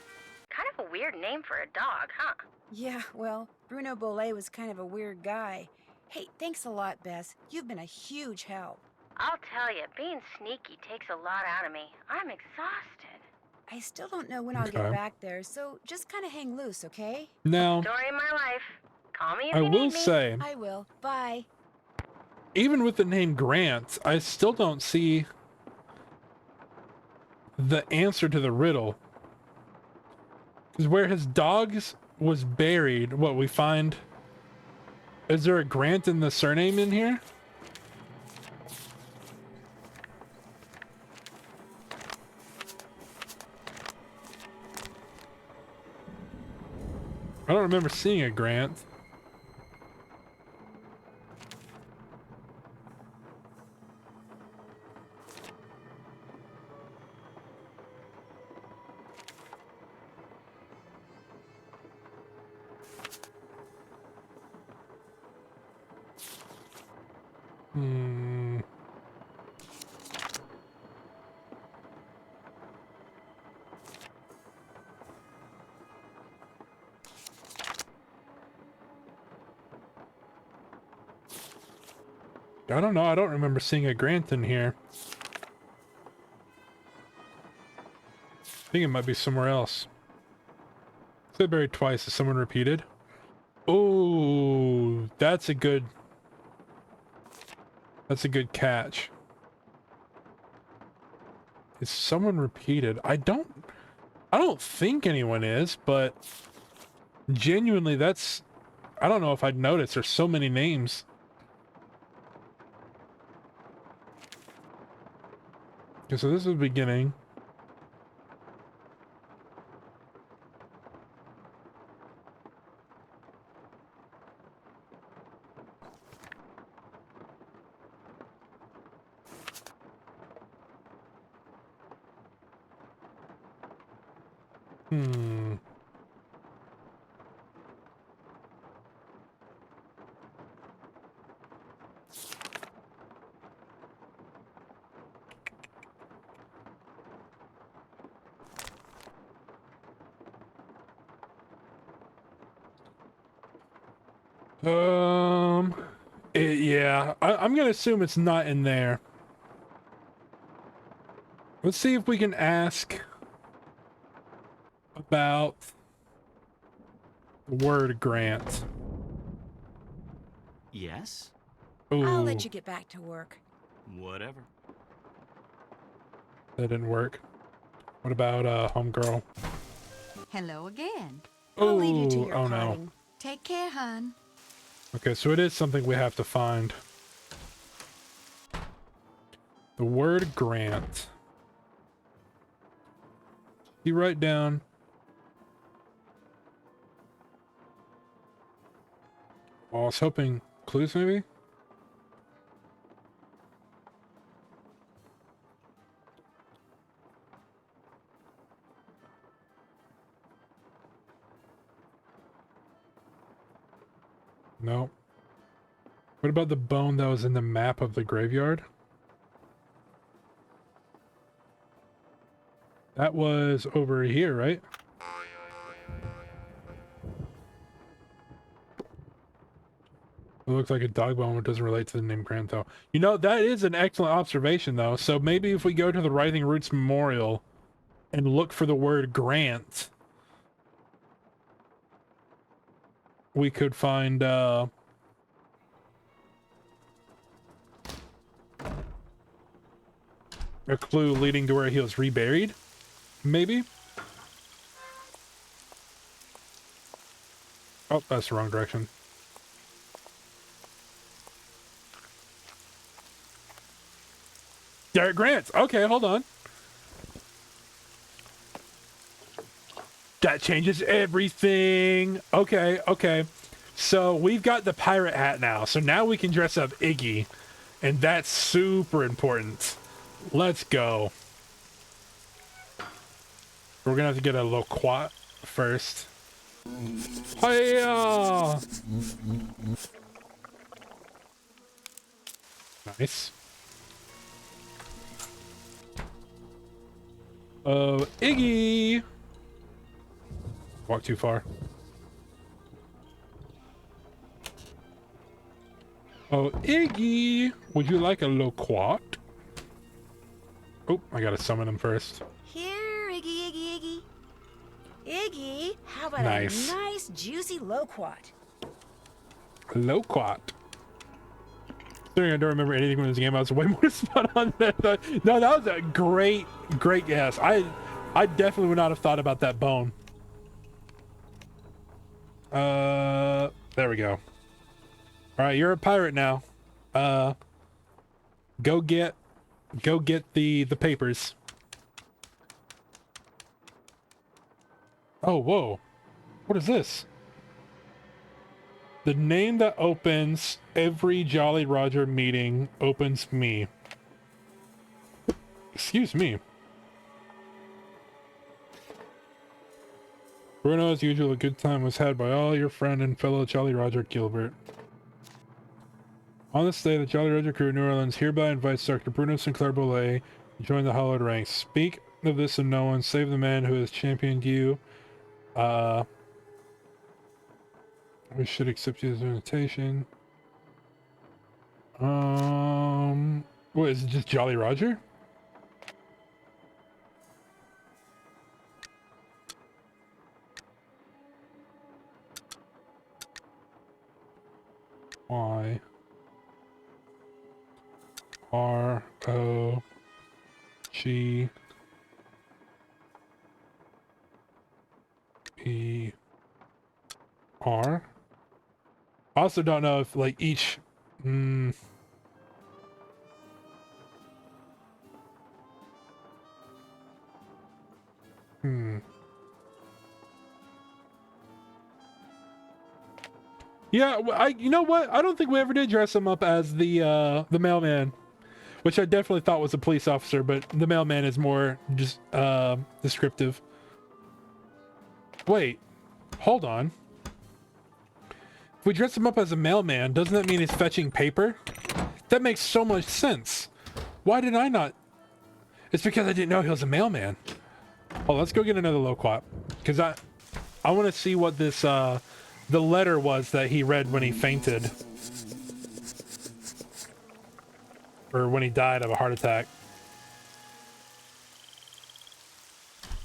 Kind of a weird name for a dog, huh? Yeah, well, Bruno Bolet was kind of a weird guy. Hey, thanks a lot, Bess. You've been a huge help. I'll tell you, being sneaky takes a lot out of me. I'm exhausted. I still don't know when I'll get back there, so just kind of hang loose, okay? Now, Story of my life. Call me if I you will need me. say, I will. Bye. even with the name Grant, I still don't see the answer to the riddle. Because where his dogs was buried, what we find... Is there a Grant in the surname in here? I don't remember seeing a Grant. I don't know. I don't remember seeing a Grant in here. I think it might be somewhere else. Said buried twice. Is someone repeated? Oh, that's a good catch. Is someone repeated? I don't think anyone is, but genuinely I don't know if I'd notice. There's so many names. Okay, so this is the beginning. Yeah, I'm gonna assume it's not in there. Let's see if we can ask about the word Grant. Yes? I'll Ooh, let you get back to work. Whatever. that didn't work. What about homegirl? Hello again. I'll leave you to your oh no. potting. Take care, hon. Okay, so it is something we have to find. The word Grant. You write down. Oh, I was hoping clues maybe? No. What about the bone that was in the map of the graveyard? That was over here, right? It looks like a dog bone, but doesn't relate to the name Grant, though. You know, that is an excellent observation, though. So maybe if we go to the Writhing Roots Memorial and look for the word Grant, we could find, a clue leading to where he was reburied, maybe? Oh, that's the wrong direction. Derek Grant. Okay, hold on. That changes everything. Okay, okay. So we've got the pirate hat now. So now we can dress up Iggy. And that's super important. Let's go. We're gonna have to get a loquat first. Hiya! Nice. Iggy! Walk too far. Oh, Iggy! Would you like a loquat? Oh, I gotta summon him first. Here, Iggy, Iggy, Iggy. Iggy, how about Nice. a nice, juicy loquat? Loquat. Considering I don't remember anything from this game, I was way more spot on than I thought. No, that was a great guess. I definitely would not have thought about that bone. There we go. All right, you're a pirate now. Go get the papers. Oh, whoa. What is this? The name that opens every Jolly Roger meeting opens me. Excuse me. Bruno, as usual, a good time was had by all your friend and fellow Jolly Roger Gilbert. On this day, the Jolly Roger crew of New Orleans hereby invites Dr. Bruno Sinclair Bollet to join the hallowed ranks. Speak of this and no one, save the man who has championed you. We should accept his invitation. What is it, just Jolly Roger? Y R O G P R. I also don't know if like each Yeah, you know what? I don't think we ever did dress him up as the mailman, which I definitely thought was a police officer, but the mailman is more just descriptive. Wait, hold on. If we dress him up as a mailman, doesn't that mean he's fetching paper? That makes so much sense. Why did I not? It's because I didn't know he was a mailman. Oh, let's go get another loquat, because I want to see what this the letter was that he read when he fainted, or when he died of a heart attack.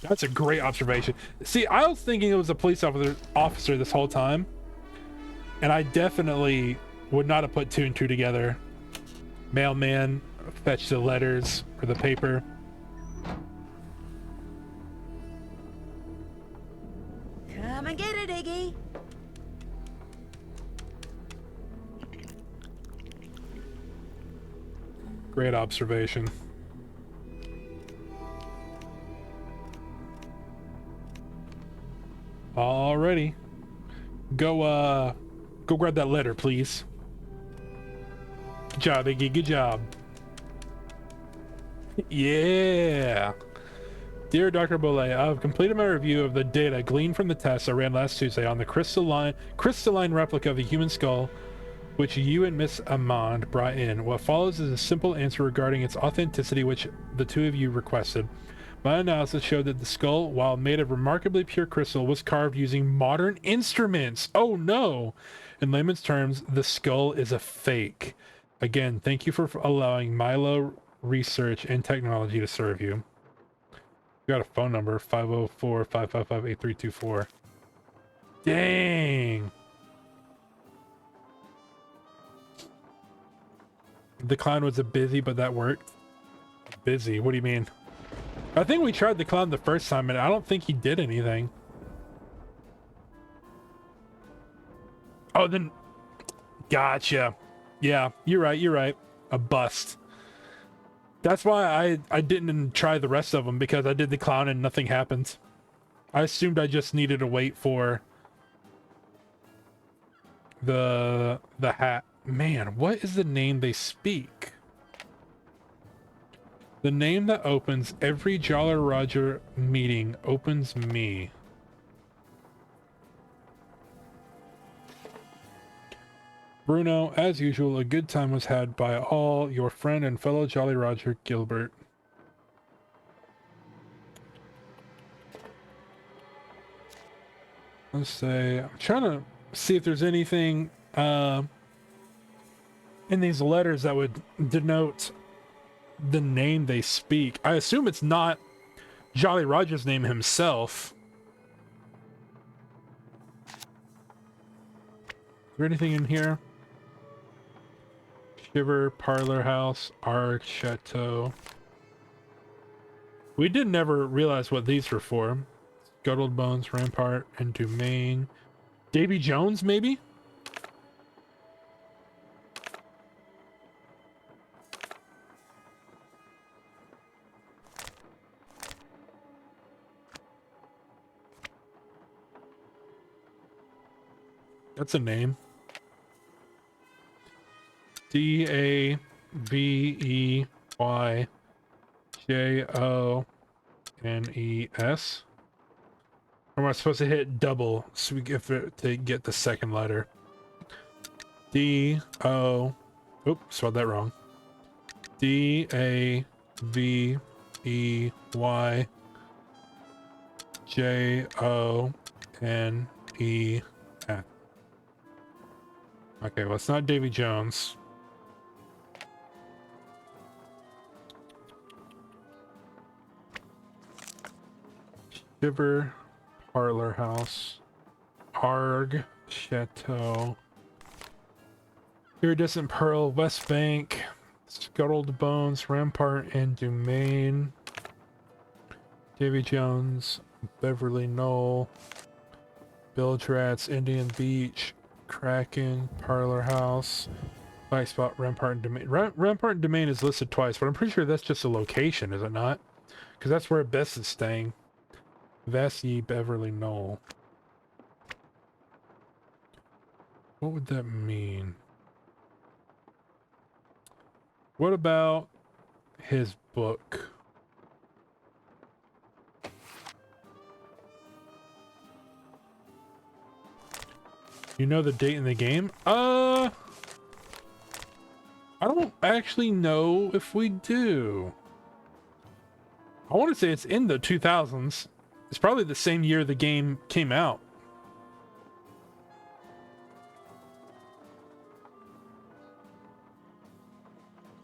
That's a great observation. See, I was thinking it was a police officer this whole time, and I definitely would not have put two and two together. Mailman fetched the letters or the paper. Come and get it, Iggy. Great observation. Alrighty. Go grab that letter, please. Good job, Iggy. Good job. Yeah. Dear Dr. Bollet, I have completed my review of the data gleaned from the tests I ran last Tuesday on the crystalline replica of the human skull which you and Miss Amand brought in. What follows is a simple answer regarding its authenticity, which the two of you requested. My analysis showed that the skull, while made of remarkably pure crystal, was carved using modern instruments. Oh no! In layman's terms, the skull is a fake. Again, thank you for allowing Milo Research and Technology to serve you. We got a phone number, 504-555-8324. Dang! The clown was a busy, but that worked. Busy? What do you mean? I think we tried the clown the first time, and I don't think he did anything. Oh, then... Gotcha. Yeah, you're right, you're right. A bust. That's why I didn't try the rest of them, because I did the clown and nothing happened. I assumed I just needed to wait for the hat. Man, what is the name they speak? The name that opens every Jolly Roger meeting opens me. Bruno, as usual, a good time was had by all, your friend and fellow Jolly Roger, Gilbert. Let's say, I'm trying to see if there's anything in these letters that would denote the name they speak. I assume it's not Jolly Roger's name himself. Is there anything in here? Shiver, Parlor House, Ark, Chateau. We did never realize what these were for. Scuttled Bones, Rampart, and Domain. Davy Jones, maybe? That's a name. Daveyjones. Or am I supposed to hit double so we get to get the second letter? D-O... Oops, spelled that wrong. D-A-V-E-Y-J-O-N-E-S. Okay, well, it's not Davy Jones. Shiver, Parlor House, Arg, Chateau, Iridescent Pearl, West Bank, Scuttled Bones, Rampart, and Domain, Davy Jones, Beverly Knoll, Bilge Rats, Indian Beach, Kraken, Parlor House, Black Spot, Rampart, and Domain. Rampart and Domain is listed twice, but I'm pretty sure that's just a location, is it not? Because that's where Bess is staying. Vesey, Beverly Knoll. What would that mean? What about his book? You know the date in the game? I don't actually know if we do. I want to say it's in the 2000s. It's probably the same year the game came out.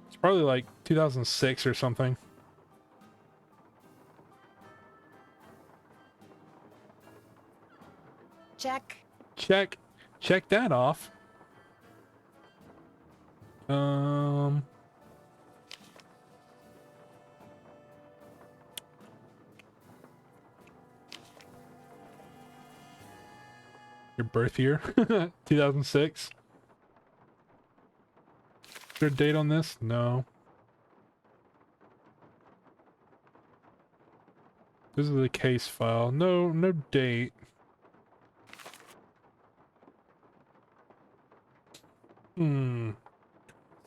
It's probably like 2006 or something. Check. Check that off. Your birth year, 2006. Is there a date on this? No. This is the case file. No date.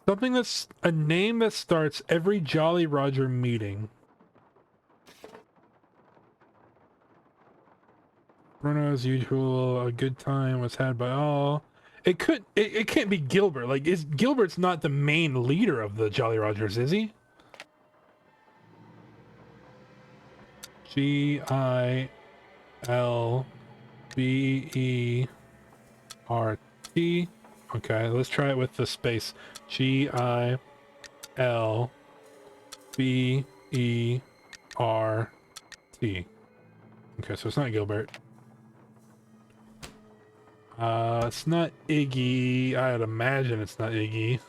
Something that's a name that starts every Jolly Roger meeting. Bruno, as usual, a good time was had by all. It can't be Gilbert. Like, Gilbert's not the main leader of the Jolly Rogers, is he? Gilbert. G. Okay, let's try it with the space. Gilbert. Okay, so it's not Gilbert. It's not Iggy. I'd imagine it's not Iggy.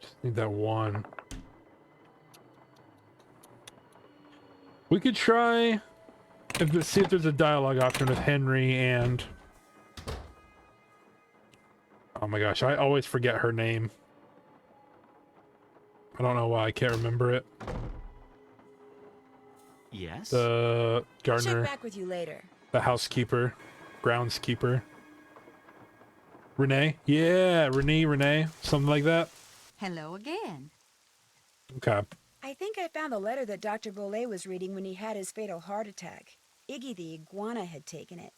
Just need that one. We could try see if there's a dialogue option with Henry and... Oh my gosh, I always forget her name. I don't know why I can't remember it. Yes? The gardener. Check back with you later. The housekeeper. Groundskeeper. Renee? Yeah, Renee. Something like that. Hello again. Okay. I think I found the letter that Dr. Bolet was reading when he had his fatal heart attack. Iggy the iguana had taken it.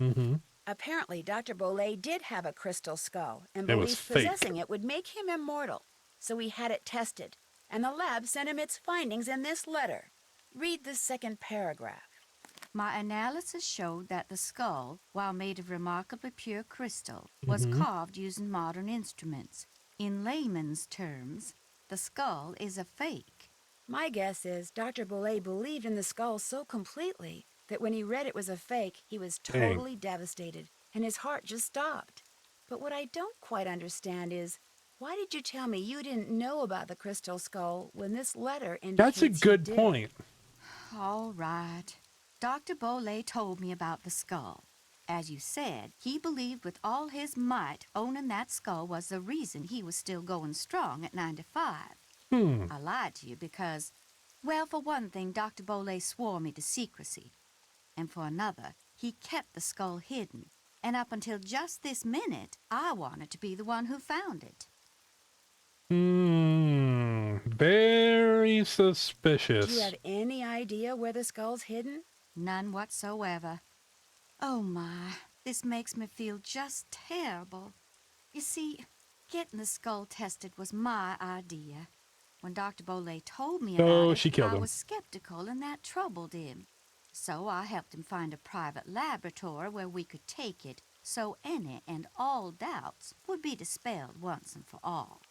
Mm-hmm. Apparently, Dr. Bolet did have a crystal skull, and It was believed fake. possessing it would make him immortal. So he had it tested, and the lab sent him its findings in this letter. Read the second paragraph. My analysis showed that the skull, while made of remarkably pure crystal, was carved using modern instruments. In layman's terms, the skull is a fake. My guess is Dr. Bolet believed in the skull so completely that when he read it was a fake, he was totally devastated, and his heart just stopped. But what I don't quite understand is, why did you tell me you didn't know about the crystal skull when this letter indicates That's a you good did? point. All right. Dr. Bolet told me about the skull. As you said, he believed with all his might owning that skull was the reason he was still going strong at 95. I lied to you because, well, for one thing, Dr. Bolet swore me to secrecy. And for another, he kept the skull hidden. And up until just this minute, I wanted to be the one who found it. Very suspicious. Do you have any idea where the skull's hidden? None whatsoever. Oh my, this makes me feel just terrible. You see, getting the skull tested was my idea. When Dr. Bolet told me about she it, killed I him. was skeptical and that troubled him. So I helped him find a private laboratory where we could take it so any and all doubts would be dispelled once and for all.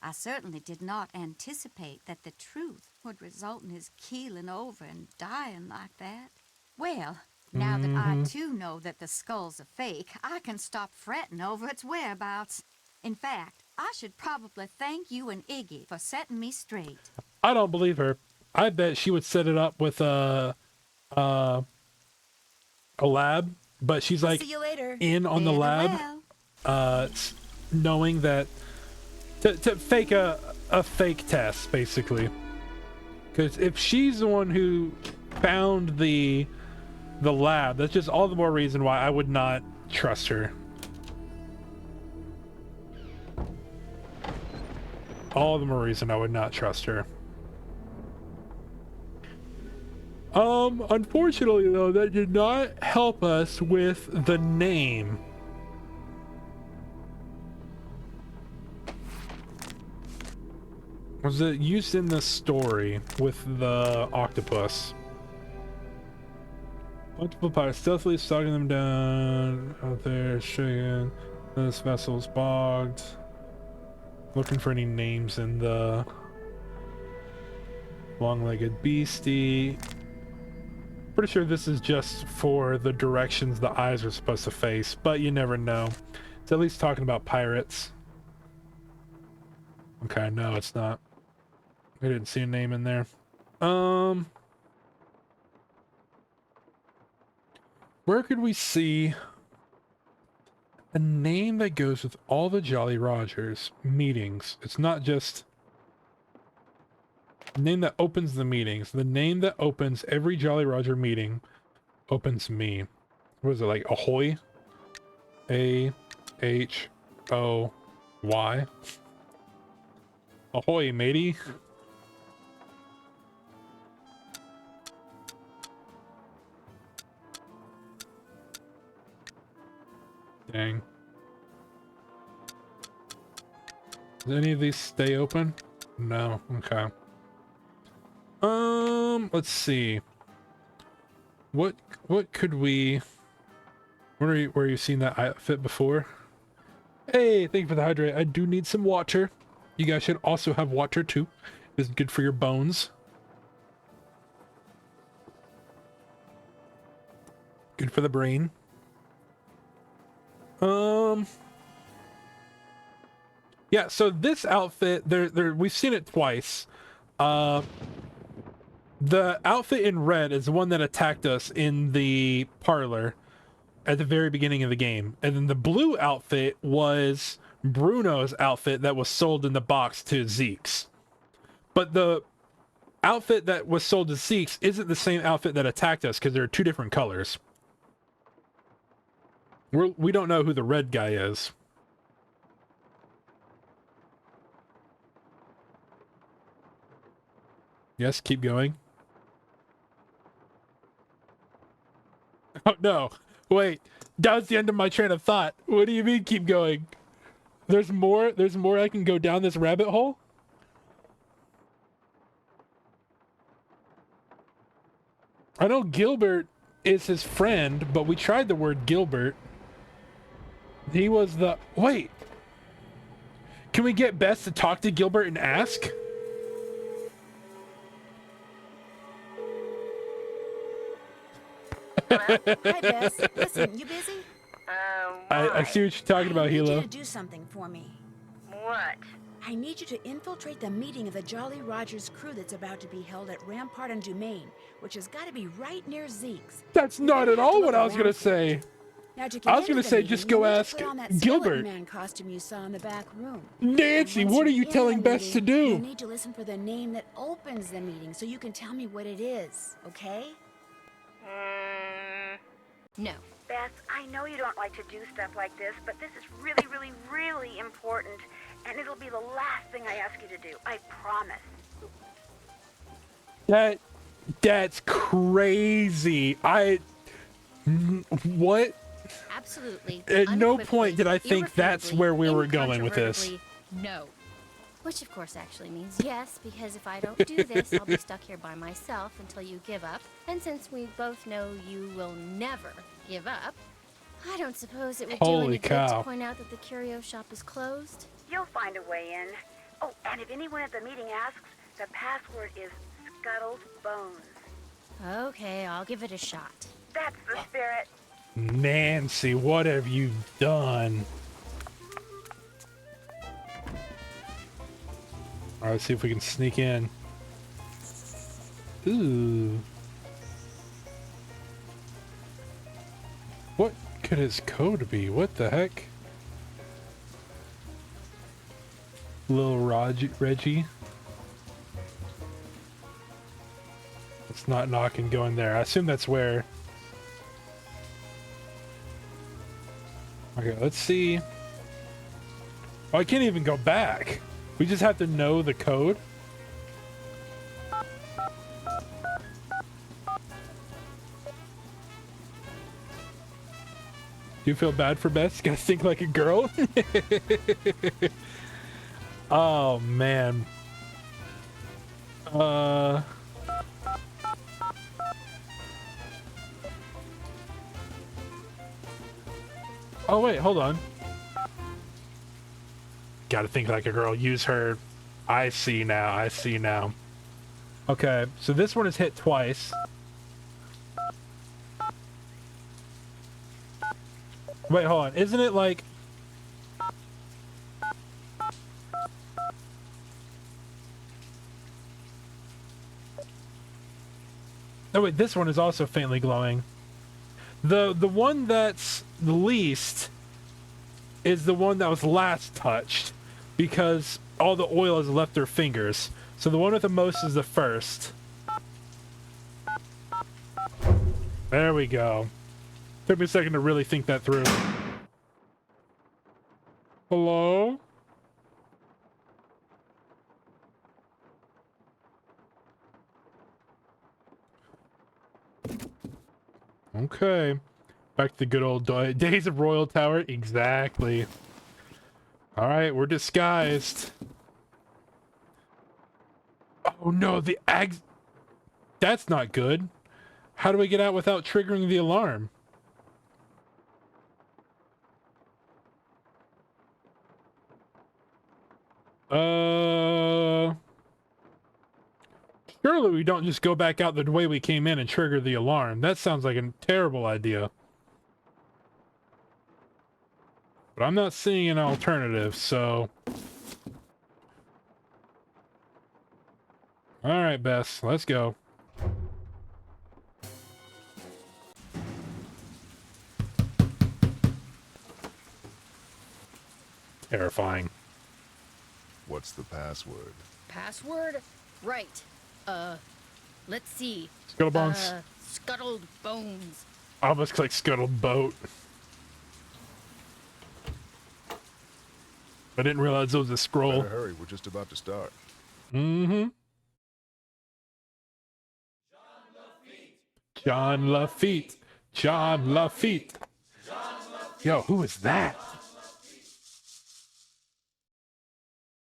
I certainly did not anticipate that the truth would result in his keeling over and dying like that. Well, now that I too know that the skull's a fake, I can stop fretting over its whereabouts. In fact, I should probably thank you and Iggy for setting me straight. I don't believe her. I bet she would set it up with a lab, but she's like See you later. in on the Very lab, well. knowing that to fake a fake test, basically. Because if she's the one who found the lab, that's just all the more reason why I would not trust her. All the more reason I would not trust her. Unfortunately though, that did not help us with the name. Was it used in the story with the octopus? Multiple pirates stealthily stalking them down out there, shaking. This vessel's bogged. Looking for any names in the long-legged beastie. Pretty sure this is just for the directions the eyes are supposed to face, but you never know. It's at least talking about pirates. Okay, no, it's not. I didn't see a name in there. Where could we see a name that goes with all the Jolly Rogers meetings? It's not just the name that opens the meetings. The name that opens every Jolly Roger meeting opens me. What is it, like Ahoy? A-H-O-Y? Ahoy, matey. Dang. Does any of these stay open? No. Okay. Let's see. What could we... Where you seen that outfit before? Hey, thank you for the hydrate. I do need some water. You guys should also have water too. It's good for your bones. Good for the brain. Yeah, so this outfit, we've seen it twice. The outfit in red is the one that attacked us in the parlor at the very beginning of the game. And then the blue outfit was Bruno's outfit that was sold in the box to Zeke's. But the outfit that was sold to Zeke's isn't the same outfit that attacked us because they're two different colors. We don't know who the red guy is. Yes, keep going. Oh no, wait, that was the end of my train of thought. What do you mean keep going? There's more I can go down this rabbit hole? I know Gilbert is his friend, but we tried the word Gilbert. He was the... Wait! Can we get Bess to talk to Gilbert and ask? Hello? Hi, Bess. Listen, you busy? I see what you're talking about, I need you Hilo. to do something for me. What? I need you to infiltrate the meeting of the Jolly Rogers crew that's about to be held at Rampart and Dumaine, which has got to be right near Zeke's. That's not at all what I was gonna say. Now, to get I was into gonna the say meeting, just you go need to ask put on that Gilbert. Skeleton Man costume you saw in the back room. Nancy, And once what are you're you in telling the Bess to meeting, do? You'll need to listen for the name that opens the meeting so you can tell me what it is, okay? No. Beth, I know you don't like to do stuff like this, but this is really, really, really important, and it'll be the last thing I ask you to do. I promise. That's crazy. What? Absolutely. At no point did I think that's where we were going with this. incontrovertibly, No. Which of course actually means yes, because if I don't do this, I'll be stuck here by myself until you give up. And since we both know you will never give up, I don't suppose it would do Holy any good cow. to point out that the curio shop is closed. You'll find a way in. Oh, and if anyone at the meeting asks, the password is Scuttled Bones. Okay, I'll give it a shot. That's the spirit. Nancy, what have you done? Alright, let's see if we can sneak in. Ooh. What could his code be? What the heck? Little Reggie. Let's not knock and go in there. I assume that's where... Okay, let's see. Oh, I can't even go back. We just have to know the code. Do you feel bad for Beth? You gotta think like a girl? Oh, man. Oh, wait, hold on. Gotta think like a girl. Use her. I see now. Okay, so this one is hit twice. Wait, hold on. Isn't it like... Oh wait, this one is also faintly glowing. The one that's the least is the one that was last touched, because all the oil has left their fingers. So the one with the most is the first. There we go. Took me a second to really think that through. Hello? Okay. Back to the good old days of Royal Tower. Exactly. Alright, we're disguised. Oh no, the That's not good. How do we get out without triggering the alarm? Surely we don't just go back out the way we came in and trigger the alarm. That sounds like a terrible idea. But I'm not seeing an alternative, so... Alright, Bess, let's go. Terrifying. What's the password? Password? Right. Let's see. Scuttlebones. Scuttled bones. Almost like scuttled boat. I didn't realize it was a scroll. Better hurry, we're just about to start. Mm-hmm. John Lafitte. John Lafitte. Yo, who is that?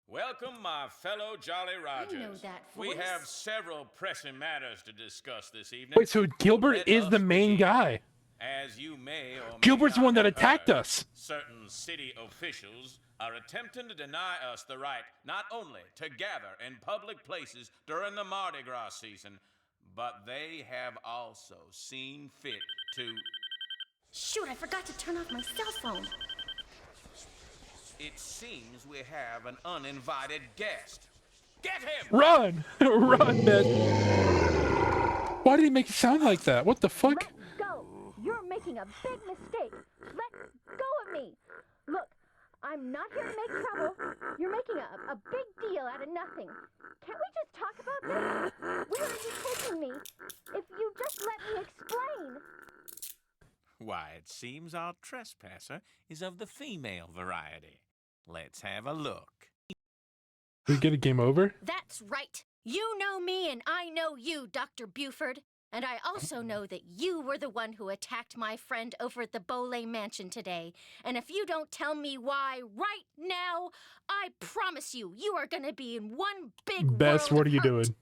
Welcome, my fellow Jolly Rogers. I know that We voice. have several pressing matters to discuss this evening. Wait, so Gilbert Let is us the main begin. guy. As you may or may Gilbert's the not one that have attacked heard, us. Certain city officials are attempting to deny us the right not only to gather in public places during the Mardi Gras season, but they have also seen fit to... Shoot, I forgot to turn off my cell phone. It seems we have an uninvited guest. Get him! Run! Run, man. Why did he make it sound like that? What the fuck? Go! You're making a big mistake. Let go of me. Look, I'm not here to make trouble. You're making a big deal out of nothing. Can't we just talk about this? Where are you taking me? If you just let me explain. Why, it seems our trespasser is of the female variety. Let's have a look. We get a game over? That's right. You know me and I know you, Dr. Buford. And I also know that you were the one who attacked my friend over at the Bolay Mansion today. And if you don't tell me why right now, I promise you, you are going to be in one big Bess, world what are of you hurt. doing?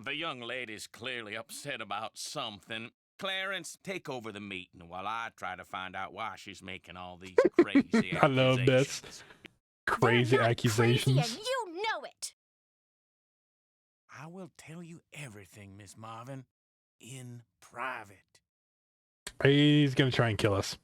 The young lady's clearly upset about something. Clarence, take over the meeting while I try to find out why she's making all these crazy I love Bess. accusations. Crazy They're not accusations. Crazy and you know it. I will tell you everything, Miss Marvin, in private. He's gonna try and kill us.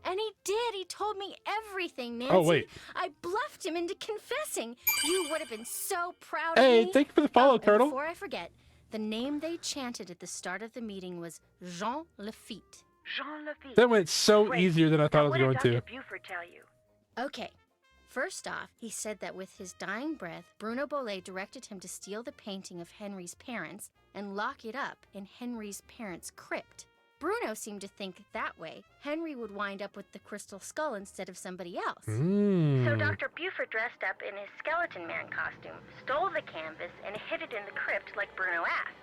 And he did. He told me everything, Nancy. Oh, wait. I bluffed him into confessing. You would have been so proud Hey, of me. thank you for the follow, and Turtle. Before I forget, the name they chanted at the start of the meeting was Jean Lafitte. Jean Lafitte. That went so Wait, easier than I thought it was going what did to. Dr. Buford tell you? Okay. First off, he said that with his dying breath, Bruno Bolay directed him to steal the painting of Henry's parents and lock it up in Henry's parents' crypt. Bruno seemed to think that way Henry would wind up with the crystal skull instead of somebody else. So Mm. Dr. Buford dressed up in his skeleton man costume, stole the canvas, and hid it in the crypt like Bruno asked.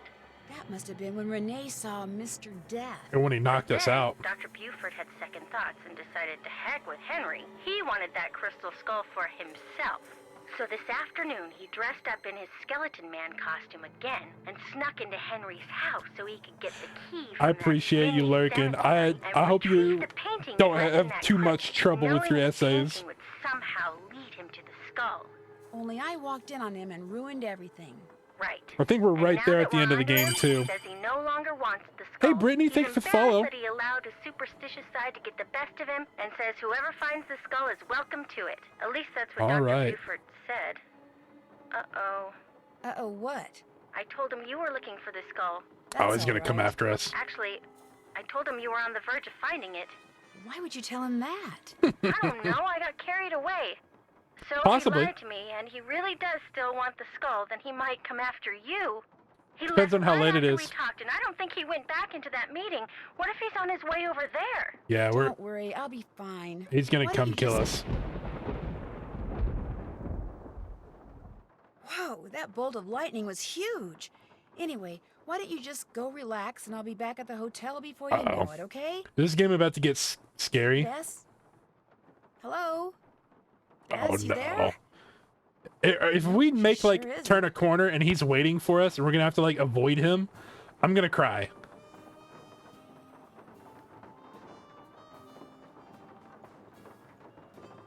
That must have been when Renee saw Mr. Death. And when he knocked us Then, out. Dr. Buford had second thoughts and decided to heck with Henry. He wanted that crystal skull for himself. So this afternoon, he dressed up in his skeleton man costume again and snuck into Henry's house so he could get the key from I that appreciate you very lurking. cemetery and I hope you retrieve the painting don't left in have that too crypt, much trouble with knowing your the essays. painting would somehow lead him to the skull. Only I walked in on him and ruined everything. Right. I think we're And right now there that at the end we're of the onto game, him, too. He says he no longer wants the Hey, skull. Brittany, He's thanks for embarrassed follow. that he allowed his superstitious side to get the best of him, and says whoever finds the skull is welcome to it. At least that's what All Dr. right. Buford said. Uh-oh. Uh-oh, what? I told him you were looking for the skull. Oh, he's That's gonna all come right. after us. Actually, I told him you were on the verge of finding it. Why would you tell him that? I don't know, I got carried away. So Possibly. if he lied to me, and he really does still want the skull, then he might come after you. He Depends left on how right late it after is. We talked, and I don't think he went back into that meeting. What if he's on his way over there? Yeah, we're. Don't worry, I'll be fine. He's gonna Why don't come you kill just- us. Whoa, that bolt of lightning was huge. Anyway, why don't you just go relax and I'll be back at the hotel before you know Uh-oh. it, okay? Is this game about to get scary? Bess? Hello? Oh Bess, you no. there? If we make Sure like isn't. turn a corner and he's waiting for us and we're gonna have to like avoid him, I'm gonna cry.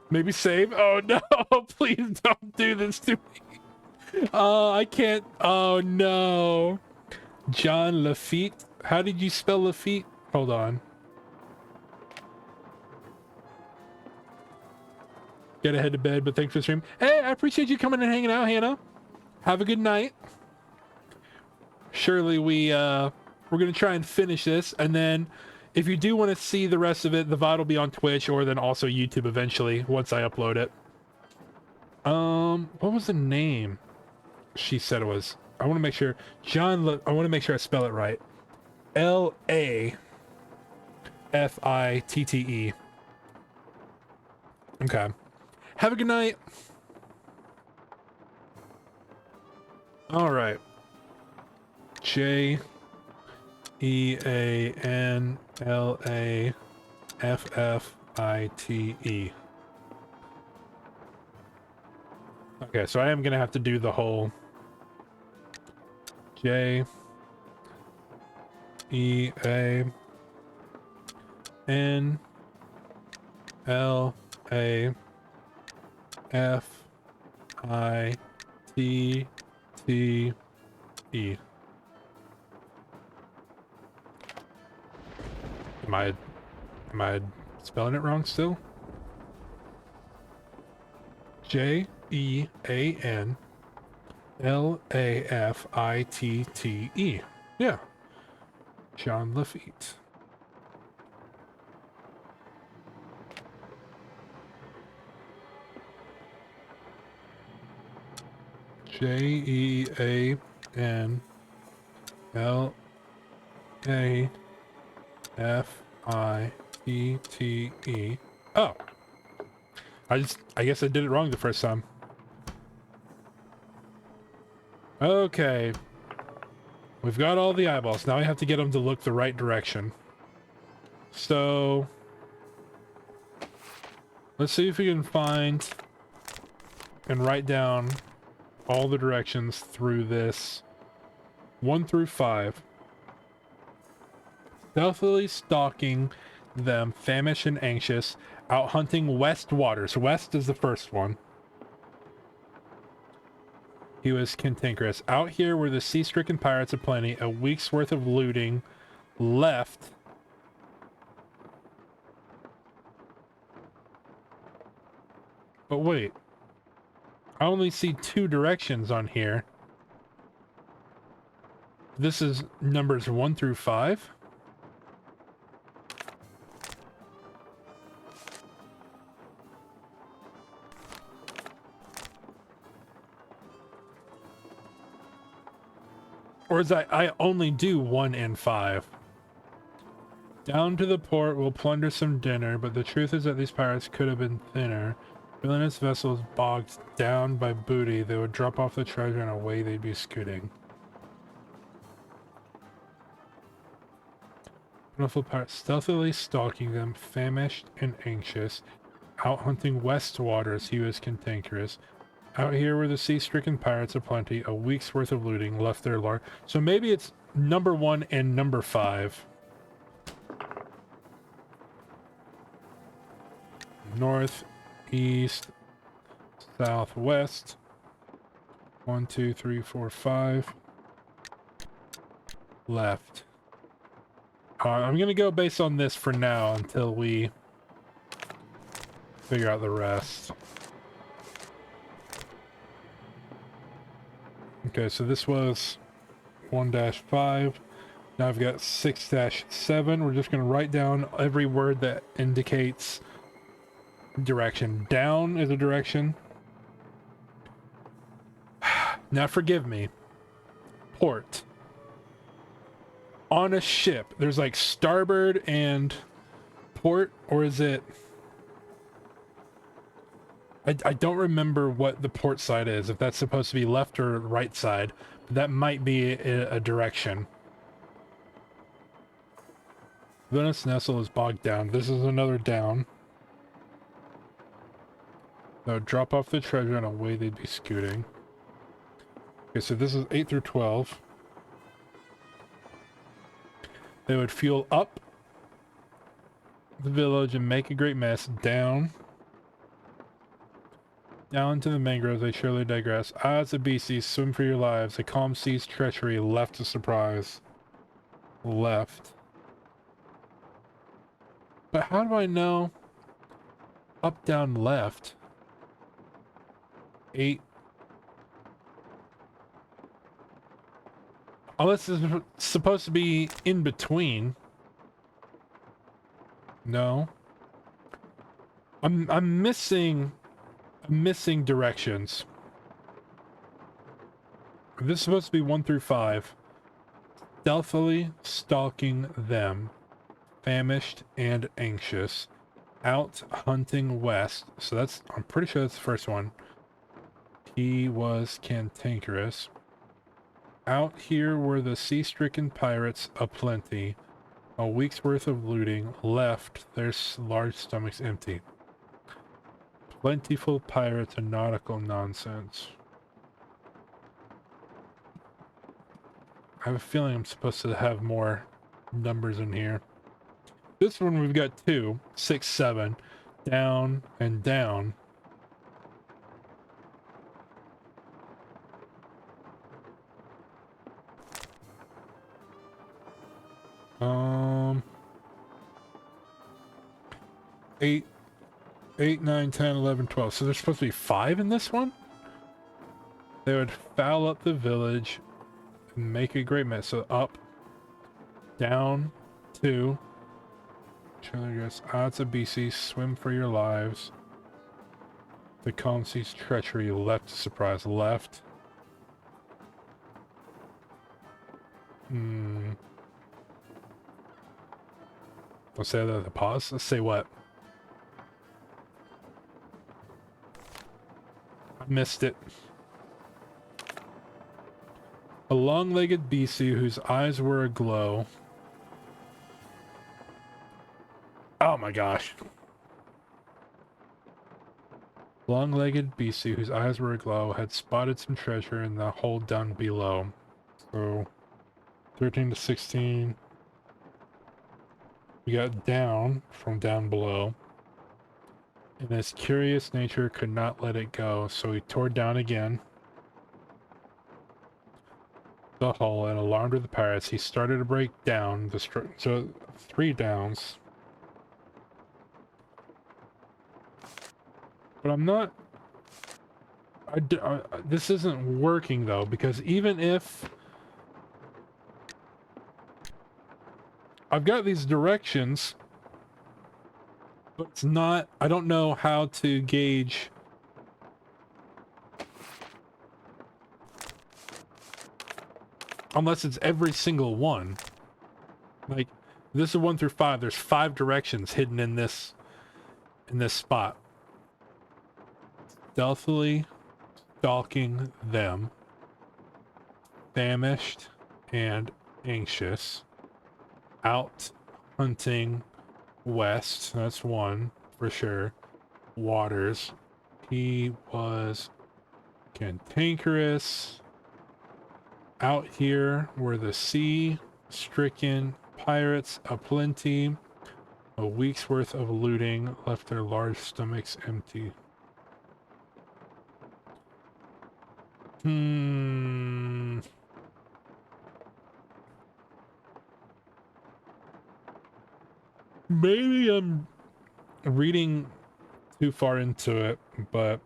Maybe save. Oh no, please don't do this to me. I can't. Oh no. John Lafitte. How did you spell Lafitte? Hold on. Gotta head to bed, but thanks for the stream. Hey, I appreciate you coming and hanging out, Hannah. Have a good night. Surely we're gonna try and finish this, and then if you do want to see the rest of it, the VOD will be on Twitch or then also YouTube eventually once I upload it. What was the name? She said it was. I want to make sure I want to make sure I spell it right. Lafitte. Okay. Have a good night. All right. JEANLAFFITE. Okay, so I am gonna have to do the whole JEANLAFFITTE. Am I spelling it wrong still? JEANLAFITTE. Yeah. John Lafitte. JEANLAFITTE. Oh. I guess I did it wrong the first time. Okay. We've got all the eyeballs. Now I have to get them to look the right direction. So let's see if we can find and write down all the directions through this 1 through 5. Stealthily stalking them, famished and anxious, out hunting West Waters. West is the first one. He was cantankerous. Out here were the sea-stricken pirates aplenty, a week's worth of looting left. But wait. I only see 2 directions on here. This is numbers 1 through 5. Or is I only do 1 and 5. Down to the port, we'll plunder some dinner, but the truth is that these pirates could have been thinner. Villainous vessels bogged down by booty, they would drop off the treasure and away they'd be scooting. Wonderful pirates stealthily stalking them, famished and anxious. Out hunting West Waters, he was cantankerous. Out here were the sea-stricken pirates aplenty, a week's worth of looting left their large. So maybe it's number 1 and number 5. North, east, southwest. 1, 2, 3, 4, 5. Left. I'm gonna go based on this for now until we figure out the rest. Okay, so this was 1-5. Now I've got 6-7. We're just going to write down every word that indicates direction. Down is a direction. Now forgive me. Port. On a ship. There's like starboard and port, or is it... I don't remember what the port side is, if that's supposed to be left or right side, but that might be a direction. Venice Nestle is bogged down. This is another down. So drop off the treasure and away they'd be scooting. Okay, so this is 8 through 12. They would fuel up the village and make a great mess. Down to the mangroves, they surely digress. Odds of BC, swim for your lives. A calm sea's treachery, left to surprise. Left. But how do I know? Up, down, left. 8. Unless it's supposed to be in between. No. I'm missing directions. This is supposed to be 1 through 5. Stealthily stalking them. Famished and anxious. Out hunting west. So that's, I'm pretty sure that's the first one. He was cantankerous. Out here were the sea-stricken pirates aplenty. A week's worth of looting. Left their large stomachs empty. Plentiful pirates and nautical nonsense. I have a feeling I'm supposed to have more numbers in here. This one we've got 2, 6, 7. Down and down. Eight, 9, 10, 11, 12. So there's supposed to be 5 in this one? They would foul up the village and make a great mess. So up, down, 2. Odds of BC, swim for your lives. The calm sea's treachery, left to surprise. Left. Let's say that the pause. Let's say what? I missed it. A long-legged BC whose eyes were aglow. Oh my gosh. Long-legged BC whose eyes were aglow had spotted some treasure in the hold down below. So 13 to 16. We got down from down below. And his curious nature could not let it go, so he tore down again the hull, and alarmed with the pirates, he started to break down the so 3 downs. But I'm not... this isn't working though, because even if I've got these directions, but it's not, I don't know how to gauge unless it's every single one. Like, this is 1 through 5. There's 5 directions hidden in this spot. Stealthily stalking them. Famished and anxious. Out hunting west. That's 1 for sure. Waters. He was cantankerous. Out here were the sea-stricken pirates aplenty. A week's worth of looting left their large stomachs empty. Maybe I'm reading too far into it, but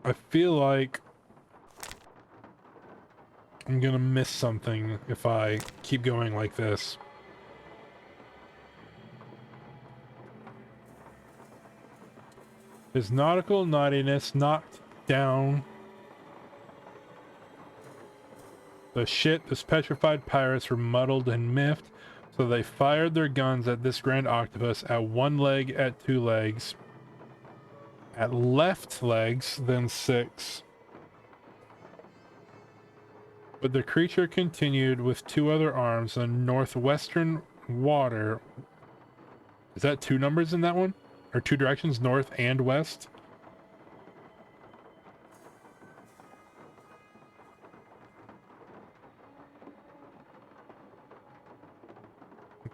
I feel like I'm gonna miss something if I keep going like this. His nautical naughtiness knocked down the shit. This petrified pirates were muddled and miffed, so they fired their guns at this grand octopus at 1 leg, at 2 legs, at left legs, then 6. But the creature continued with 2 other arms in northwestern water. Is that 2 numbers in that one? Or 2 directions, north and west?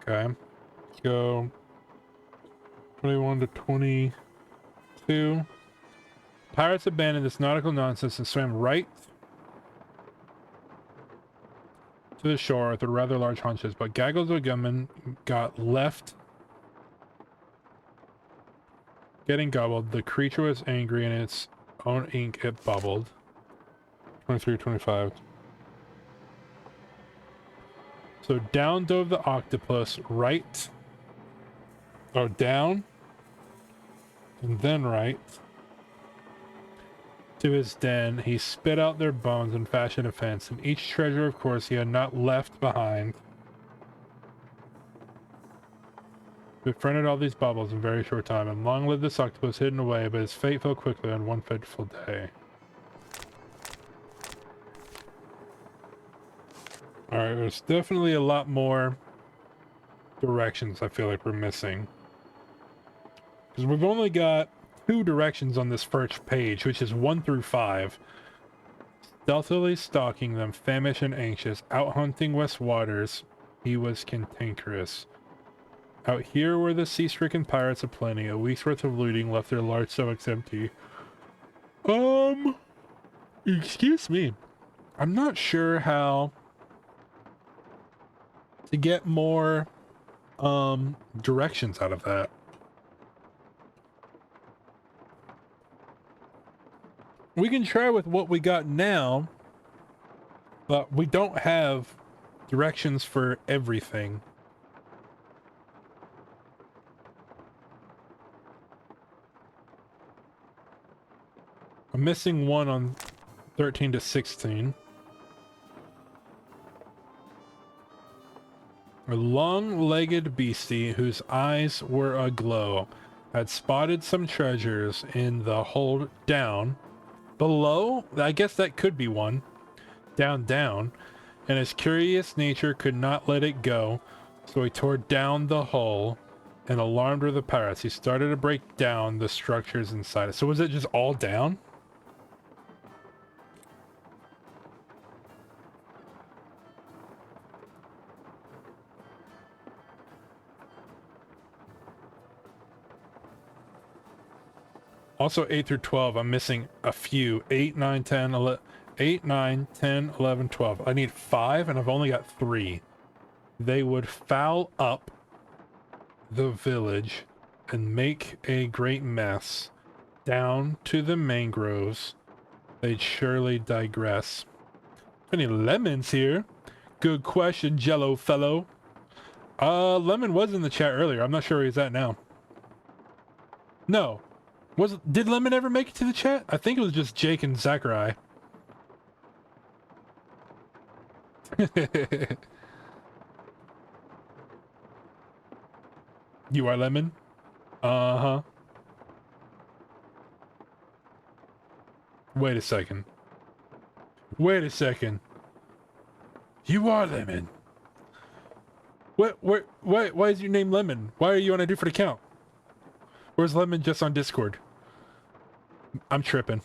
Okay. Let's go 21 to 22. Pirates abandoned this nautical nonsense and swam right to the shore with a rather large hunches, but Gaggles the gunman got left getting gobbled. The creature was angry and its own ink it bubbled. 23, 25. So down dove the octopus, right, oh, down, and then right, to his den. He spit out their bones and fashioned a fence, and each treasure, of course, he had not left behind. Befriended all these bubbles in a very short time, and long lived this octopus hidden away, but his fate fell quickly on one fateful day. Alright, there's definitely a lot more directions I feel like we're missing. Because we've only got 2 directions on this first page, which is 1 through 5. Stealthily stalking them, famished and anxious, out hunting West Waters, he was cantankerous. Out here were the sea-stricken pirates aplenty. A week's worth of looting left their large stomachs empty. Excuse me. I'm not sure how to get more directions out of that. We can try with what we got now, but we don't have directions for everything. I'm missing one on 13 to 16. A long-legged beastie whose eyes were aglow had spotted some treasures in the hold down. Below, I guess that could be one. Down, and his curious nature could not let it go, so he tore down the hull, and alarmed were the pirates. He started to break down the structures inside it. So was it just all down? Also 8 through 12, I'm missing a few. 8, 9, 10, 11, 8, 9, 10, 11, 12. I need 5 and I've only got 3. They would foul up the village and make a great mess. Down to the mangroves, they'd surely digress. Any lemons here? Good question, Jello fellow. Lemon was in the chat earlier. I'm not sure where he's at now. No. Did Lemon ever make it to the chat? I think it was just Jake and Zachary. You are Lemon? Uh-huh. Wait a second. Wait a second. You are Lemon. Why is your name Lemon? Why are you on a different account? Where's Lemon just on Discord? I'm tripping.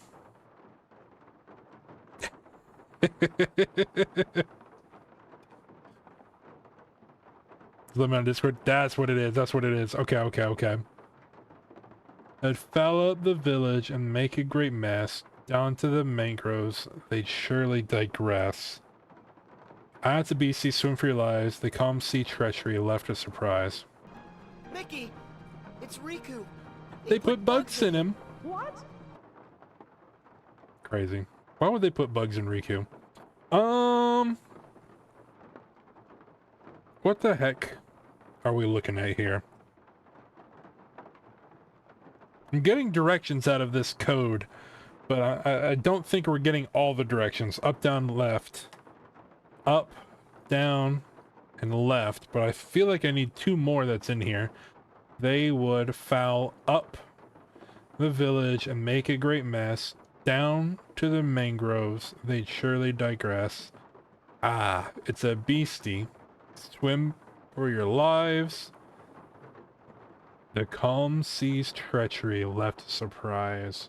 Lemon on Discord? That's what it is. That's what it is. Okay. I'd foul up the village and make a great mess. Down to the mangroves, they'd surely digress. Out to BC, swim for your lives. The calm sea treachery left a surprise. Mickey! It's Riku! They put bugs in him. What? Crazy. Why would they put bugs in Riku? What the heck are we looking at here? I'm getting directions out of this code, but I don't think we're getting all the directions. Up, down, left. Up, down, and left. But I feel like I need 2 more that's in here. They would foul up the village and make a great mess. Down to the mangroves, they'd surely digress. Ah, it's a beastie. Swim for your lives. The calm sea's treachery left a surprise.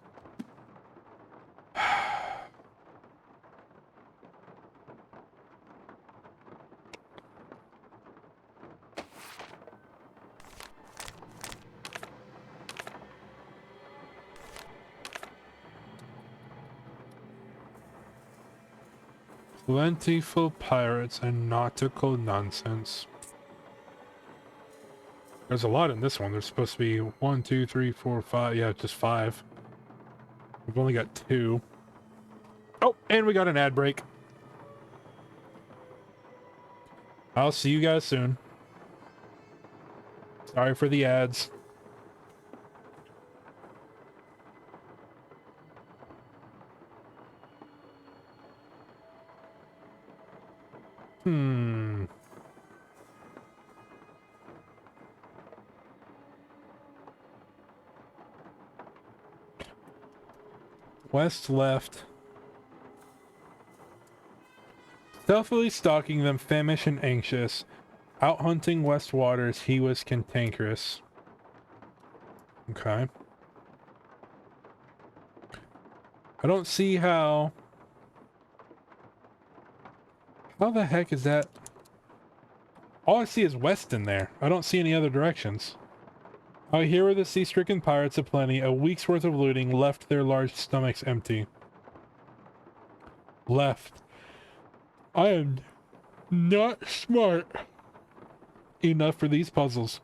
Plentiful pirates and nautical nonsense. There's a lot in this one. There's supposed to be 1, 2, 3, 4, 5. Yeah, just 5. We've only got 2. Oh, and we got an ad break. I'll see you guys soon. Sorry for the ads. West left. Stealthily stalking them, famished and anxious. Out hunting West waters, he was cantankerous. Okay. I don't see how... How the heck is that? All I see is west in there. I don't see any other directions. Out here were the sea-stricken pirates aplenty. A week's worth of looting left their large stomachs empty. Left. I am not smart enough for these puzzles.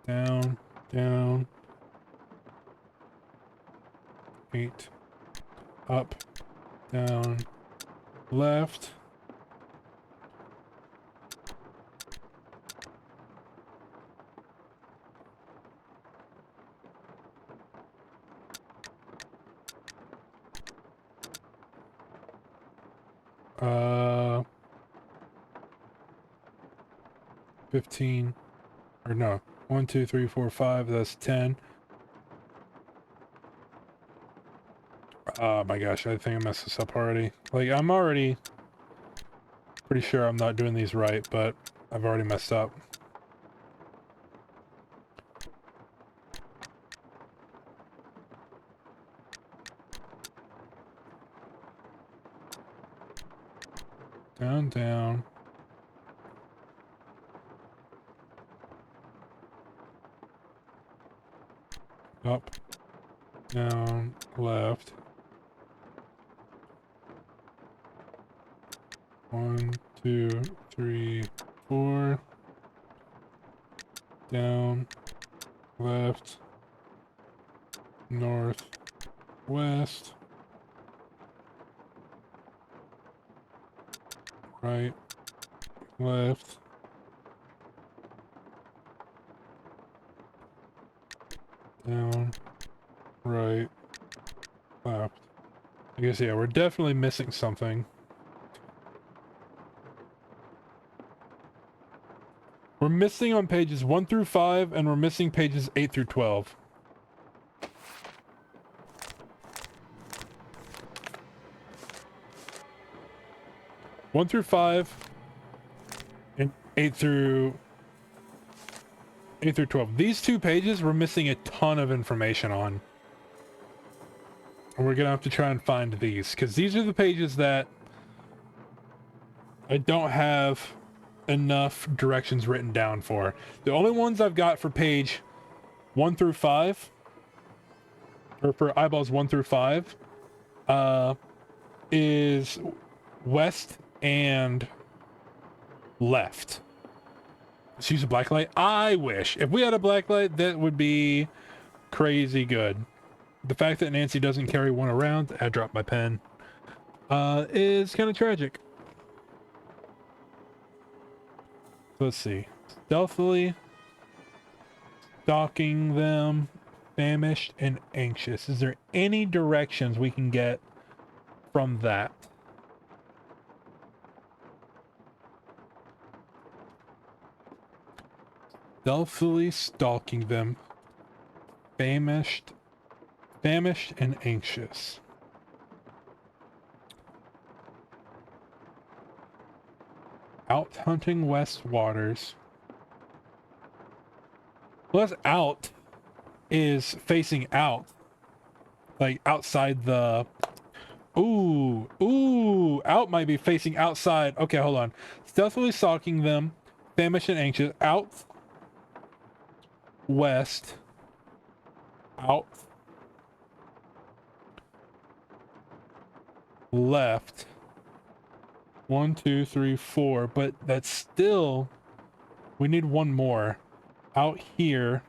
Down, down. 8. Up, down, left. Uh, 15, or no, 1, 2, 3, 4, 5, that's 10. Oh my gosh, I think I messed this up already. Like, I'm already pretty sure I'm not doing these right, but I've already messed up. Down, down. Up, down, left. 1, 2, 3, 4. Down, left, north, west, right, left, down, right, left. I guess, yeah, we're definitely missing something. We're missing on pages 1 through 5, and we're missing pages 8 through 12. One through 5, and 8 through 12. These 2 pages we're missing a ton of information on. And we're gonna have to try and find these, because these are the pages that I don't have enough directions written down for. The only ones I've got for page 1 through 5, or for eyeballs 1 through 5, is west and left. Let's use a black light. I wish. If we had a black light, that would be crazy good. The fact that Nancy doesn't carry one around, I dropped my pen, is kind of tragic. Let's see. Stealthily stalking them, famished and anxious. Is there any directions we can get from that? Stealthily stalking them, famished and anxious. Out hunting West waters. Unless out is facing out. Like outside the... Ooh, out might be facing outside. Okay, hold on. Stealthily stalking them, famished and anxious. Out, west, out, left. 1, 2, 3, 4. But that's still... We need one more. Out here,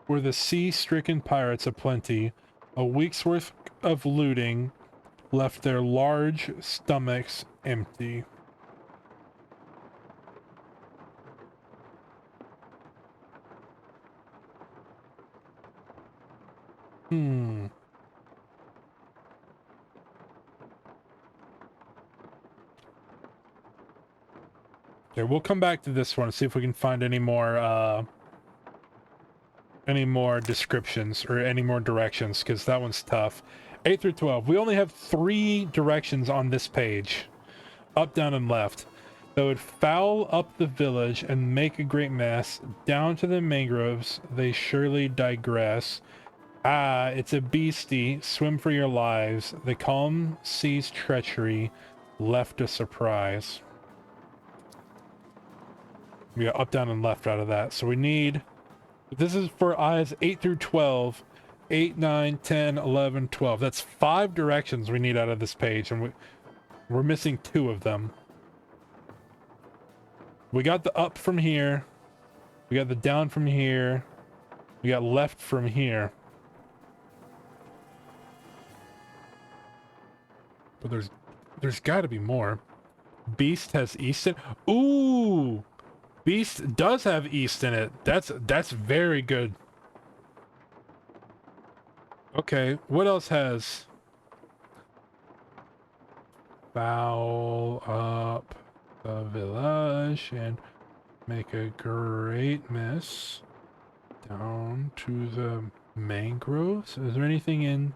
where the sea-stricken pirates aplenty, a week's worth of looting left their large stomachs empty. Okay, we'll come back to this one and see if we can find any more descriptions or any more directions, because that one's tough. 8 through 12. We only have 3 directions on this page. Up, down, and left. They would foul up the village and make a great mess. Down to the mangroves, they surely digress. Ah, it's a beastie. Swim for your lives. The calm sea's treachery left a surprise. We got up, down, and left out of that. So we need... This is for eyes 8 through 12. 8, 9, 10, 11, 12. That's 5 directions we need out of this page, and we're missing 2 of them. We got the up from here. We got the down from here. We got left from here. But there's got to be more. Beast has east in... Ooh! Beast does have east in it. That's very good. Okay, what else has... Foul up the village and make a great mess. Down to the mangroves? Is there anything in...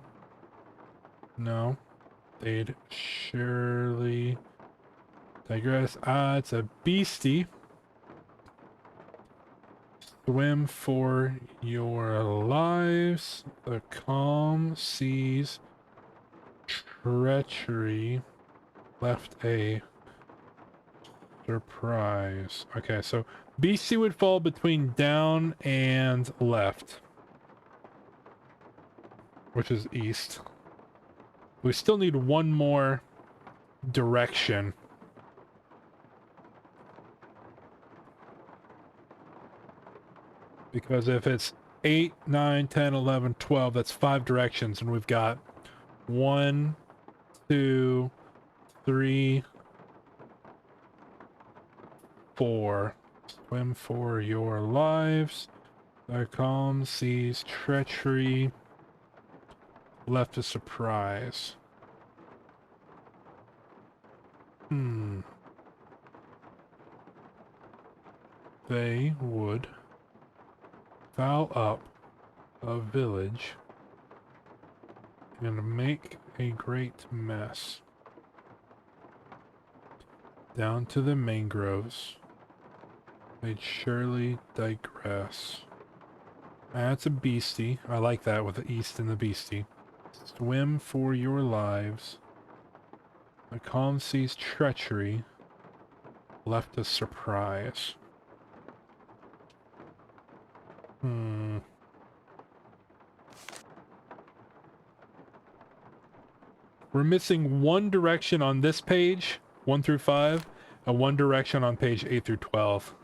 No. They'd surely digress. Ah, it's a beastie. Swim for your lives. The calm seas treachery left a surprise. Okay, so beastie would fall between down and left, which is east. We still need one more direction. Because if it's 8, 9, 10, 11, 12, that's 5 directions, and we've got 1, 2, 3, 4. Swim for your lives. The calm seas treachery left a surprise. They would foul up a village and make a great mess. Down to the mangroves, they'd surely digress. That's a beastie. I like that with the east and the beastie. Swim for your lives. The calm sea's treachery left a surprise. We're missing 1 direction on this page, 1 through 5, and 1 direction on page 8 through 12.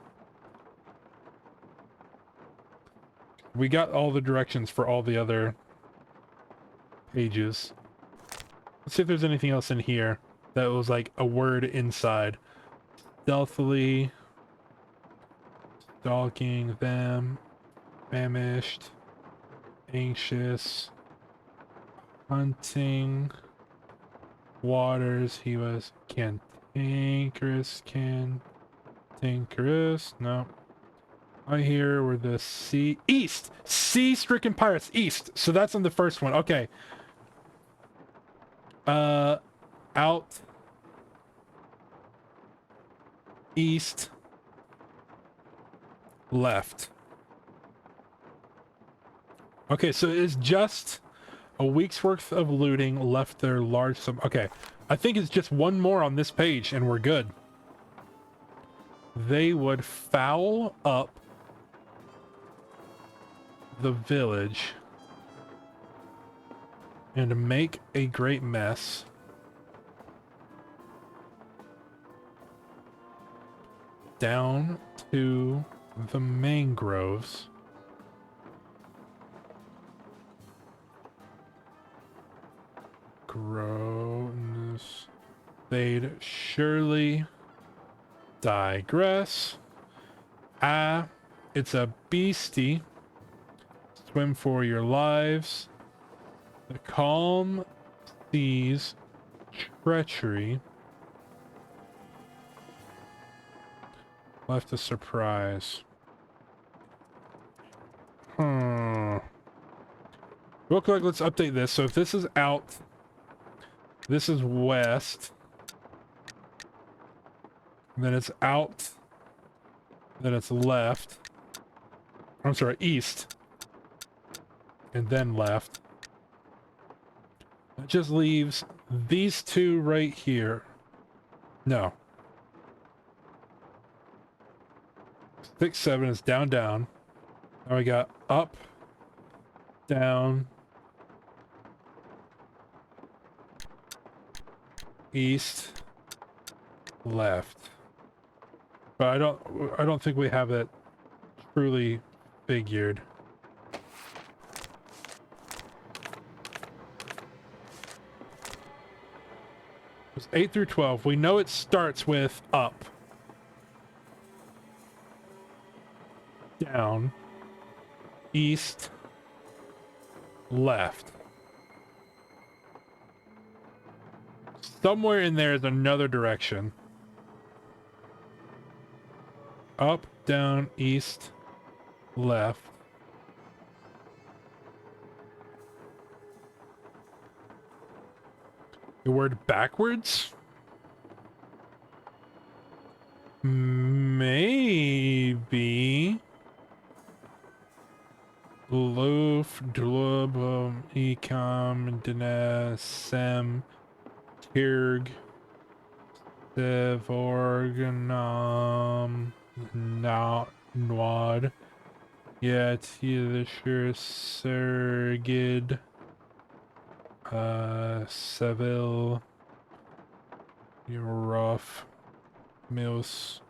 We got all the directions for all the other pages. Let's see if there's anything else in here that was like a word inside. Stealthily stalking them. Famished, anxious, hunting, waters, he was cantankerous, no. I hear were the sea-stricken pirates, east, so that's on the first one, okay. Out, east, left. Okay, so it's just a week's worth of looting left their large sum. Okay, I think it's just one more on this page and we're good. They would foul up the village and make a great mess. Down to the mangroves. Gross. They'd surely digress. It's a beastie. Swim for your lives. The calm seas treachery. Left a surprise. Real quick, let's update this. So if this is out, this is west. Then it's out. Then it's left. I'm sorry, east. And then left. That just leaves these two right here. No. 6, 7 is down, down. Now we got up, down, east, left. But I don't think we have it truly figured. It's 8 through 12. We know it starts with up, down, east, left. Somewhere in there is another direction. Up, down, east, left. The word backwards? Maybe. Loof, Dlub, Ecom, Dina, Sem, Tirg, Sev, Organum, Nwad, Yet, Yidisher, Sergid, Seville, Rough, Mills.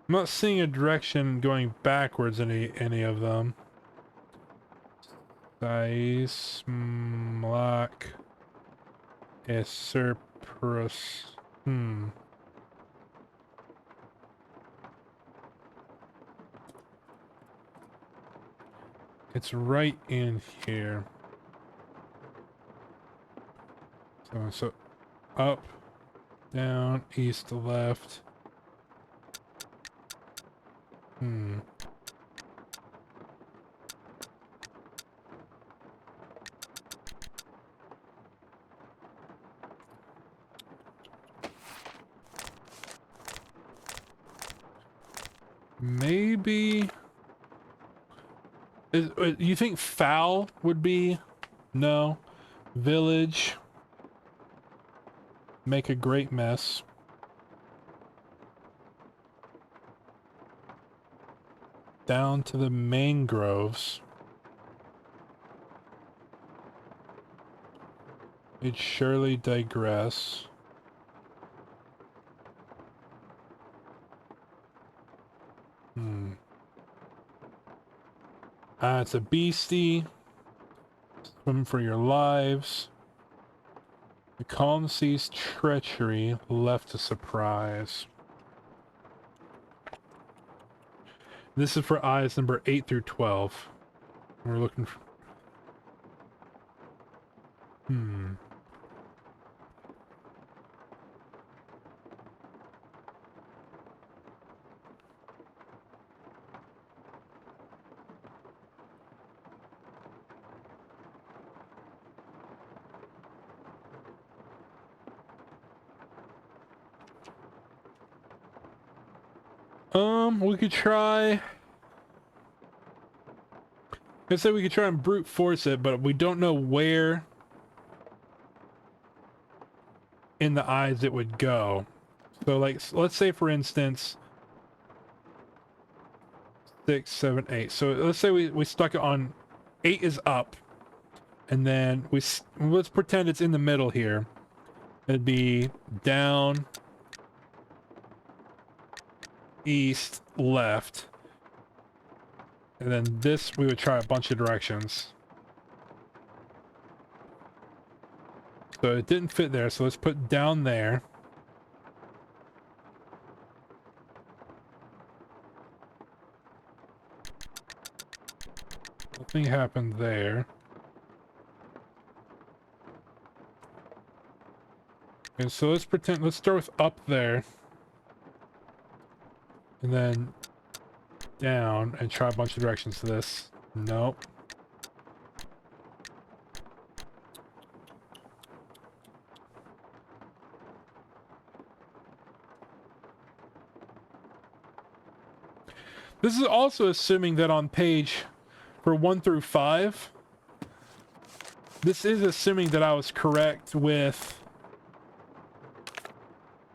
I'm not seeing a direction going backwards any of them. Thais, Mlak, Eserprus. It's right in here. So up, down, east, left. Maybe. You think foul would be? No. Village. Make a great mess. Down to the mangroves. It surely digress. It's a beastie. Swim for your lives. The calm seas treachery left a surprise. This is for eyes number 8 through 12. We're looking for... we could try I said we could try and brute force it, but we don't know where in the eyes it would go. So like, let's say for instance, 6, 7, 8. So let's say we stuck it on 8 is up, and then let's pretend it's in the middle here. It'd be down, east, left, and then this we would try a bunch of directions. So it didn't fit there, so let's put down there. Nothing happened there. And so let's start with up there. And then down and try a bunch of directions to this. Nope. This is also assuming that on page for 1 through 5, this is assuming that I was correct with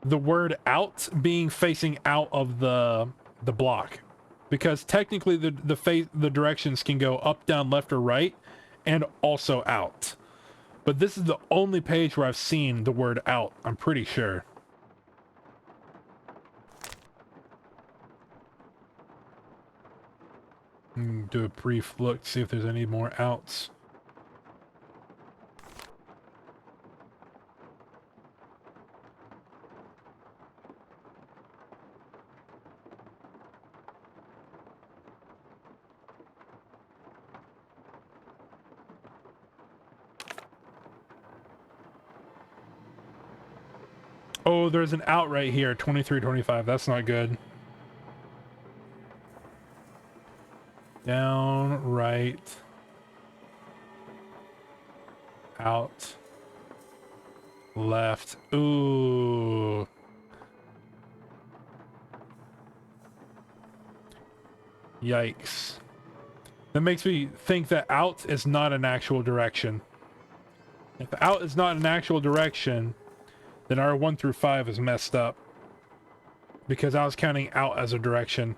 the word out being facing out of the block, because technically the directions can go up, down, left, or right, and also out. But this is the only page where I've seen the word out, I'm pretty sure. Do a brief look to see if there's any more outs. Oh, there's an out right here, 23, 25. That's not good. Down, right, out, left. Ooh. Yikes. That makes me think that out is not an actual direction. If out is not an actual direction, then our 1 through 5 is messed up. Because I was counting out as a direction.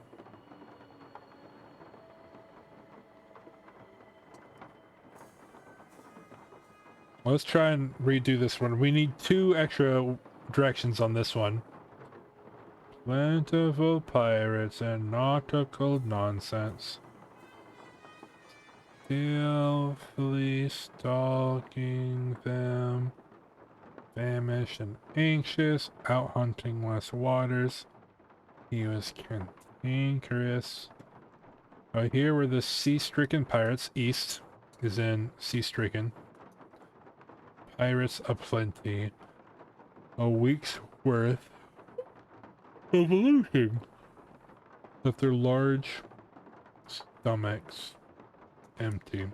Let's try and redo this one. We need 2 extra directions on this one. Plentiful pirates and nautical nonsense. Stealthily stalking them. Famished and anxious, out hunting west waters. He was cantankerous. Right here were the sea-stricken pirates. East is in sea-stricken. Pirates aplenty. A week's worth of looting. Left their large stomachs empty.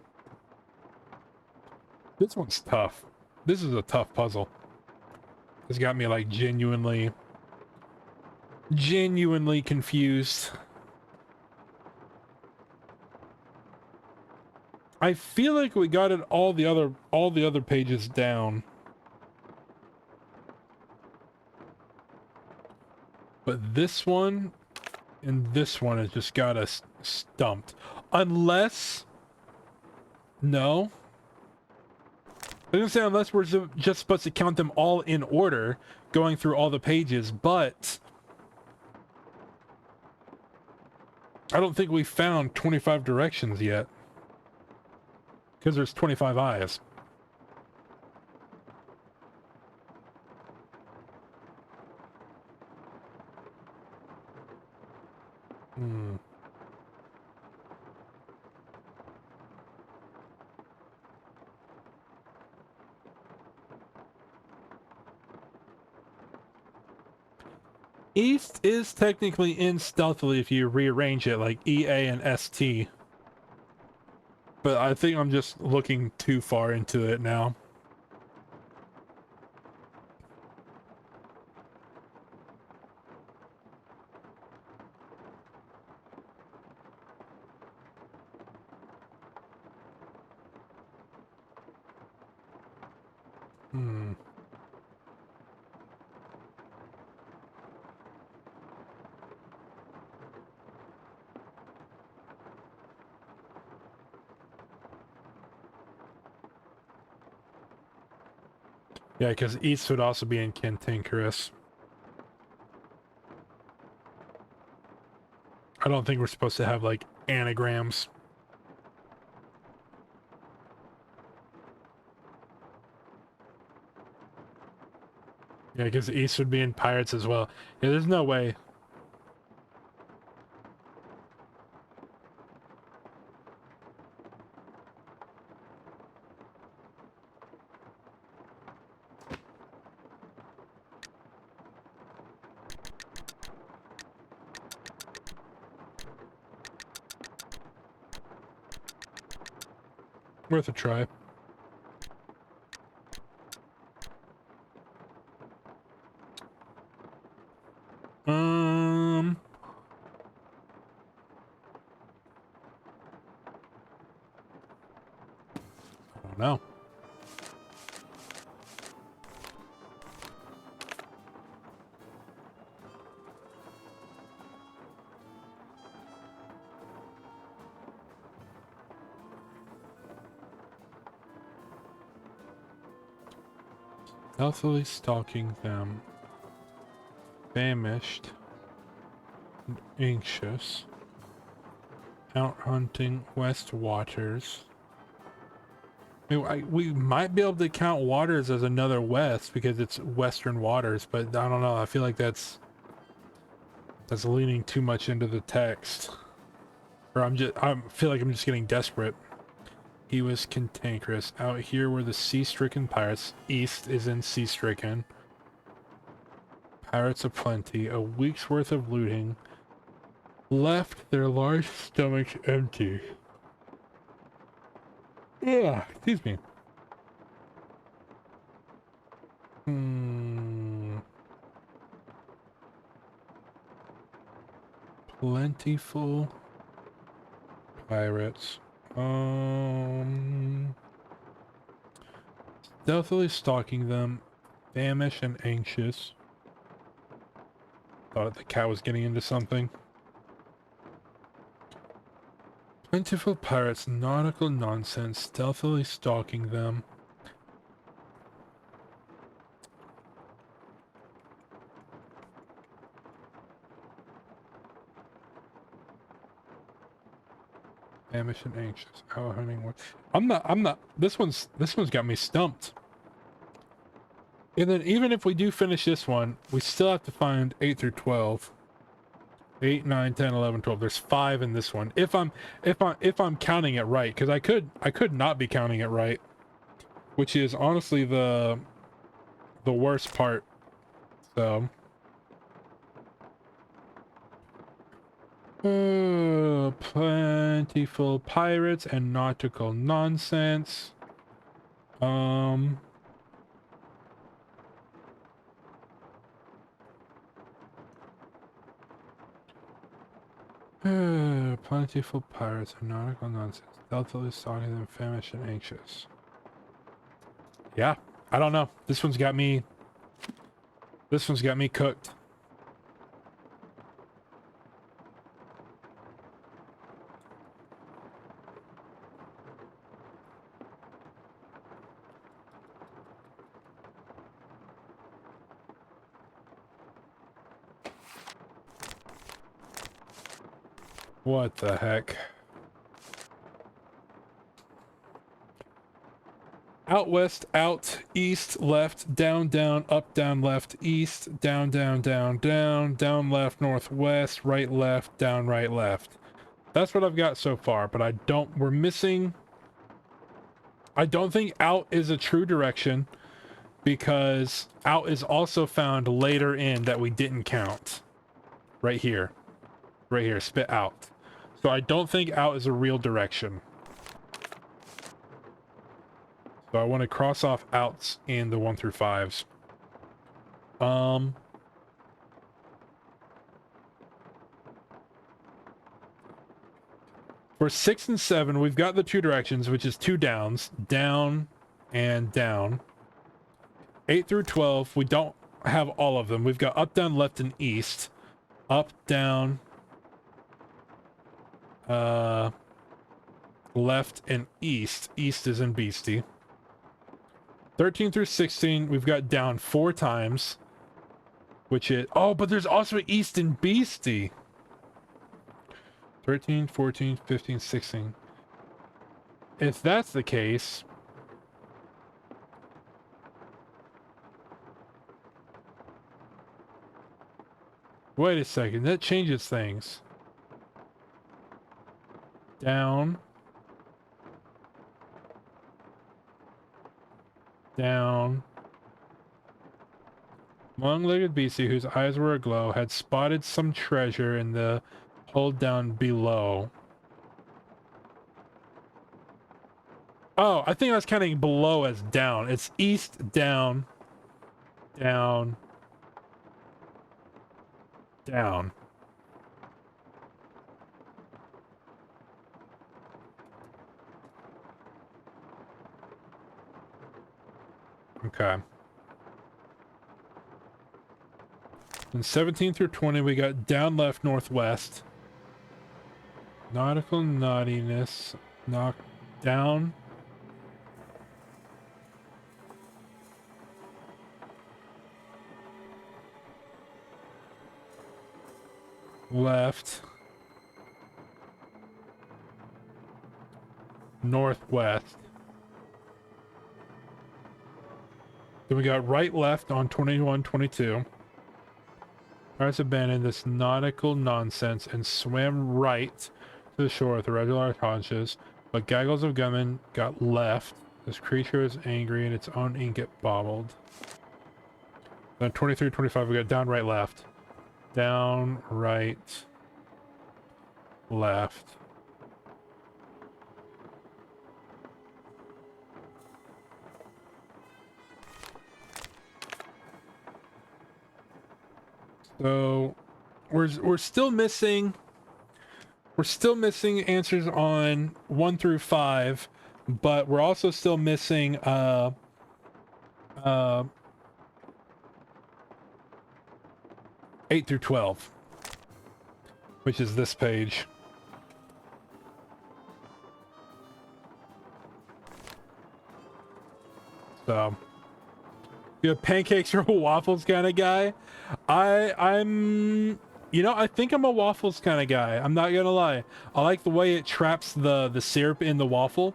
This one's tough. This is a tough puzzle. It's got me like genuinely confused. I feel like we got it all the other pages down. But this one and this one has just got us stumped. Unless... No. I was gonna say unless we're just supposed to count them all in order, going through all the pages, but... I don't think we found 25 directions yet. Because there's 25 eyes. East is technically in stealthily if you rearrange it like EA and ST. But I think I'm just looking too far into it now. Hmm. Yeah, because East would also be in Cantankerous. I don't think we're supposed to have, like, anagrams. Yeah, because East would be in Pirates as well. Yeah, there's no way. Worth a try. I don't know. Stealthily stalking them, famished and anxious, out hunting West Waters. We might be able to count Waters as another West because it's Western Waters, but I don't know. I feel like that's leaning too much into the text. Or I feel like I'm just getting desperate. He was cantankerous. Out here were the sea-stricken pirates. East is in sea-stricken. Pirates aplenty. A week's worth of looting. Left their large stomachs empty. Yeah, excuse me. Plentiful pirates. Stealthily stalking them, famished and anxious. Thought the cat was getting into something. Plentiful pirates, nautical nonsense, stealthily stalking them. Famished and anxious. Out hunting. I'm not. This one's got me stumped. And then even if we do finish this one, we still have to find 8 through 12. 8, 9, 10, 11, 12. There's 5 in this one. If I'm counting it right, because I could not be counting it right, which is honestly the worst part. So plentiful pirates and nautical nonsense. Plentiful pirates and nautical nonsense. Stealthily stalking them, famished and anxious. Yeah, I don't know. This one's got me cooked. What the heck? Out west, out, east, left, down, down, up, down, left, east, down, down, down, down, down, left, northwest, right, left, down, right, left. That's what I've got so far, but we're missing... I don't think out is a true direction because out is also found later in that we didn't count. Right here. Right here, spit out. So I don't think out is a real direction. So I want to cross off outs in the 1 through 5s. For 6 and 7, we've got the 2 directions, which is 2 downs. Down and down. 8 through 12, we don't have all of them. We've got up, down, left, and east. Up, down, left, and east. East is in Beastie. 13 through 16, we've got down 4 times. Which is... Oh, but there's also east in Beastie. 13, 14, 15, 16. If that's the case... Wait a second, that changes things. Down. Down. Long-legged beastie, whose eyes were aglow, had spotted some treasure in the hold down below. Oh, I think I was counting below as down. It's east, down, down, down. Okay. In 17 through 20, we got down, left, northwest. Nautical naughtiness. Knock down. Left. Northwest. Then we got right, left on 21, 22. Pirates abandoned this nautical nonsense and swam right to the shore with irregular haunches, but gaggles of gunmen got left. This creature is angry and its own ink it bobbled. Then 23, 25, we got down, right, left. Down, right, left. So we're still missing answers on 1 through 5, but we're also still missing 8 through 12, which is this page. So you a pancakes or waffles kind of guy? I'm you know, I think I'm a waffles kind of guy. I'm not gonna lie. I like the way it traps the syrup in the waffle,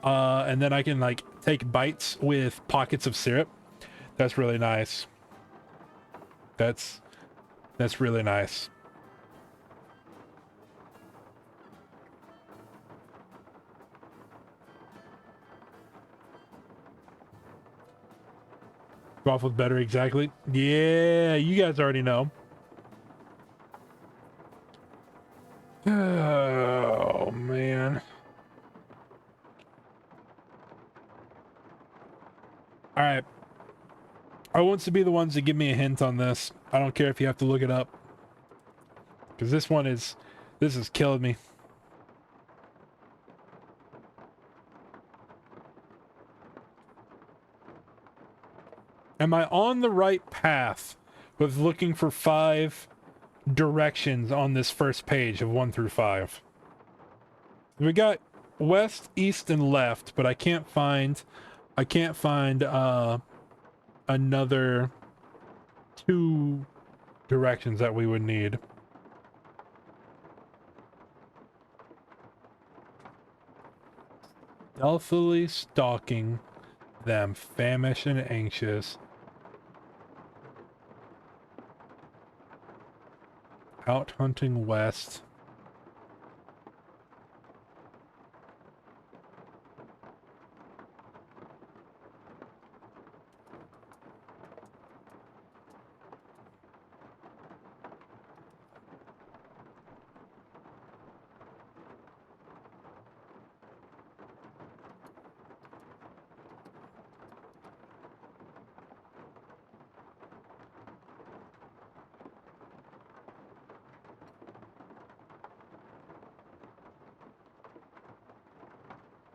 and then I can like take bites with pockets of syrup. That's really nice. That's really nice. Waffles better, exactly. Yeah, you guys already know. Oh, man. Alright. I want to be the ones that give me a hint on this. I don't care if you have to look it up. Because this is killing me. Am I on the right path with looking for 5 directions on this first page of 1 through 5? We got west, east, and left, but I can't find another 2 directions that we would need. Stealthily stalking them, famished and anxious. Out hunting west.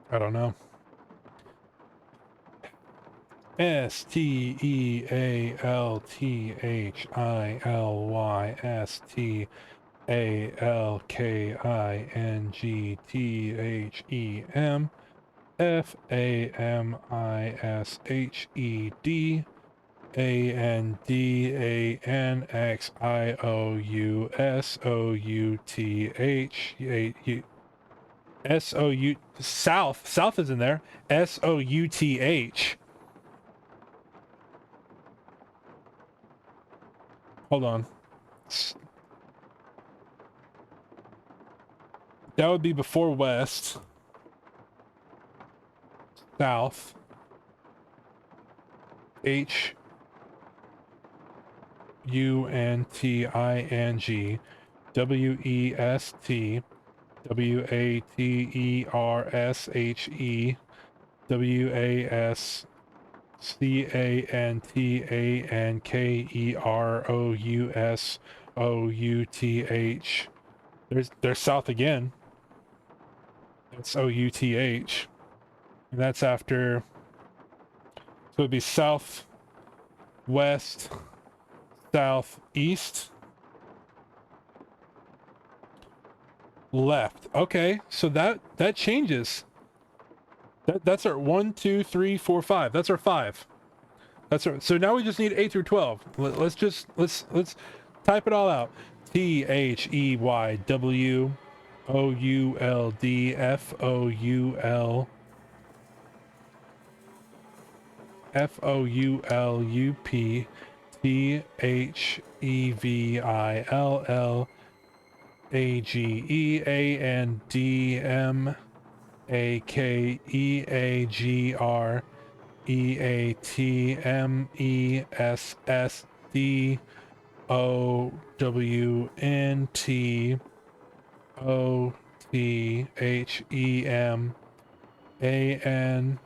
I don't know. STEALTHIALKINGTHEM FAMISHED ANDANXIOUSOUTH South is in there. SOUTH. Hold on. That would be before west. South. HUNTING WEST WATERSHE WASCANTANKEROUSOUTH. There's south again. That's OUTH. And that's after. So it'd be south, west, southeast, left. Okay, so that changes. That's our 1, 2, 3, 4, 5. That's our 5. So now we just need 8 through 12. Let's type it all out. THEYWOULDFOUL FOULUP THEVILL AGEANDM AKEAGR EATMESSD OWNT OTHEM ANGROV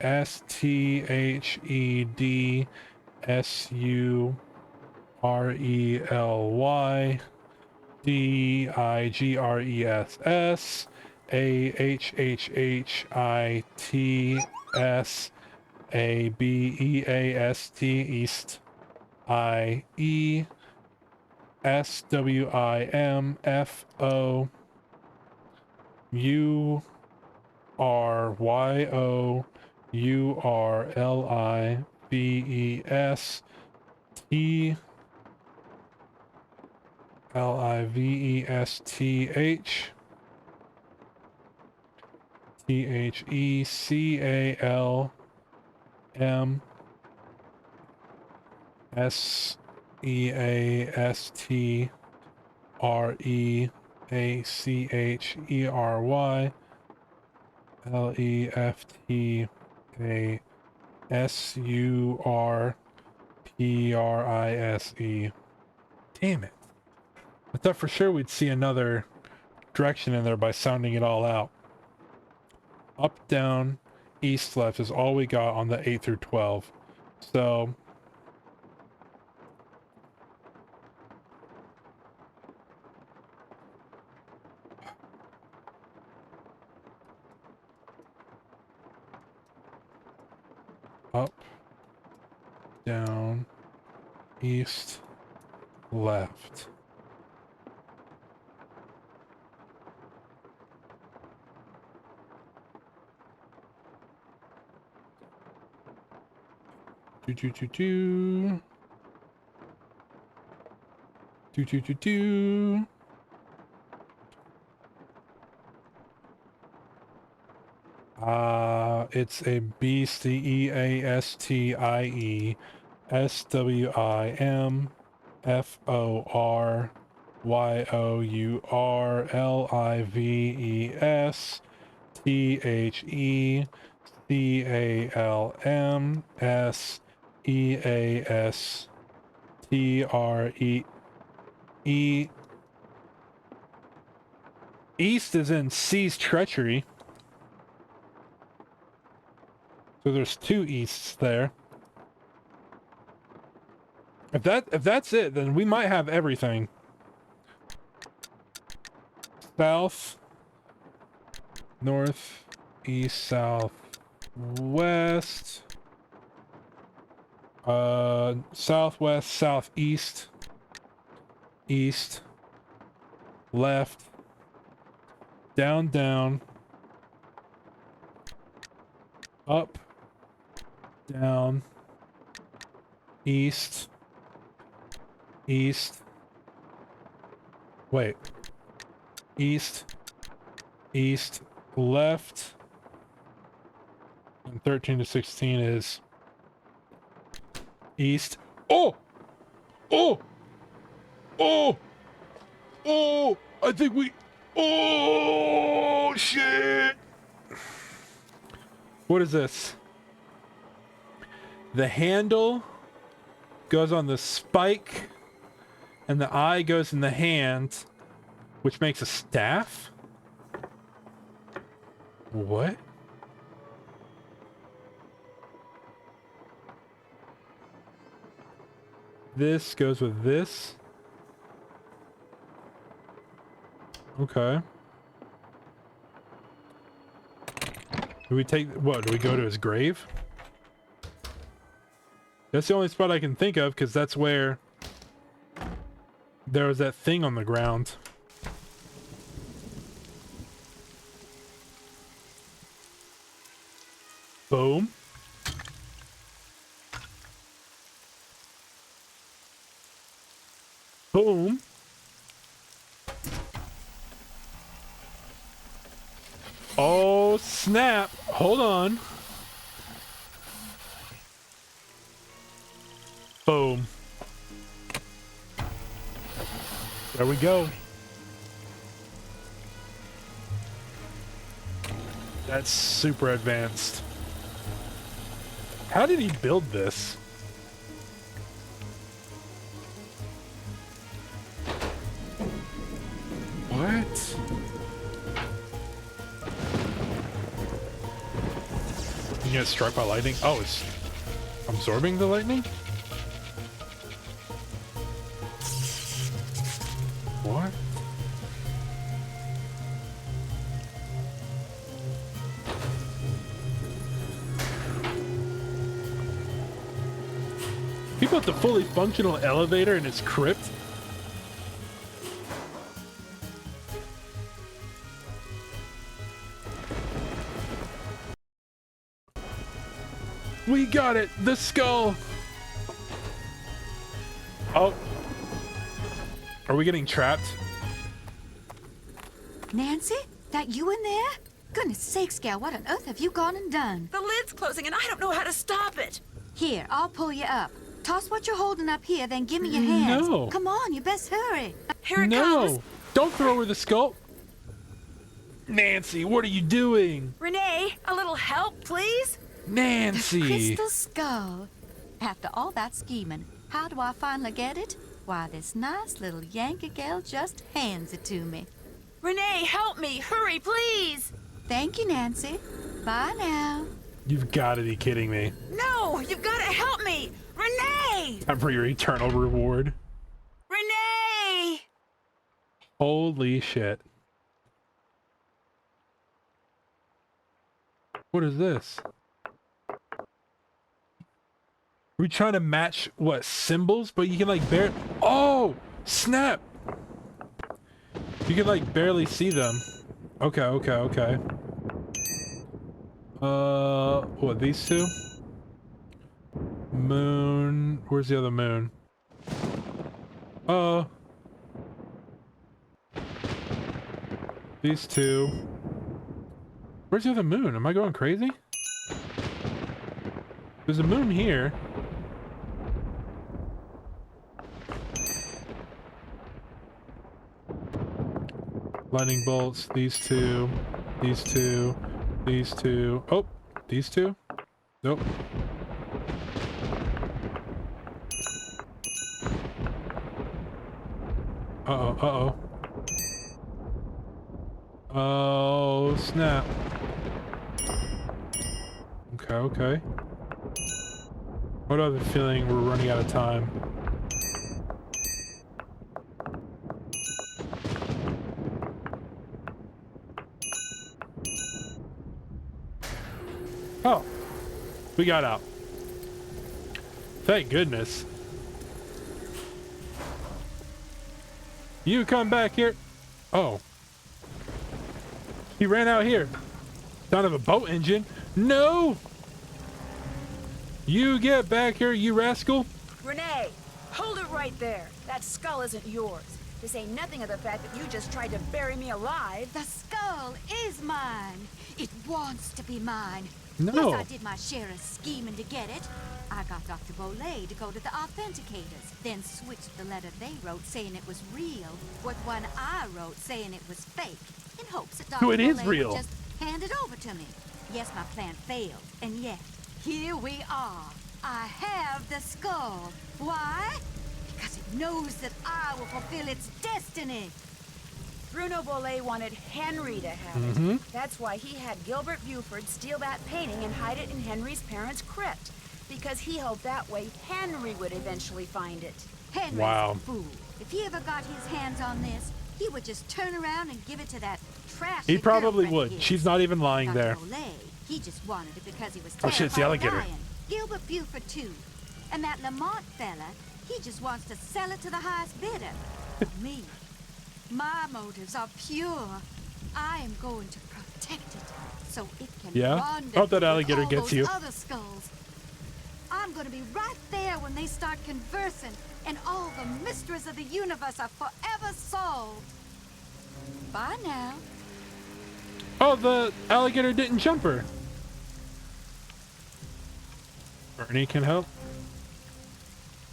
ESTHED SURELY DIGRESS AHHHITS ABEAST East IE SWIMFO URYO URLIVES TLIVESTH THECALM SEASTREACHERY LEFTASURPRISE. Damn it. I thought for sure we'd see another direction in there by sounding it all out. Up, down, east, left is all we got on the 8 through 12. So up, down, east, left. It's a BCEASTIE SWIMFORYOURLIVES THECALMSEASTRE. East is in C's treachery. So there's 2 easts there. If that's it, then we might have everything. South, north, East, south, west. Southwest, southeast, east, left, down, down, up, down, east, east, wait, east, east, left, and 13 to 16 is east. Oh! Oh! Oh! Oh! I think we... Oh, shit! What is this? The handle goes on the spike, and the eye goes in the hand, which makes a staff? What? This goes with this. Okay. Do we take... What? Do we go to his grave? That's the only spot I can think of, because that's where there was that thing on the ground. Boom. Boom. Oh, snap. Hold on. Boom. There we go. That's super advanced. How did he build this? What? You get struck by lightning? Oh, it's absorbing the lightning? What? He built a fully functional elevator in his crypt? We got it! The skull! Oh. Are we getting trapped? Nancy? That you in there? Goodness sakes, gal, what on earth have you gone and done? The lid's closing and I don't know how to stop it. Here, I'll pull you up. Toss what you're holding up here, then give me your hands. No. Come on, you best hurry. Here it comes. No! Don't throw her the skull! Nancy, what are you doing? Renee, a little help, please? Nancy! The crystal skull. After all that scheming, how do I finally get it? Why, this nice little Yankee gal just hands it to me. Renee, help me! Hurry, please! Thank you, Nancy. Bye now. You've got to be kidding me. No! You've got to help me! Renee! Time for your eternal reward. Renee! Holy shit. What is this? We're trying to match, what, symbols? But you can, like, Oh! Snap! You can, like, barely see them. Okay, okay, okay. What, these two? Moon... Where's the other moon? These two. Where's the other moon? Am I going crazy? There's a moon here. Lightning bolts, these two, these two, these two. Oh, these two? Nope. Uh-oh, uh-oh. Oh, snap. Okay, okay. What do I have a feeling we're running out of time? Oh, we got out. Thank goodness. You come back here. Oh. He ran out here. Sound of a boat engine. No! You get back here, you rascal. Renee, hold it right there. That skull isn't yours. To say nothing of the fact that you just tried to bury me alive. The skull is mine. It wants to be mine. No. Yes, I did my share of scheming to get it. I got Dr. Bolay to go to the authenticators, then switched the letter they wrote saying it was real with one I wrote saying it was fake, in hopes that Dr. So it is Bolay real. would just hand it over to me. Yes, my plan failed, and yet, here we are. I have the skull. Why? Because it knows that I will fulfill its destiny. Bruno Bolay wanted Henry to have it. That's why he had Gilbert Buford steal that painting and hide it in Henry's parents' crypt. Because he hoped that way Henry would eventually find it. Henry's Wow. a fool. If he ever got his hands on this, he would just turn around and give it to that trashy He probably girlfriend would. of his. She's not even lying Dr. there. Bolay, he just wanted it because he was Oh, shit, it's the terrified of alligator. dying. Gilbert Buford, too. And that Lamont fella, he just wants to sell it to the highest bidder. Me, my motives are pure. I am going to protect it so it can Yeah? rendezvous Hope that with alligator all gets those you. other skulls. I'm going to be right there when they start conversing, and all the mysteries of the universe are forever solved. Bye now. Oh, the alligator didn't jump her. Bernie can help.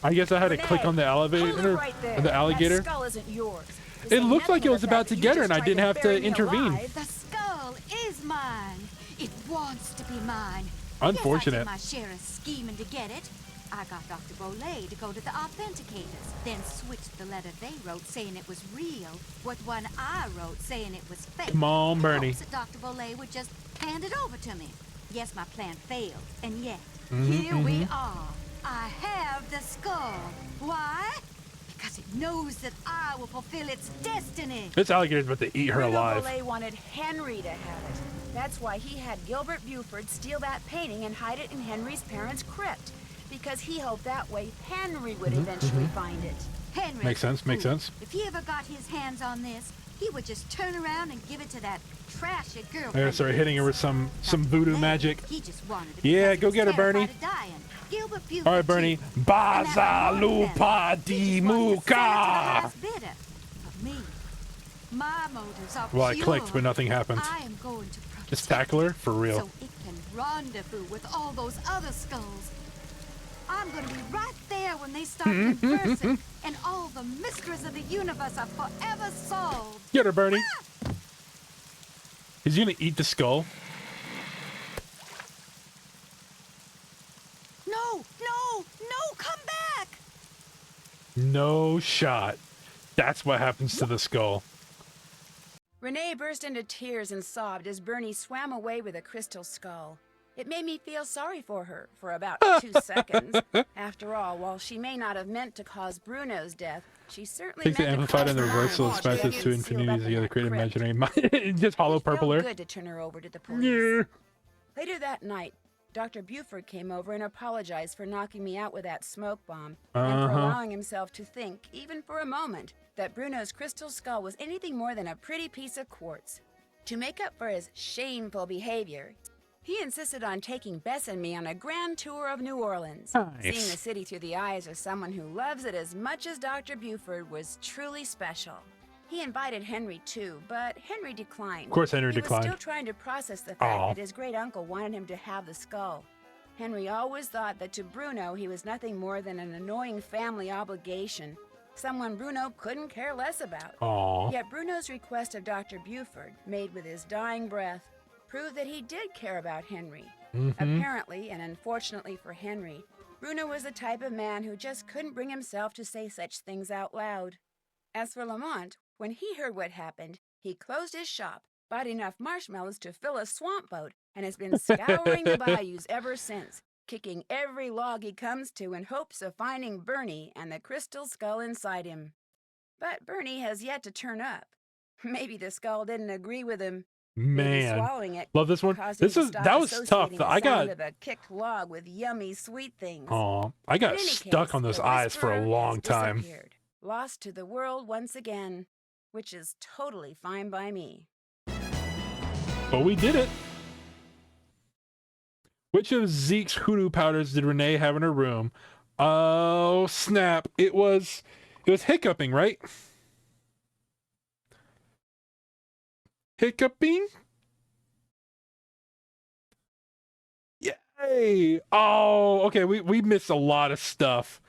I guess I had to click on the Hold it elevator, right there. or the alligator. That skull isn't yours. To It say looked like nothing it of was the about fact to that get you her and just I didn't tried have to bury me intervene. alive. The skull is mine. It wants to be mine. Unfortunate. Yes, I did my share of scheming to get it. I got Dr. Bolay to go to the authenticators, then switched the letter they wrote saying it was real with one I wrote saying it was fake. Come on, in Bernie. hopes that Dr. Bolay would just hand it over to me. Yes, my plan failed, and yet, Mm-hmm, here we are. I have the skull. Why? Because it knows that I will fulfill its destiny. This alligator's about to eat her Bruno alive. Bolay wanted Henry to have it. That's why he had Gilbert Buford steal that painting and hide it in Henry's parents' crypt. Because he hoped that way Henry would eventually find it. Henry, Makes sense, makes sense. if he ever got his hands on this, he would just turn around and give it to that trashy girl. I gotta start hitting her with some voodoo magic. He just wanted it Yeah, because he go was get her, Bernie. terrified of dying. Gilbert Buford, All right, Bernie. too. And that Lamont fella, Bazalupa he di just wanted to sell it to the muka. highest bidder. But me, my motives are Well, I pure. clicked, but nothing happened. I am going to protect Just tackle her for real. so it can rendezvous with all those other skulls. I'm going to be right there when they start conversing, and all the mysteries of the universe are forever solved. Get her, Bernie. He's gonna eat the skull. No, no, no, come back! No shot. That's what happens to the skull. Renee burst into tears and sobbed as Bernie swam away with a crystal skull. It made me feel sorry for her for about 2 seconds. After all, while she may not have meant to cause Bruno's death, she certainly Take the meant to amplified cause and the mine reversal while of she smashes had to been infinity sealed up together in create that crypt. imaginary mind. Just hollow It felt purple her. good to turn her over to the police. Yeah. Later that night, Dr. Buford came over and apologized for knocking me out with that smoke bomb, and for allowing himself to think, even for a moment, that Bruno's crystal skull was anything more than a pretty piece of quartz. To make up for his shameful behavior, he insisted on taking Bess and me on a grand tour of New Orleans. Nice. Seeing the city through the eyes of someone who loves it as much as Dr. Buford was truly special. He invited Henry too, but Henry declined. Of course Henry He declined. was still trying to process the fact Aw. that his great uncle wanted him to have the skull. Henry always thought that to Bruno he was nothing more than an annoying family obligation, someone Bruno couldn't care less about. Aw. Yet Bruno's request of Dr. Buford, made with his dying breath, proved that he did care about Henry. Apparently, and unfortunately for Henry, Bruno was the type of man who just couldn't bring himself to say such things out loud. As for Lamont, when he heard what happened, he closed his shop, bought enough marshmallows to fill a swamp boat, and has been scouring the bayous ever since, kicking every log he comes to in hopes of finding Bernie and the crystal skull inside him. But Bernie has yet to turn up. Maybe the skull didn't agree with him. Man, swallowing it love this one. caused him to stop That was tough. associating the I got sound of a kicked log with yummy sweet things. I got In any stuck case, on those the eyes for a Whisperer long has time. disappeared, lost to the world once again, which is totally fine by me. But we did it. Which of Zeke's hoodoo powders did Renee have in her room? Oh snap! It was hiccuping, right? Hiccuping? Yay! Oh, okay. We missed a lot of stuff.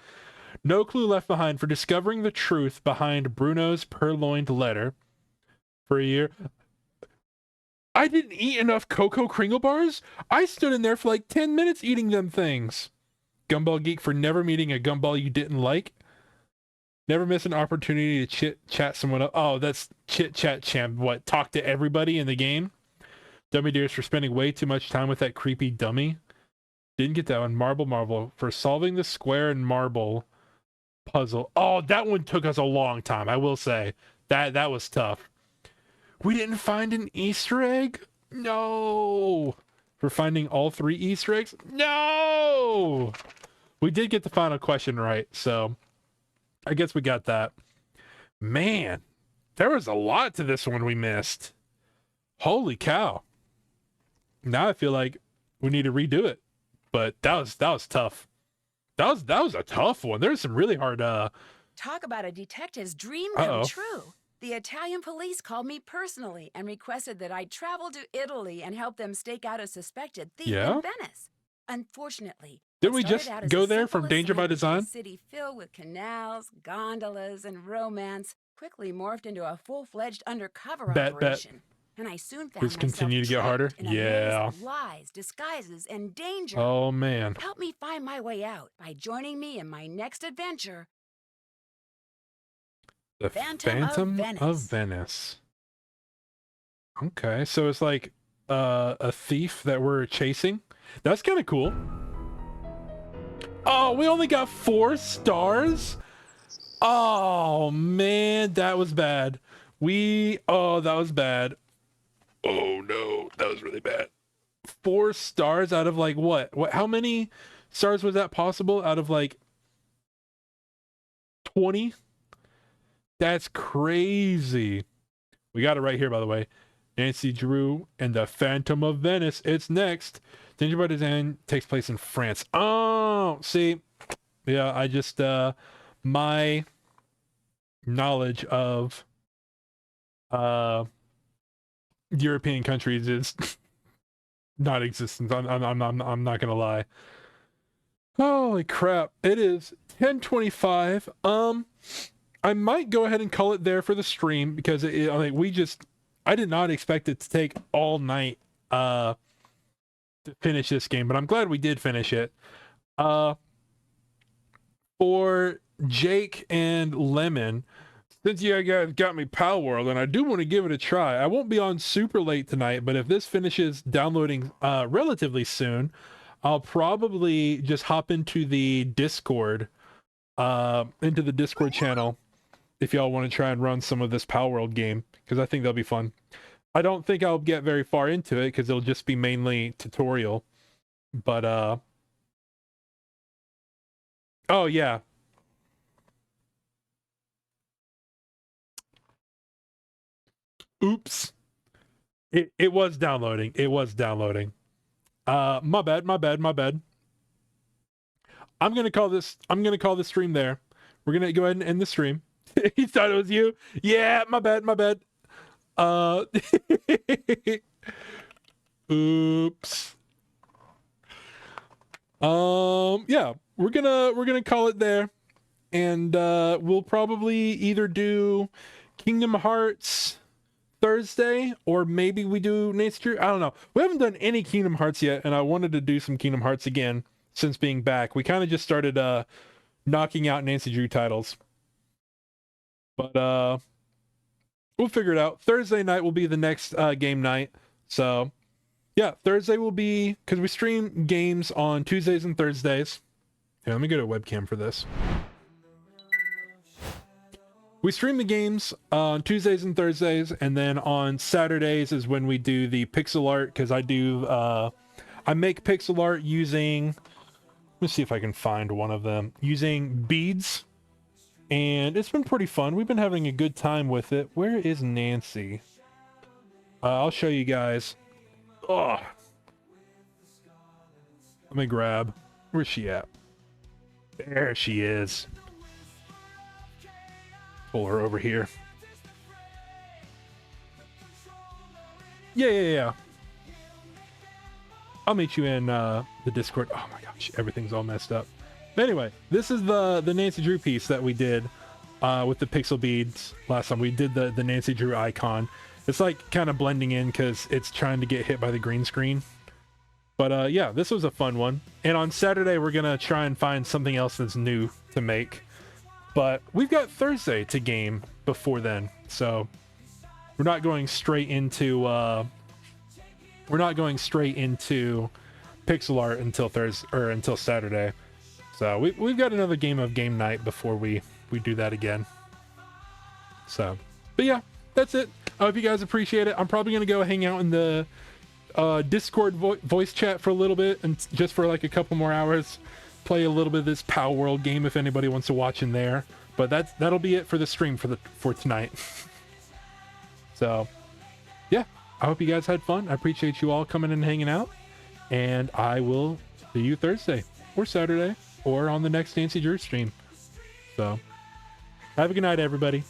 No clue left behind for discovering the truth behind Bruno's purloined letter. For a year. I didn't eat enough Cocoa Kringle bars. I stood in there for like 10 minutes eating them things. Gumball Geek for never meeting a gumball you didn't like. Never miss an opportunity to chat someone up. Oh, that's chit chat champ. What? Talk to everybody in the game. Dummy Deers for spending way too much time with that creepy dummy. Didn't get that one. Marble for solving the square and marble puzzle. Oh, that one took us a long time. I will say that was tough. We didn't find an Easter egg? No. For finding all 3 Easter eggs? No. We did get the final question right, so I guess we got that. Man, there was a lot to this one we missed. Holy cow. Now I feel like we need to redo it. But that was tough. That was a tough one. There's some really hard Talk about a detective's dream come true. The Italian police called me personally and requested that I travel to Italy and help them stake out a suspected thief in Venice. Unfortunately, didn't we just go there from Danger by Design? A city filled with canals, gondolas, and romance quickly morphed into a full-fledged undercover operation. And I soon found myself continue to get harder. in a maze of lies, disguises, and danger. Oh man. Help me find my way out by joining me in my next adventure. The Phantom of Venice. Okay, so it's like a thief that we're chasing. That's kind of cool. Oh, we only got 4 stars? Oh man, that was bad. That was bad. Oh no, that was really bad. 4 stars out of like what? How many stars was that possible out of like 20? That's crazy. We got it right here, by the way. Nancy Drew and the Phantom of Venice. It's next. Danger by Design takes place in France. Oh, see. Yeah, I just, my knowledge of European countries is non-existent. I'm not gonna lie. Holy crap. It is 10:25. I might go ahead and call it there for the stream because I did not expect it to take all night to finish this game, but I'm glad we did finish it. For Jake and Lemon, since you guys got me Pal World, and I do want to give it a try. I won't be on super late tonight, but if this finishes downloading relatively soon, I'll probably just hop into the Discord channel if y'all want to try and run some of this Pal World game, because I think that'll be fun. I don't think I'll get very far into it because it'll just be mainly tutorial. But oh yeah. Oops. It was downloading. It was downloading. My bad. I'm gonna call this stream there. We're gonna go ahead and end the stream. He thought it was you. Yeah, my bad. Oops. Yeah, we're gonna call it there, and we'll probably either do Kingdom Hearts Thursday, or maybe we do Nancy Drew. I don't know. We haven't done any Kingdom Hearts yet, and I wanted to do some Kingdom Hearts again since being back. We kind of just started knocking out Nancy Drew titles. But we'll figure it out. Thursday night will be the next game night. So yeah, Thursday will be, because we stream games on Tuesdays and Thursdays. Here, let me get a webcam for this. We stream the games on Tuesdays and Thursdays, and then on Saturdays is when we do the pixel art, because I make pixel art using, let me see if I can find one of them, using beads, and it's been pretty fun. We've been having a good time with it. Where is Nancy? I'll show you guys. Oh, let me grab, where's she at? There she is. Pull her over here. Yeah. I'll meet you in the Discord. Oh my gosh, everything's all messed up. But anyway, this is the Nancy Drew piece that we did with the pixel beads last time. We did the Nancy Drew icon. It's like kind of blending in because it's trying to get hit by the green screen. But yeah, this was a fun one. And on Saturday, we're going to try and find something else that's new to make. But we've got Thursday to game before then, so we're not going straight into pixel art until Thursday or until Saturday. So we've got another game of game night before we do that again. So, but yeah, that's it. I hope you guys appreciate it. I'm probably gonna go hang out in the Discord voice chat for a little bit, and just for like a couple more hours. Play a little bit of this Pow World game if anybody wants to watch in there. But that'll be it for the stream for tonight. So yeah, I hope you guys had fun. I appreciate you all coming and hanging out, and I will see you Thursday or Saturday or on the next Nancy Drew stream. So have a good night, everybody.